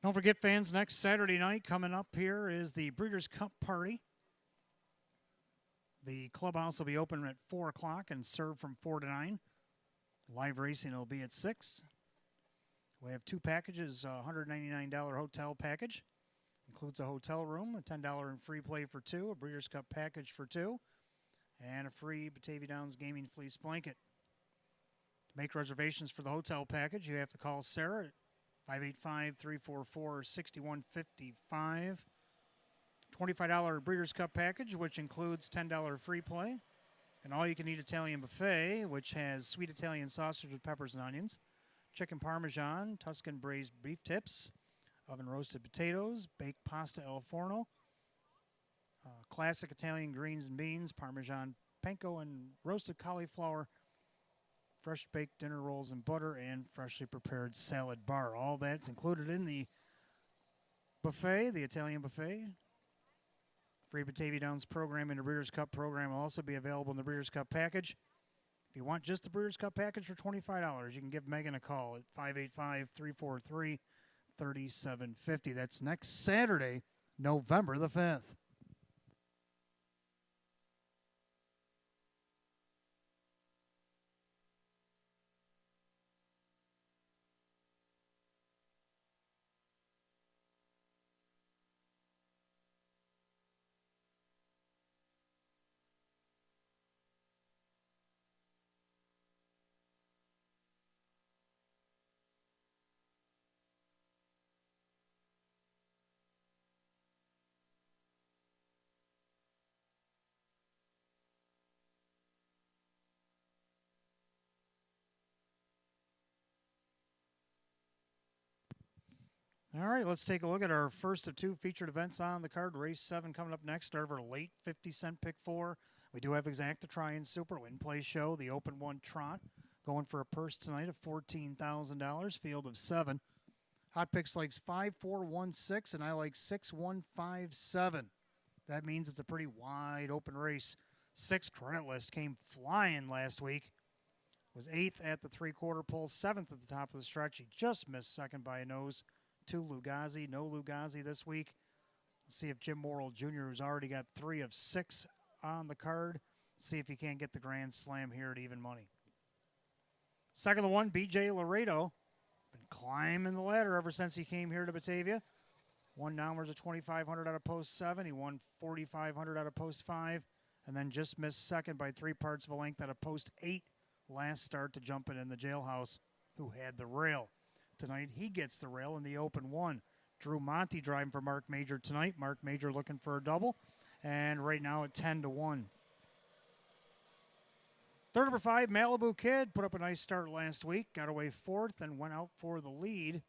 Don't forget, fans, next Saturday night coming up here is the Breeders' Cup Party. The clubhouse will be open at 4 o'clock and served from 4 to 9. Live racing will be at 6. We have 2 packages, $199 hotel package. Includes a hotel room, a $10 in free play for 2, a Breeders' Cup package for 2, and a free Batavia Downs Gaming fleece blanket. To make reservations for the hotel package, you have to call Sarah at 585-344-6155. $25 Breeders' Cup package, which includes $10 free play. An all-you-can-eat Italian buffet, which has sweet Italian sausage with peppers and onions, chicken parmesan, Tuscan braised beef tips, oven-roasted potatoes, baked pasta al forno, classic Italian greens and beans, Parmesan panko, and roasted cauliflower, fresh baked dinner rolls and butter, and freshly prepared salad bar. All that's included in the buffet, the Italian buffet. Free Batavia Downs program and the Breeders' Cup program will also be available in the Breeders' Cup package. If you want just the Breeders' Cup package for $25, you can give Megan a call at 585-343-3750. That's next Saturday, November the 5th. All right, let's take a look at our first of two featured events on the card. Race 7 coming up next. Start of our late 50-cent pick 4. We do have Exacta Try-In Super Win Play Show, the Open 1 Trot, going for a purse tonight of $14,000. Field of 7. Hot Picks likes 5-4-1-6, and I like 6-1-5-7. That means it's a pretty wide open race. 6 Credit List came flying last week. Was 8th at the three-quarter pole, 7th at the top of the stretch. He just missed second by a nose to Lugazi. No Lugazi this week. Let's see if Jim Morrill Jr., who's already got 3 of 6 on the card, see if he can't get the Grand Slam here at even money. Second of the one, BJ Laredo. Been climbing the ladder ever since he came here to Batavia. Won downwards of 2,500 out of post 7. He won 4,500 out of post 5. And then just missed second by 3 parts of a length out of post 8 last start to jump it in the Jailhouse, who had the rail. Tonight, he gets the rail in the Open 1. Drew Monty driving for Mark Major tonight. Mark Major looking for a double. And right now at 10-1. Third number 5, Malibu Kid, put up a nice start last week. Got away 4th and went out for the lead.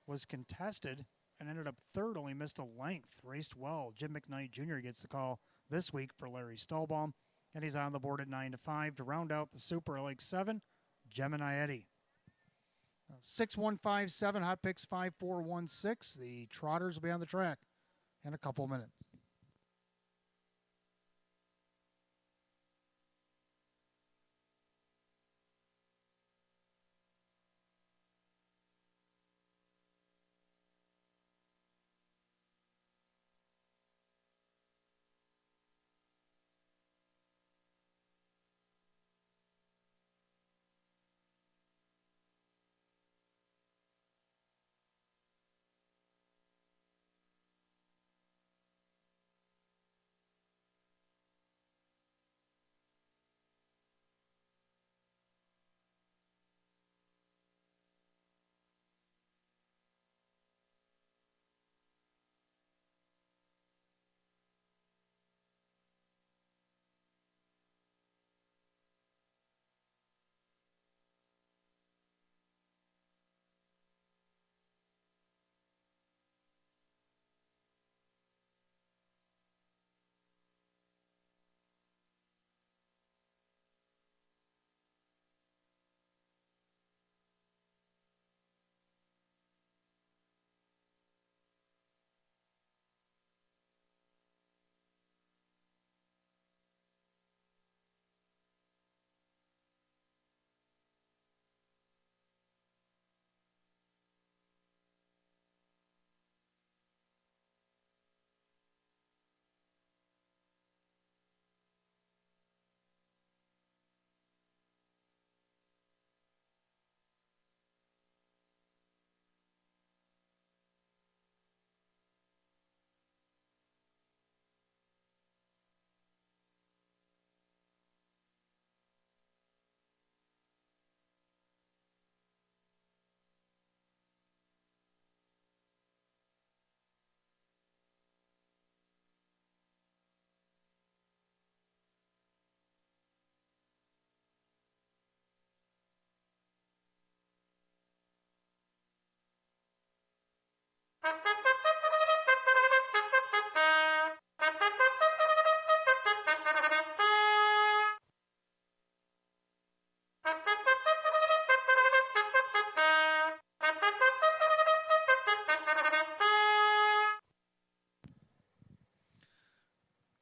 Was contested and ended up 3rd, only missed a length. Raced well. Jim McKnight Jr. gets the call this week for Larry Stahlbaum. And he's on the board at 9-5. To round out the Super, I like 7, Gemini Eddie. 6-1-5-7, Hot Picks 5-4-1-6. The Trotters will be on the track in a couple minutes.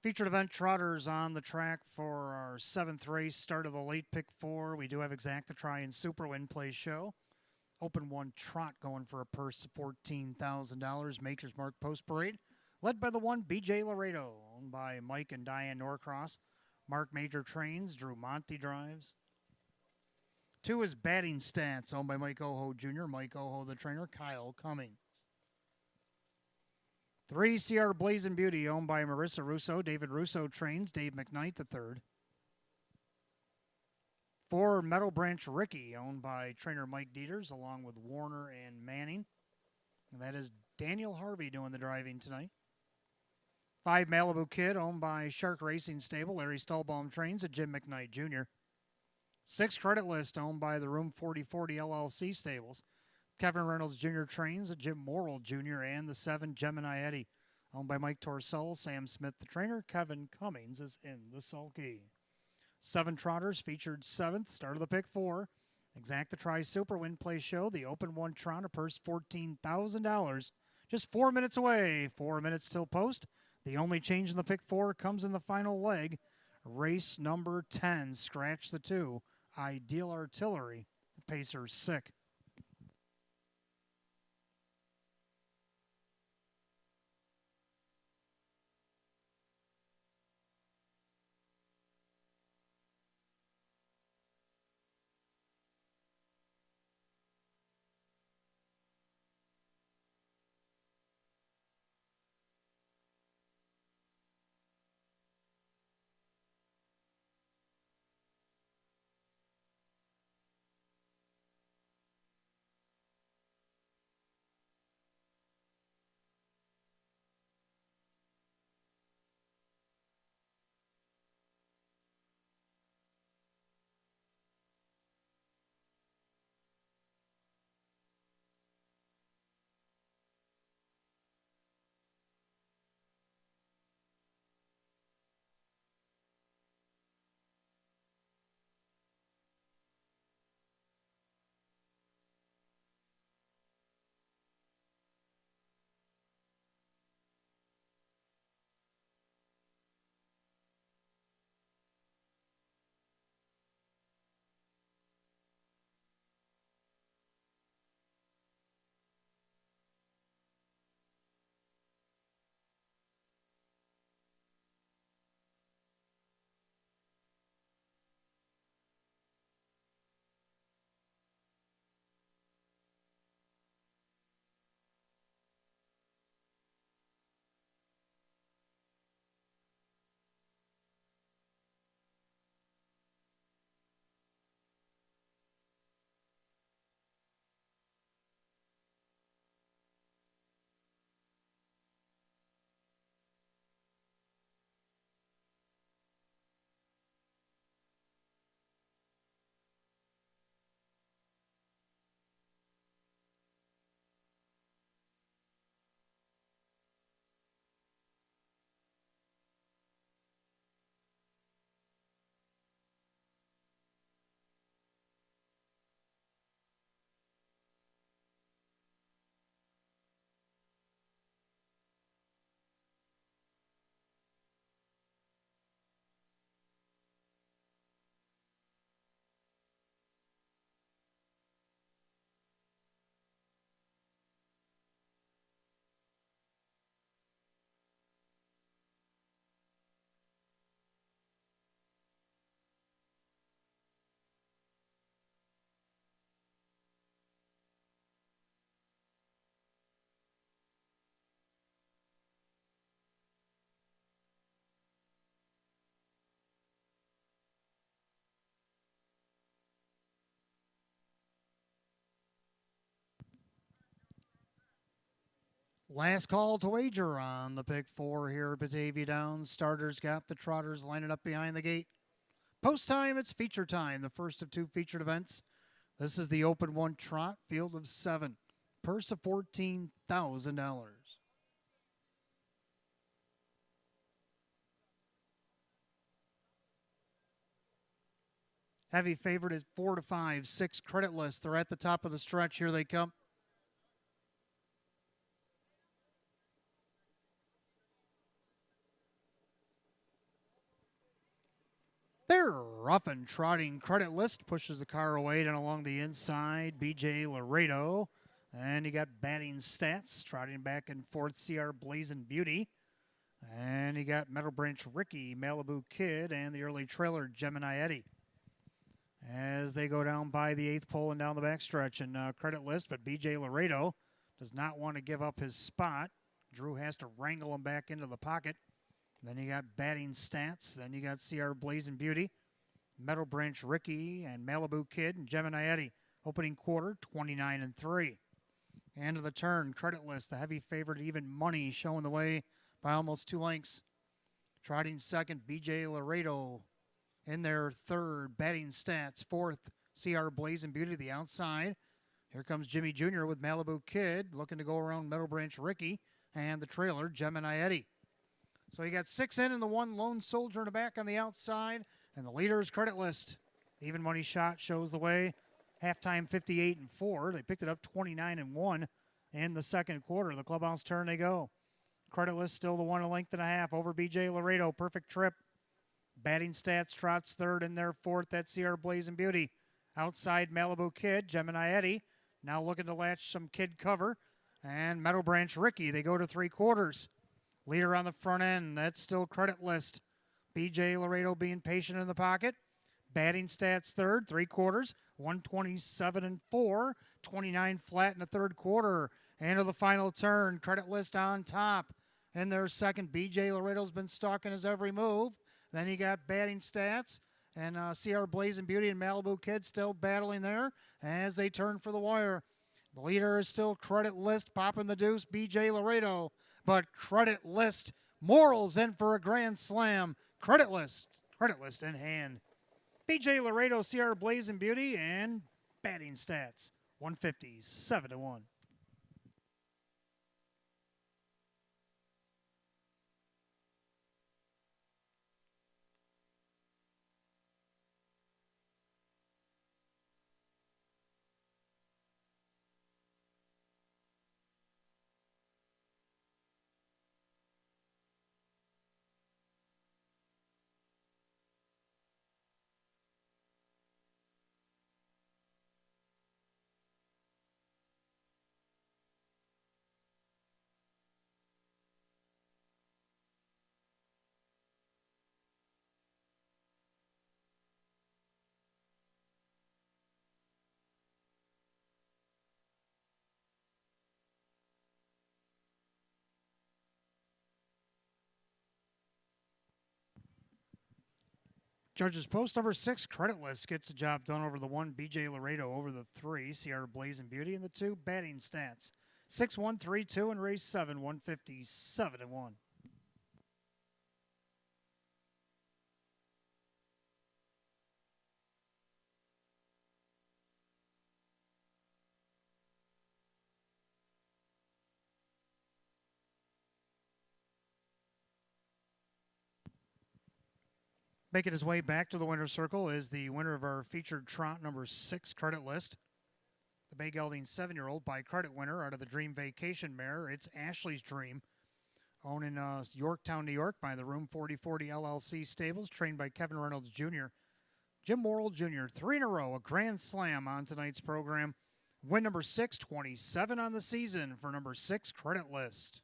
Featured event Trotters on the track for our 7th race, start of the late pick 4. We do have Exacta Try-In Super Win Play Show. Open 1 Trot going for a purse of $14,000. Maker's Mark Post Parade, led by the 1 BJ Laredo, owned by Mike and Diane Norcross. Mark Major trains, Drew Monty drives. 2 is Batting Stats, owned by Mike Oho Jr., Mike Oho the trainer, Kyle Cummings. 3 CR Blazing Beauty, owned by Marissa Russo. David Russo trains, Dave McKnight III. 4 Meadow Branch Ricky, owned by trainer Mike Dieters, along with Warner and Manning. And that is Daniel Harvey doing the driving tonight. 5 Malibu Kid, owned by Shark Racing Stable. Larry Stahlbaum trains at Jim McKnight Jr. 6 Credit List, owned by the Room 4040 LLC Stables. Kevin Reynolds Jr. trains Jim Morrill Jr. and the 7 Gemini Eddy. Owned by Mike Torcell, Sam Smith the trainer. Kevin Cummings is in the sulky. 7 trotters featured 7th, start of the pick 4. Exacta Tri Super Win Play Show, the Open 1 Trot, a purse $14,000. Just 4 minutes away, 4 minutes till post. The only change in the pick 4 comes in the final leg. Race number 10, scratch the 2. Ideal Artillery, pacer sick. Last call to wager on the pick 4 here at Batavia Downs. Starters got the trotters lining up behind the gate. Post time, it's feature time, the first of 2 featured events. This is the Open 1 Trot, field of 7. Purse of $14,000. Heavy favorite at 4 to 5, 6 credit list. They're at the top of the stretch. Here they come. They're rough and trotting. Credit list pushes the car away and along the inside. BJ Laredo. And you got batting stats trotting back and forth. CR Blazing Beauty. And you got Meadow Branch Ricky, Malibu Kid, and the early trailer Gemini Eddy. As they go down by the 8th pole and down the backstretch and credit list, but BJ Laredo does not want to give up his spot. Drew has to wrangle him back into the pocket. Then you got batting stats. Then you got CR Blazing Beauty, Meadow Branch Ricky, and Malibu Kid and Gemini Eddy. Opening quarter, 29-3. End of the turn, credit list, the heavy favorite, Even Money, showing the way by almost 2 lengths. Trotting second, BJ Laredo in their third. Batting stats, 4th, CR Blazing Beauty, the outside. Here comes Jimmy Jr. with Malibu Kid, looking to go around Meadow Branch Ricky and the trailer, Gemini Eddie. So you got 6 in and the one lone soldier in the back on the outside, and the leader's credit list. The even money shot shows the way. Halftime 58-4. They picked it up 29-1 in the second quarter. The clubhouse turn they go. Credit list still the 1 length and a half over BJ Laredo. Perfect trip. Batting stats, Trot's third in their fourth. That's CR Blazing Beauty. Outside Malibu Kid, Gemini Eddie. Now looking to latch some kid cover. And Meadow Branch Ricky, they go to 3/4. Leader on the front end, that's still credit list. BJ Laredo being patient in the pocket. Batting stats third, 3/4, 127-4, 29 flat in the third quarter. Into the final turn, credit list on top. In their second, BJ Laredo's been stalking his every move. Then you got batting stats and CR Blazing Beauty and Malibu Kid still battling there as they turn for the wire. The leader is still credit list, popping the deuce, BJ Laredo. But credit list, Morals in for a grand slam. Credit list in hand. BJ Laredo, CR Blazing Beauty, and batting stats, 157-1. Judges post number 6, credit list, gets the job done over the 1, BJ Laredo over the 3, CR Blazing Beauty, and the 2, batting stats, 6-1-3-2 in race 7, 157-1. Making his way back to the winner's circle is the winner of our featured trot number 6 credit list. The Bay Gelding 7-year-old by credit winner out of the Dream Vacation mare. It's Ashley's Dream. Owned in Yorktown, New York by the Room 4040 LLC stables, trained by Kevin Reynolds Jr. Jim Morrill Jr., 3 in a row, a grand slam on tonight's program. Win number 6, 27 on the season for number 6 credit list.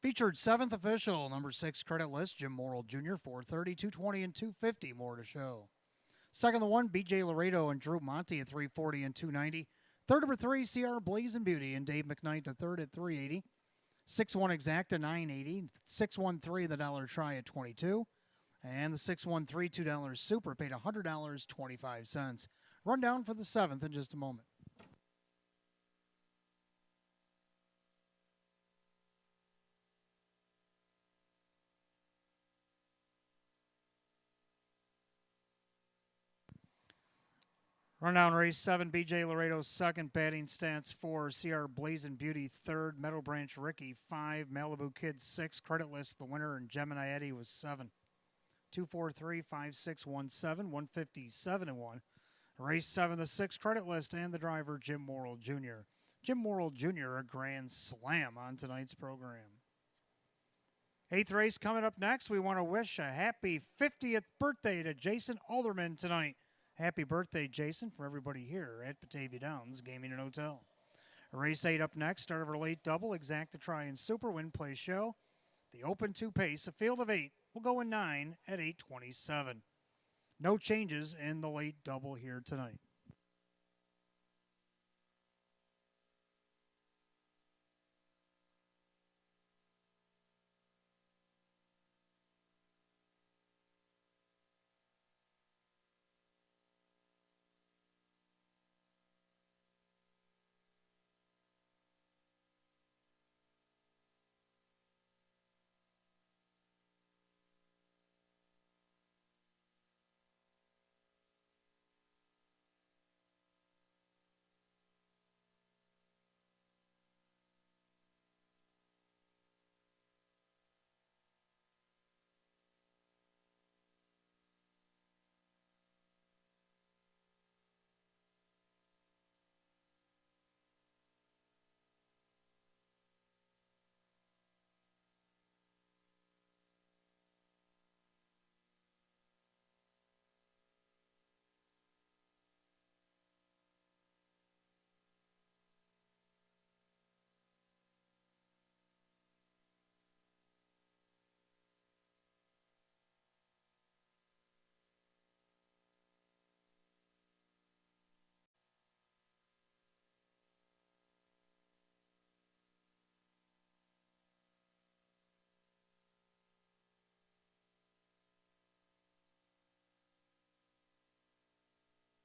Featured 7th official, number 6 credit list, Jim Morrill Jr., 430, 220, and 250. More to show. Second, the 1, BJ Laredo and Drew Monty at 340 and 290. Third, number 3, CR Blazing Beauty and Dave McKnight, the third at 380. 6-1 exacta, 980. 6-1-3, the dollar try at 22. And the 6-1-3, $2 super paid $100.25. Rundown for the 7th in just a moment. Rundown race 7, BJ Laredo second, batting stats 4, CR Blazing Beauty third, Meadow Branch Ricky 5, Malibu Kid 6, credit list the winner, and Gemini Eddie was 7. 243-5617, 157-1. Race 7, the 6 credit list, and the driver Jim Morrill Jr. Jim Morrill Jr., a grand slam on tonight's program. 8th race coming up next. We want to wish a happy 50th birthday to Jason Alderman tonight. Happy birthday, Jason, from everybody here at Batavia Downs Gaming and Hotel. Race 8 up next. Start of our late double. Exacta Try and Super Win Play Show. The Open 2 pace, a field of 8, will go in 9 at 8:27. No changes in the late double here tonight.